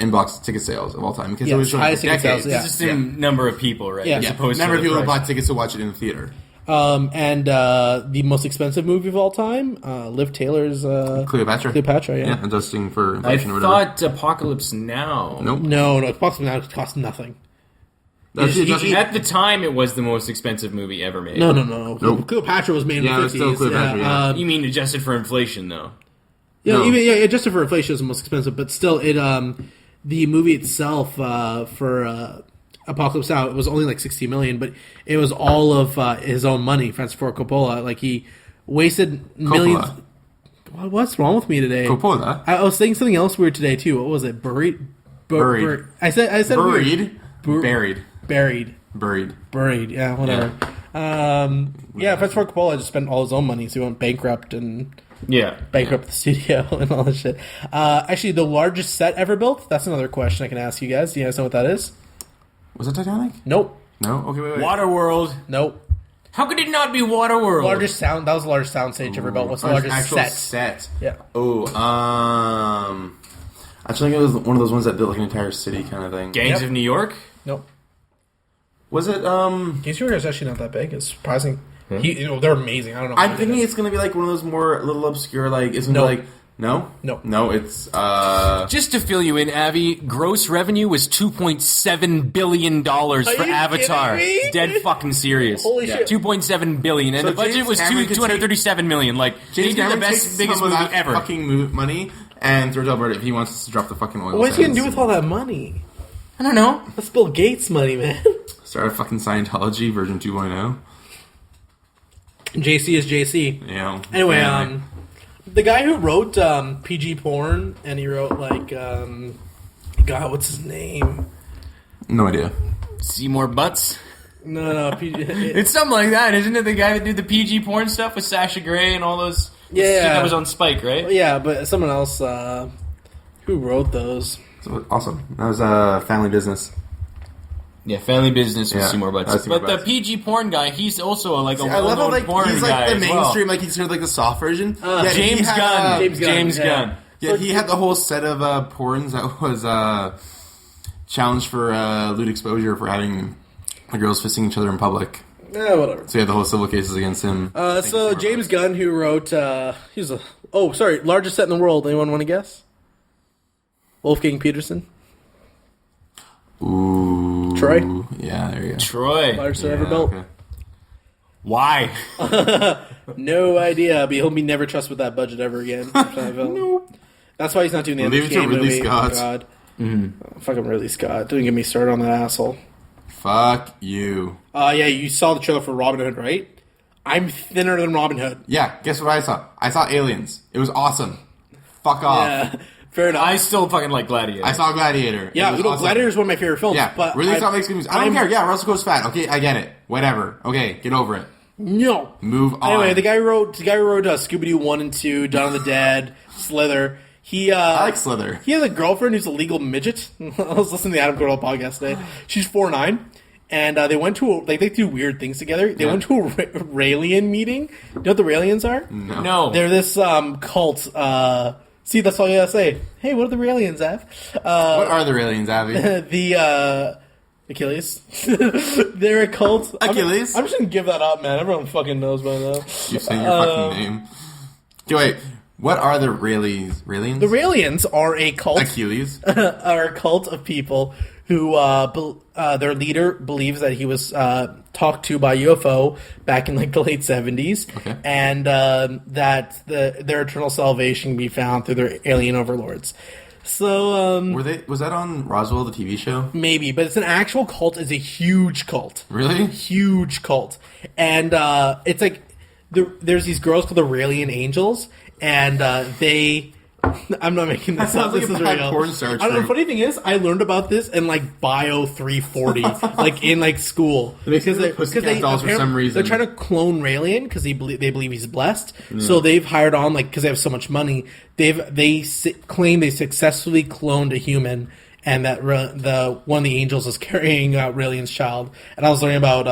Speaker 3: in-box ticket sales of all time because it
Speaker 6: Yes,
Speaker 3: was shown for
Speaker 6: highest ticket
Speaker 3: decades.
Speaker 6: sales, yeah.
Speaker 2: It's just in number of people, right?
Speaker 6: Yeah.
Speaker 2: As
Speaker 6: Yeah.
Speaker 2: opposed
Speaker 3: Number
Speaker 2: to
Speaker 3: of people
Speaker 2: the
Speaker 3: who
Speaker 2: price.
Speaker 3: bought tickets to watch it in the theater.
Speaker 6: and the most expensive movie of all time, Liv Taylor's
Speaker 3: Cleopatra.
Speaker 6: Cleopatra, yeah.
Speaker 3: Yeah, adjusting for
Speaker 2: I
Speaker 3: inflation or whatever.
Speaker 2: thought Apocalypse Now.
Speaker 3: Nope.
Speaker 6: No, Box of Now cost nothing.
Speaker 3: That's
Speaker 6: He-
Speaker 3: adjusting-
Speaker 6: he-
Speaker 2: At the time, it was the most expensive movie ever made.
Speaker 6: No.
Speaker 3: Nope.
Speaker 6: Cleopatra was made in
Speaker 3: Yeah,
Speaker 6: the
Speaker 3: it's still
Speaker 6: 50s.
Speaker 3: Cleopatra, yeah.
Speaker 2: You mean adjusted for inflation, though?
Speaker 6: Yeah,
Speaker 3: No.
Speaker 6: even adjusted for inflation is the most expensive, but still, it the movie itself for Apocalypse Now, it was only like 60 million, but it was all of his own money. Francis Ford Coppola, like he wasted millions. What's wrong with me today?
Speaker 3: Coppola.
Speaker 6: I was saying something else weird today too. What was it? Buried. I said
Speaker 3: Buried.
Speaker 6: Bur-
Speaker 3: Buried.
Speaker 6: Buried.
Speaker 3: Buried.
Speaker 6: Yeah, whatever. Francis Ford Coppola just spent all his own money, so he went bankrupt and
Speaker 2: Yeah.
Speaker 6: bankrupt the studio and all this shit. Actually, the largest set ever built? That's another question I can ask you guys. Do you guys know what that is?
Speaker 3: Was it Titanic?
Speaker 6: Nope.
Speaker 3: No? Okay, wait.
Speaker 2: Waterworld.
Speaker 6: Nope.
Speaker 2: How could it not be Waterworld?
Speaker 6: Largest sound. That was the largest sound stage ever built. What's the largest
Speaker 3: actual
Speaker 6: set?
Speaker 3: set?
Speaker 6: Yeah.
Speaker 3: Oh, I think it was one of those ones that built like an entire city kind of thing.
Speaker 2: Gangs
Speaker 6: Yep.
Speaker 2: of New York?
Speaker 6: Nope.
Speaker 3: Was it?
Speaker 6: Games York is actually not that big. It's surprising. They're amazing. I don't know.
Speaker 3: I'm thinking it's gonna be like one of those more little obscure, like it's gonna
Speaker 6: No.
Speaker 3: be like no,
Speaker 6: No.
Speaker 3: It's
Speaker 2: Just to fill you in, Avi, gross revenue was $2.7 billion for
Speaker 6: you
Speaker 2: Avatar.
Speaker 6: kidding me?
Speaker 2: Dead fucking serious.
Speaker 6: Holy shit.
Speaker 2: $2.7 billion, and
Speaker 3: So
Speaker 2: the budget
Speaker 3: James
Speaker 2: was
Speaker 3: Cameron could
Speaker 2: $237 million. Like, they
Speaker 3: James
Speaker 2: did the
Speaker 3: Cameron
Speaker 2: best,
Speaker 3: takes
Speaker 2: biggest
Speaker 3: some of
Speaker 2: movie
Speaker 3: that
Speaker 2: ever.
Speaker 3: fucking money and throws Alberta if he wants to drop the fucking oil.
Speaker 6: What's he gonna do
Speaker 3: sands.
Speaker 6: with all that money?
Speaker 2: I don't know.
Speaker 6: That's Bill Gates' money, man.
Speaker 3: Start a fucking Scientology version 2.0.
Speaker 6: JC is JC.
Speaker 3: Yeah.
Speaker 6: Anyway,
Speaker 3: Apparently.
Speaker 6: the guy who wrote PG porn, and he wrote like, God, what's his name?
Speaker 3: No idea.
Speaker 2: Seymour Butts.
Speaker 6: No, PG.
Speaker 2: It's something like that, isn't it? The guy that did the PG porn stuff with Sasha Grey and all those.
Speaker 6: Yeah.
Speaker 2: Shit that was on Spike, right?
Speaker 6: Yeah, but someone else who wrote those.
Speaker 3: So, awesome. That was Family Business.
Speaker 2: Yeah, Family Business with
Speaker 3: Yeah,
Speaker 2: Seymour Butts.
Speaker 3: that's Seymour
Speaker 2: But
Speaker 3: Butts.
Speaker 2: the PG porn guy, he's also like a
Speaker 3: I love how
Speaker 2: well-known porn
Speaker 3: he's
Speaker 2: guy
Speaker 3: like the
Speaker 2: as well.
Speaker 3: mainstream, like he's sort of like the soft version. Yeah, he
Speaker 2: James
Speaker 3: had,
Speaker 2: Gunn.
Speaker 6: James Gunn, yeah.
Speaker 3: Yeah, he had the whole set of porns that was challenged for lewd exposure for having the girls fisting each other in public.
Speaker 6: Yeah, whatever.
Speaker 3: So he had the whole civil cases against him.
Speaker 6: So James Gunn, who wrote, largest set in the world. Anyone want to guess? Wolfgang Peterson.
Speaker 3: Ooh.
Speaker 6: Troy?
Speaker 3: Yeah, there you go.
Speaker 2: Troy.
Speaker 6: Largest set
Speaker 3: Yeah,
Speaker 6: ever built.
Speaker 3: okay.
Speaker 2: Why?
Speaker 6: No idea, but he'll be never trusted with that budget ever again. Nope. That's why he's not doing the
Speaker 3: Leave it to
Speaker 6: Endgame
Speaker 3: Ridley
Speaker 6: movie.
Speaker 3: Scott.
Speaker 6: Oh, God. Fucking Ridley Scott. Don't get me started on that asshole.
Speaker 3: Fuck you.
Speaker 6: Yeah, you saw the trailer for Robin Hood, right? I'm thinner than Robin Hood.
Speaker 3: Yeah, guess what I saw? I saw Aliens. It was awesome. Fuck off.
Speaker 6: Yeah, fair enough.
Speaker 2: I still fucking like Gladiator.
Speaker 3: I saw Gladiator.
Speaker 6: Yeah,
Speaker 3: It was awesome.
Speaker 6: Gladiator is one of my favorite films.
Speaker 3: Yeah,
Speaker 6: but
Speaker 3: Ridley Scott makes good movies. I don't care. Yeah, Russell Crowe's fat. Okay, I get it. Whatever. Okay, get over it.
Speaker 6: No.
Speaker 3: Move on.
Speaker 6: Anyway, the guy who wrote Scooby-Doo 1 and 2, Dawn of the Dead, Slither.
Speaker 3: I like Slither.
Speaker 6: He has a girlfriend who's a legal midget. I was listening to the Adam Carolla podcast today. She's 4'9", and they went to they do weird things together. They went to a Raelian meeting. You know what the Raelians are?
Speaker 2: No.
Speaker 6: They're this cult. See, that's all you gotta say. Hey, what are the Raelians, Av?
Speaker 3: What are the aliens, Abby?
Speaker 6: The Achilles. They're a cult.
Speaker 3: Achilles?
Speaker 6: I'm just gonna give that up, man. Everyone fucking knows by now.
Speaker 3: You're saying your fucking name. Okay, wait. What are the Raelians?
Speaker 6: The Raelians are a cult.
Speaker 3: Achilles.
Speaker 6: Are a cult of people who their leader believes that he was talked to by UFO back in like the late 70s,
Speaker 3: Okay.
Speaker 6: and that their eternal salvation can be found through their alien overlords. So
Speaker 3: Was that on Roswell, the TV show?
Speaker 6: maybe, but it's an actual cult. It's a huge cult.
Speaker 3: Really?
Speaker 6: Huge cult, and it's like there's these girls called the Raelian Angels, and they. I'm not making this up.
Speaker 3: Sounds like
Speaker 6: This
Speaker 3: a
Speaker 6: is
Speaker 3: bad
Speaker 6: real.
Speaker 3: porn star
Speaker 6: I don't know, the
Speaker 3: trope.
Speaker 6: funny thing is, I learned about this in like Bio 340, like in like school.
Speaker 3: It makes me think of Pussycat Dolls for some reason.
Speaker 6: They're trying to clone Raelian because they believe he's blessed. So they've hired on because they have so much money. They claim they successfully cloned a human, and that one of the angels is carrying out Raelian's child. And I was learning about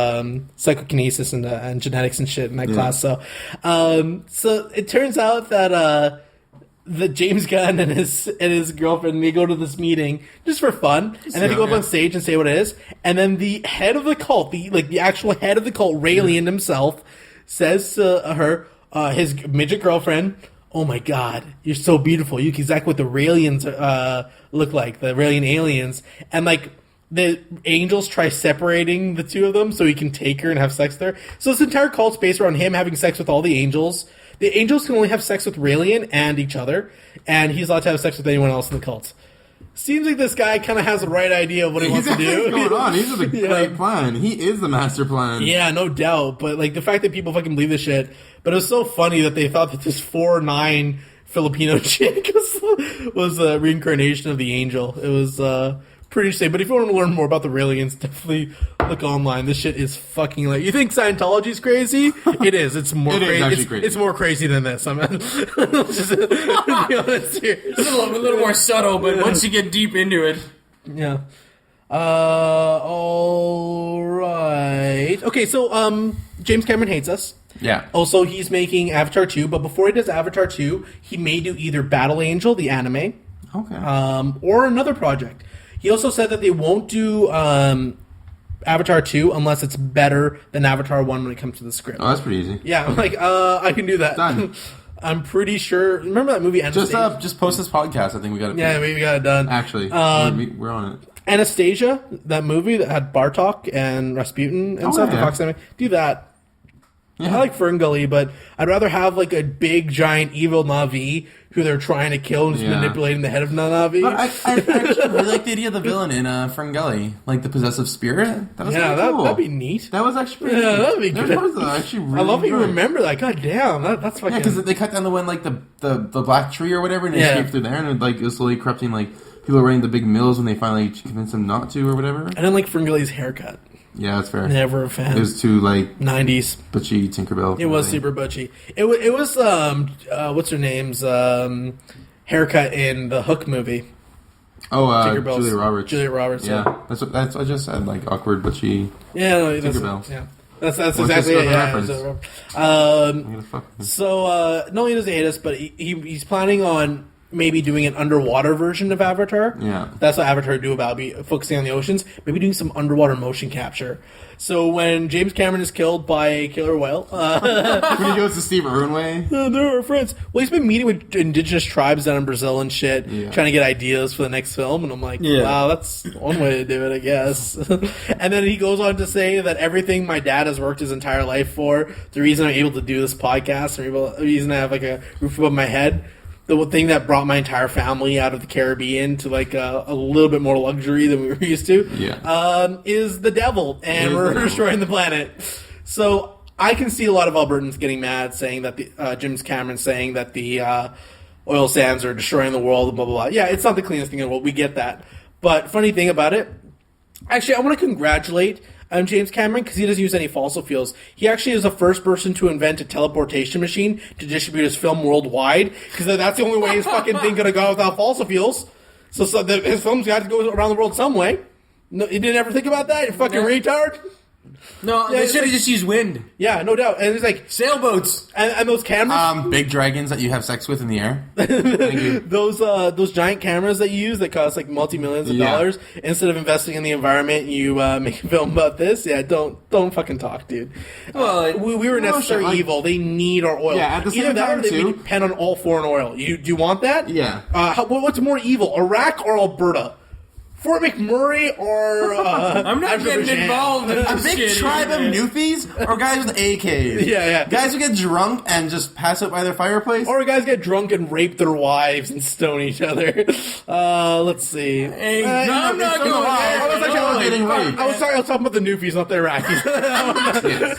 Speaker 6: psychokinesis and genetics and shit in that class. So it turns out that. The James Gunn and his girlfriend, they go to this meeting just for fun, and then they go up on stage and say what it is, and then the head of the cult, the actual head of the cult, Raelian himself, says to her, his midget girlfriend, "Oh my God, you're so beautiful. You look exactly what the Raelians look like, the Raelian aliens," and like. The angels try separating the two of them so he can take her and have sex with her. So this entire cult's based around him having sex with all the angels. The angels can only have sex with Raelian and each other, and he's allowed to have sex with anyone else in the cult. Seems like this guy kind of has the right idea of what he wants to do.
Speaker 3: What's going on? He's the great plan. He is the master plan.
Speaker 6: Yeah, no doubt. But like the fact that people fucking believe this shit. But it was so funny that they thought that this 4'9" Filipino chick was a reincarnation of the angel. It was pretty insane. But if you want to learn more about the Raelians, definitely look online. This shit is fucking like. You think Scientology's crazy? It is. It's more
Speaker 3: It is
Speaker 6: crazy.
Speaker 3: actually crazy.
Speaker 6: It's more crazy than this. I mean, just to be honest here.
Speaker 2: It's a little more subtle, but once you get deep into it.
Speaker 6: Yeah. All right. Okay, so James Cameron hates us.
Speaker 3: Yeah.
Speaker 6: Also, he's making Avatar 2, but before he does Avatar 2, he may do either Battle Angel, the anime,
Speaker 3: Okay.
Speaker 6: or another project. He also said that they won't do Avatar 2 unless it's better than Avatar 1 when it comes to the script.
Speaker 3: Oh, that's pretty easy.
Speaker 6: Yeah, I'm like, I can do that.
Speaker 3: Done.
Speaker 6: I'm pretty sure. Remember that movie Anastasia?
Speaker 3: Just post this podcast. I think we got it.
Speaker 6: Yeah, we got it done.
Speaker 3: Actually, we're on it.
Speaker 6: Anastasia, that movie that had Bartok and Rasputin and stuff, the
Speaker 3: yeah.
Speaker 6: Fox anime. Do that. I like Ferngully, but I'd rather have like a big, giant, evil Na'vi who they're trying to kill and just manipulating the head of Na'vi.
Speaker 3: But I actually really like the idea of the villain in Ferngully, like the possessive spirit. That was really cool.
Speaker 6: that'd be neat.
Speaker 3: That was actually pretty neat.
Speaker 6: That'd be good.
Speaker 3: That was actually really
Speaker 6: I love that you
Speaker 3: good.
Speaker 6: remember that. God damn, that's fucking...
Speaker 3: Yeah, because they cut down the one, like, the black tree or whatever, and they escaped through there, and it was slowly corrupting, like, people running the big mills when they finally convinced them not to or whatever.
Speaker 6: I didn't like Ferngully's haircut.
Speaker 3: Yeah, that's fair.
Speaker 6: Never a fan.
Speaker 3: It was too, like...
Speaker 6: 90s.
Speaker 3: Butchy Tinkerbell.
Speaker 6: It was super butchy. It was what's her name's haircut in the Hook movie.
Speaker 3: Oh, Julia Roberts.
Speaker 6: Julia Roberts.
Speaker 3: Yeah, that's what I just said. Like awkward, butchy.
Speaker 6: Yeah, no,
Speaker 3: Tinkerbell.
Speaker 6: That's exactly it. Yeah. So not only does he hate us, but he's planning on maybe doing an underwater version of Avatar.
Speaker 3: Yeah.
Speaker 6: That's what Avatar do about be focusing on the oceans. Maybe doing some underwater motion capture. So when James Cameron is killed by a killer whale,
Speaker 3: when he goes to Steve Irwin way,
Speaker 6: they're our friends. Well, he's been meeting with indigenous tribes down in Brazil and shit, trying to get ideas for the next film. And I'm like, wow, that's one way to do it, I guess. And then he goes on to say that everything my dad has worked his entire life for, the reason I'm able to do this podcast, the reason I have like a roof above my head, the thing that brought my entire family out of the Caribbean to like a little bit more luxury than we were used to, is the devil, and we're destroying the planet. So I can see a lot of Albertans getting mad, saying that James Cameron saying that the oil sands are destroying the world, and blah blah blah. Yeah, it's not the cleanest thing in the world. We get that, but funny thing about it, actually, I want to congratulate James Cameron, because he doesn't use any fossil fuels. He actually is the first person to invent a teleportation machine to distribute his film worldwide, because that's the only way his fucking thing could have gone without fossil fuels. So his film's got to go around the world some way. No, you didn't ever think about that, you fucking retard?
Speaker 2: No, they should have just used wind.
Speaker 6: Yeah, no doubt. And it's like
Speaker 2: sailboats
Speaker 6: and those cameras,
Speaker 3: big dragons that you have sex with in the air. Thank you.
Speaker 6: Those giant cameras that you use that cost like multi-millions of dollars. Instead of investing in the environment, you make a film about this. Yeah, don't fucking talk, dude. Well, we were necessary evil. They need our oil.
Speaker 3: Yeah, at the same
Speaker 6: Either that
Speaker 3: time
Speaker 6: or they
Speaker 3: too.
Speaker 6: depend on all foreign oil. Do you want that?
Speaker 3: Yeah.
Speaker 6: What's more evil, Iraq or Alberta? Fort McMurray or
Speaker 2: I'm not getting involved in
Speaker 3: A
Speaker 2: this
Speaker 3: big
Speaker 2: shit
Speaker 3: tribe of
Speaker 2: either.
Speaker 3: newfies or guys with AKs?
Speaker 6: Yeah.
Speaker 3: Guys who get drunk and just pass out by their fireplace?
Speaker 6: Or guys get drunk and rape their wives and stone each other. Let's see.
Speaker 2: Hey, I'm not going there.
Speaker 6: I was talking about the Newfies, not the Iraqis.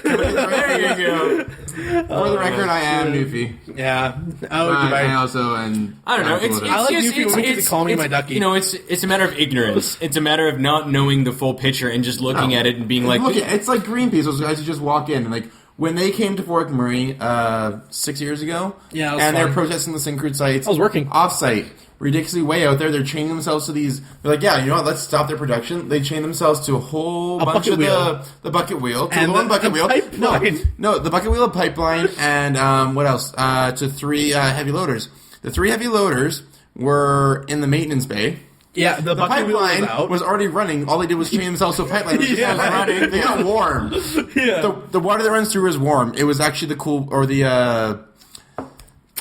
Speaker 2: There you go.
Speaker 3: For the record, I am newfie.
Speaker 6: Yeah.
Speaker 3: I also and
Speaker 2: I don't know.
Speaker 6: I like Newfie when you call me my ducky.
Speaker 2: You know, it's a matter of ignorance. It's a matter of not knowing the full picture and just looking at it and being like,
Speaker 3: look, it's like Greenpeace. Those guys who just walk in and like when they came to Fort McMurray 6 years ago, and they're protesting the Syncrude sites.
Speaker 6: I was working
Speaker 3: off-site, ridiculously way out there. They're chaining themselves to these. They're like, yeah, you know what? Let's stop their production. They chain themselves to a whole bunch of the bucket wheel, to
Speaker 6: and
Speaker 3: the one bucket wheel.
Speaker 6: Pipeline.
Speaker 3: No, the bucket wheel, pipeline, and what else? To 3 heavy loaders. The 3 heavy loaders were in the maintenance bay.
Speaker 6: Yeah, the
Speaker 3: pipeline was already running. All they did was chain themselves to a pipeline. Was running. They got warm.
Speaker 6: Yeah.
Speaker 3: The water that runs through is warm. It was actually the cool or the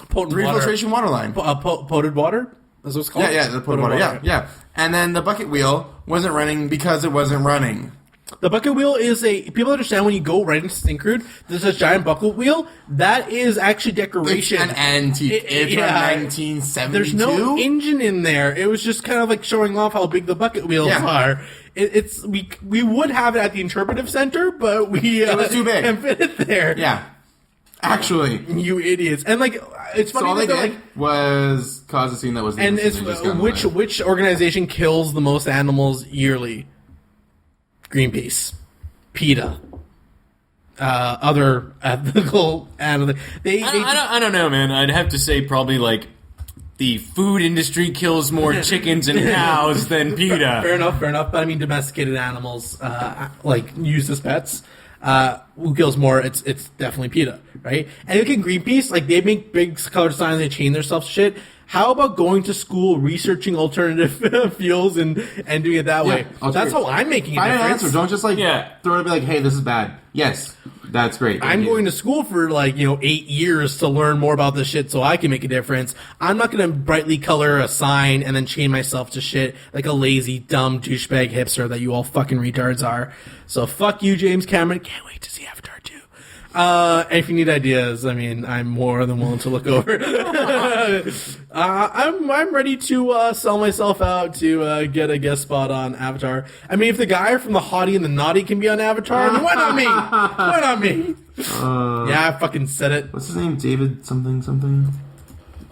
Speaker 3: refiltration water line.
Speaker 6: Potted water? That's what it's called?
Speaker 3: Yeah, the potted water. Yeah. And then the bucket wheel wasn't running because it wasn't running.
Speaker 6: The bucket wheel is people understand when you go right into Syncrude, there's a giant bucket wheel. That is actually decoration.
Speaker 3: It's an antique. It's from 1972.
Speaker 6: There's no engine in there. It was just kind of like showing off how big the bucket wheels are. We would have it at the interpretive center, but it
Speaker 3: was too big.
Speaker 6: Can't fit it there.
Speaker 3: Yeah. Actually,
Speaker 6: you idiots! And like, it's funny
Speaker 3: so all they
Speaker 6: that
Speaker 3: did was cause a scene that was.
Speaker 6: And it's which organization kills the most animals yearly? Greenpeace, PETA, other ethical animals.
Speaker 2: I don't know, man. I'd have to say probably like the food industry kills more chickens and cows than PETA.
Speaker 6: Fair enough. But I mean, domesticated animals, like used as pets. Who kills more? It's definitely PETA, right? And look at Greenpeace, like they make big colored signs, they chain themselves shit. How about going to school, researching alternative fuels, and doing it that way? That's how I'm making a difference.
Speaker 3: Find an answer. Don't just throw it and be like, "Hey, this is bad." Yes, that's great.
Speaker 6: I'm going to school for 8 years to learn more about this shit, so I can make a difference. I'm not going to brightly color a sign and then chain myself to shit like a lazy, dumb douchebag hipster that you all fucking retards are. So fuck you, James Cameron. Can't wait to see Avatar 2.
Speaker 1: If you need ideas, I mean, I'm more than willing to look over. I'm ready to sell myself out to get a guest spot on Avatar. I mean, if the guy from the Hottie and the Naughty can be on Avatar, then why not me? Why not me? Yeah, I fucking said it.
Speaker 3: What's his name? David something.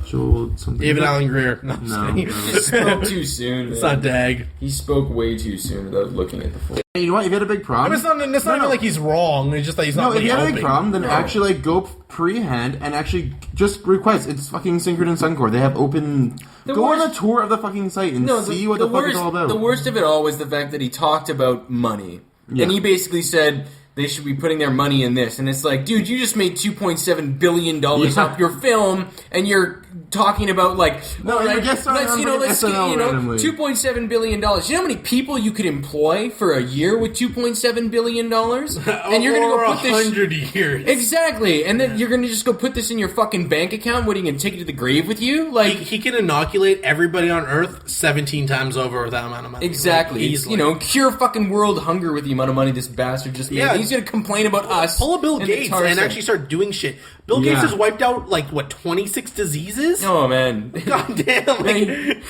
Speaker 3: Joel something.
Speaker 1: David Allen Greer. No,
Speaker 2: He spoke too soon.
Speaker 1: it's not Dag.
Speaker 2: He spoke way too soon without looking at the full.
Speaker 3: Hey, you know what? If you had a big problem,
Speaker 1: It's not even like he's wrong. It's just that he's not.
Speaker 3: no, if you had a big
Speaker 1: helping.
Speaker 3: problem, then actually like go pre-hand and actually just request. It's fucking Synchron and Suncor. They have open. Go on a tour of the fucking site and see what the fuck it's all about.
Speaker 2: The worst of it all was the fact that he talked about money, and he basically said they should be putting their money in this, and it's like, dude, you just made $2.7 billion off your film, and you're talking about like, $2.7 billion. You know how many people you could employ for a year with $2.7 billion? And you're going to go put this
Speaker 1: 100 years.
Speaker 2: Exactly, and then you're going to just go put this in your fucking bank account. What are you going to take it to the grave with you? Like
Speaker 1: He can inoculate everybody on Earth 17 times over with that amount of money.
Speaker 2: exactly,
Speaker 1: Like, easily.
Speaker 2: you know, cure fucking world hunger with the amount of money this bastard just made.
Speaker 1: Yeah.
Speaker 2: He's going to complain about us.
Speaker 1: Pull a Bill
Speaker 2: and the
Speaker 1: Gates
Speaker 2: tar
Speaker 1: and
Speaker 2: set.
Speaker 1: actually start doing shit. Bill Gates has wiped out 26 diseases.
Speaker 2: Oh man,
Speaker 1: God damn! Like,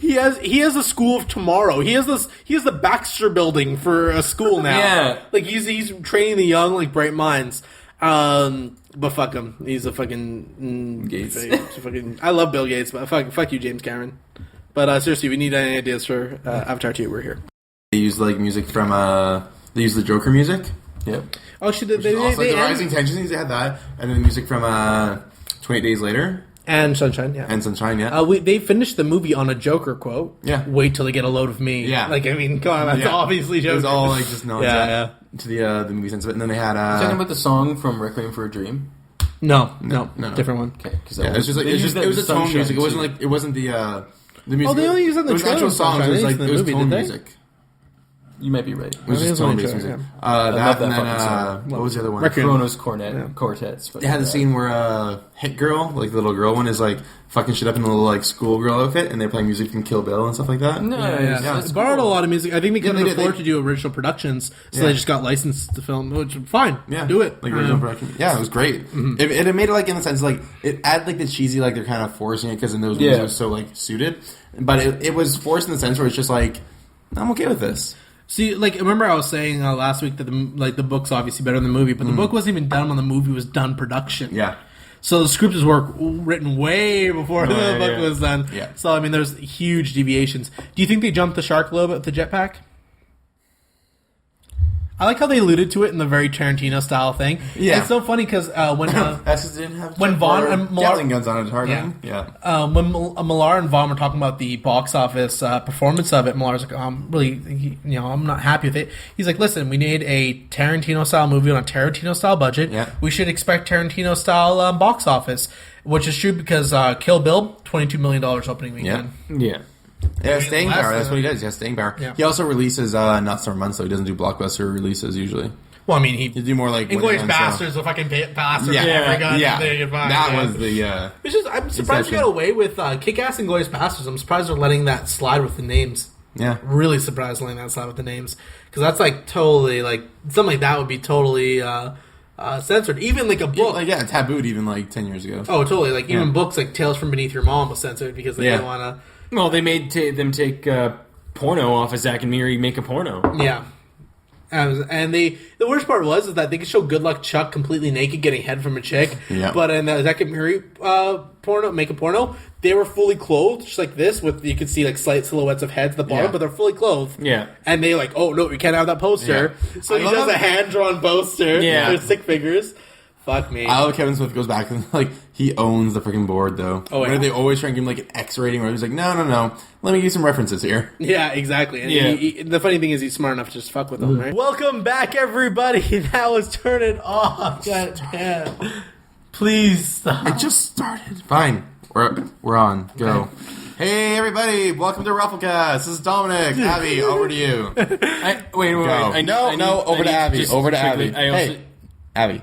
Speaker 1: he has a school of tomorrow. He has the Baxter Building for a school now.
Speaker 2: Yeah.
Speaker 1: Like he's training the young like bright minds. But fuck him. He's a fucking
Speaker 2: Gates.
Speaker 1: I love Bill Gates, but fuck you, James Cameron. But seriously, we need any ideas for Avatar 2. We're here.
Speaker 3: They use like music from They use the Joker music.
Speaker 2: yep.
Speaker 1: Oh shit!
Speaker 3: Also, like the Rising Tensions, they had that, and then music from 28 Days Later
Speaker 1: and Sunshine, yeah.
Speaker 3: and Sunshine, yeah.
Speaker 1: They finished the movie on a Joker quote.
Speaker 3: Yeah.
Speaker 1: Wait till they get a load of me.
Speaker 3: Yeah.
Speaker 1: Like, I mean, come on, that's
Speaker 3: Yeah.
Speaker 1: obviously Joker.
Speaker 3: It was all like just nods
Speaker 1: Yeah,
Speaker 3: to the movie sense of it, and then they had
Speaker 2: Talking about the song from Requiem for a Dream.
Speaker 1: No, different one.
Speaker 2: Okay, because
Speaker 3: yeah, it was a tone music. It wasn't the music.
Speaker 1: Oh, they only used it in the
Speaker 3: It was
Speaker 1: trailer
Speaker 3: actual songs.
Speaker 1: Sunshine.
Speaker 3: It was
Speaker 1: They
Speaker 3: like
Speaker 1: used
Speaker 3: it
Speaker 1: it
Speaker 3: was
Speaker 1: in the
Speaker 3: tone
Speaker 1: movie, did they?
Speaker 3: music.
Speaker 2: You might be right.
Speaker 3: It was
Speaker 1: I
Speaker 3: just
Speaker 1: think
Speaker 3: tone
Speaker 1: it was
Speaker 3: based
Speaker 1: only
Speaker 3: music.
Speaker 1: trailer,
Speaker 2: I
Speaker 3: That
Speaker 2: love
Speaker 3: and
Speaker 2: that
Speaker 3: then
Speaker 2: fucking song.
Speaker 3: what was the other one?
Speaker 1: Requiem.
Speaker 2: Chronos Quartets.
Speaker 3: They had the scene where Hit Girl, like the little girl one, is like fucking shit up in a little like schoolgirl outfit, and they're playing music from Kill Bill and stuff like that.
Speaker 2: Nice.
Speaker 1: Yeah,
Speaker 3: it's
Speaker 1: it's borrowed a lot of music. I think they couldn't
Speaker 3: they did.
Speaker 1: afford to do original productions, so
Speaker 3: Yeah.
Speaker 1: they just got licensed to film, which fine.
Speaker 3: Yeah,
Speaker 1: do it.
Speaker 3: like original production. Yeah, it was great. It made it like in the sense like it added like the cheesy, like they're kind of forcing it because in those movies it was so like suited, but it was forced in the sense where it's just like I'm okay with this.
Speaker 1: See, like, remember I was saying last week that the book's obviously better than the movie, but the book wasn't even done when the movie was done production.
Speaker 3: Yeah.
Speaker 1: So the script was written way before the book was done.
Speaker 3: Yeah.
Speaker 1: So, I mean, there's huge deviations. Do you think they jumped the shark a little bit with the jetpack? I like how they alluded to it in the very Tarantino style thing.
Speaker 3: Yeah.
Speaker 1: It's so funny because when
Speaker 3: That's just didn't have
Speaker 1: when Vaughn and Millar-
Speaker 3: Gatling guns on it hard. Yeah.
Speaker 1: when Millar and Vaughn were talking about the box office performance of it, Millar's like, I'm not happy with it. He's like, listen, we need a Tarantino-style movie on a Tarantino-style budget.
Speaker 3: Yeah.
Speaker 1: We should expect Tarantino-style box office, which is true because Kill Bill, $22 million opening weekend.
Speaker 2: Yeah.
Speaker 3: Yeah, staying
Speaker 1: less
Speaker 3: power. That's
Speaker 1: than-
Speaker 3: what he does. He has staying power.
Speaker 1: Yeah.
Speaker 3: He also releases not summer months, so he doesn't do blockbuster releases usually.
Speaker 1: Well, I mean,
Speaker 3: He do more like
Speaker 1: Inglourious
Speaker 3: Winter
Speaker 1: Bastards, the fucking bastard.
Speaker 3: Yeah,
Speaker 1: Every gun
Speaker 3: yeah.
Speaker 1: they could find.
Speaker 3: That
Speaker 1: Yeah.
Speaker 3: was the.
Speaker 1: It's just, I'm surprised we got away with Kick-Ass and Inglourious Bastards. I'm surprised they're letting that slide with the names.
Speaker 3: Yeah.
Speaker 1: Really surprised letting that slide with the names. Because that's like totally, like, something like that would be totally censored. Even like a book.
Speaker 3: Like, yeah, tabooed even like 10 years ago.
Speaker 1: Oh, totally. Like, even
Speaker 3: Yeah.
Speaker 1: books like Tales from Beneath Your Mom was censored because they didn't want to.
Speaker 2: Well, they made them take porno off of Zack and Miri make a porno.
Speaker 1: Yeah. And the worst part was is that they could show Good Luck Chuck completely naked getting head from a chick.
Speaker 3: Yeah.
Speaker 1: But in the Zack and Miri porno, they were fully clothed, just like this, with you could see like slight silhouettes of heads at the bottom,
Speaker 3: Yeah.
Speaker 1: but they're fully clothed.
Speaker 2: Yeah.
Speaker 1: And they like, oh no, we can't have that poster.
Speaker 3: Yeah.
Speaker 1: So
Speaker 3: I
Speaker 1: he
Speaker 3: love
Speaker 1: does a
Speaker 3: that-
Speaker 1: hand drawn poster.
Speaker 2: Yeah.
Speaker 1: There's stick figures. Fuck me.
Speaker 3: I love Kevin Smith goes back and like he owns the freaking board though.
Speaker 1: Oh, yeah.
Speaker 3: Where they always try and give him like an X rating where he's like, no, let me give you some references here.
Speaker 1: Yeah, exactly. And
Speaker 2: Yeah.
Speaker 1: the funny thing is he's smart enough to just fuck with them, right? Welcome back, everybody. That was Turn It Off. God damn. Please stop.
Speaker 3: It just started. Fine, we're on. Go. Hey everybody, welcome to ROFLcast. This is Dominic. Abby, over to you.
Speaker 2: Wait.
Speaker 3: Go.
Speaker 2: Over to Abby.
Speaker 3: Over to Abby.
Speaker 2: I also,
Speaker 3: Hey, Abby.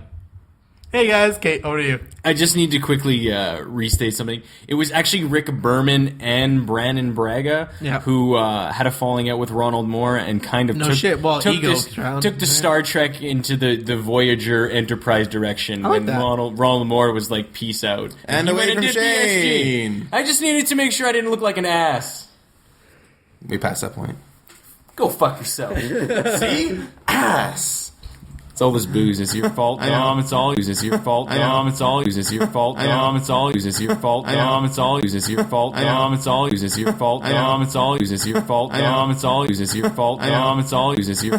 Speaker 1: Hey guys, Kate, over to you.
Speaker 2: I just need to quickly restate something. It was actually Rick Berman and Brandon Braga who had a falling out with Ronald Moore and kind of took the Star Trek into the Voyager Enterprise direction when Ronald Moore was like, peace out.
Speaker 3: And away from Shane.
Speaker 2: I just needed to make sure I didn't look like an ass.
Speaker 3: We passed that point.
Speaker 2: Go fuck yourself.
Speaker 3: See? Ass.
Speaker 2: It's all this booze. It's your fault, Dom. It's all booze. It's your fault, Dom. It's all booze. It's your fault, Dom. It's all booze. It's your fault, Dom. It's all booze. It's your fault, Dom. It's all booze. It's your fault, Dom. It's all booze. It's your fault, Dom. It's all booze. It's your fault, Dom. It's all booze. It's your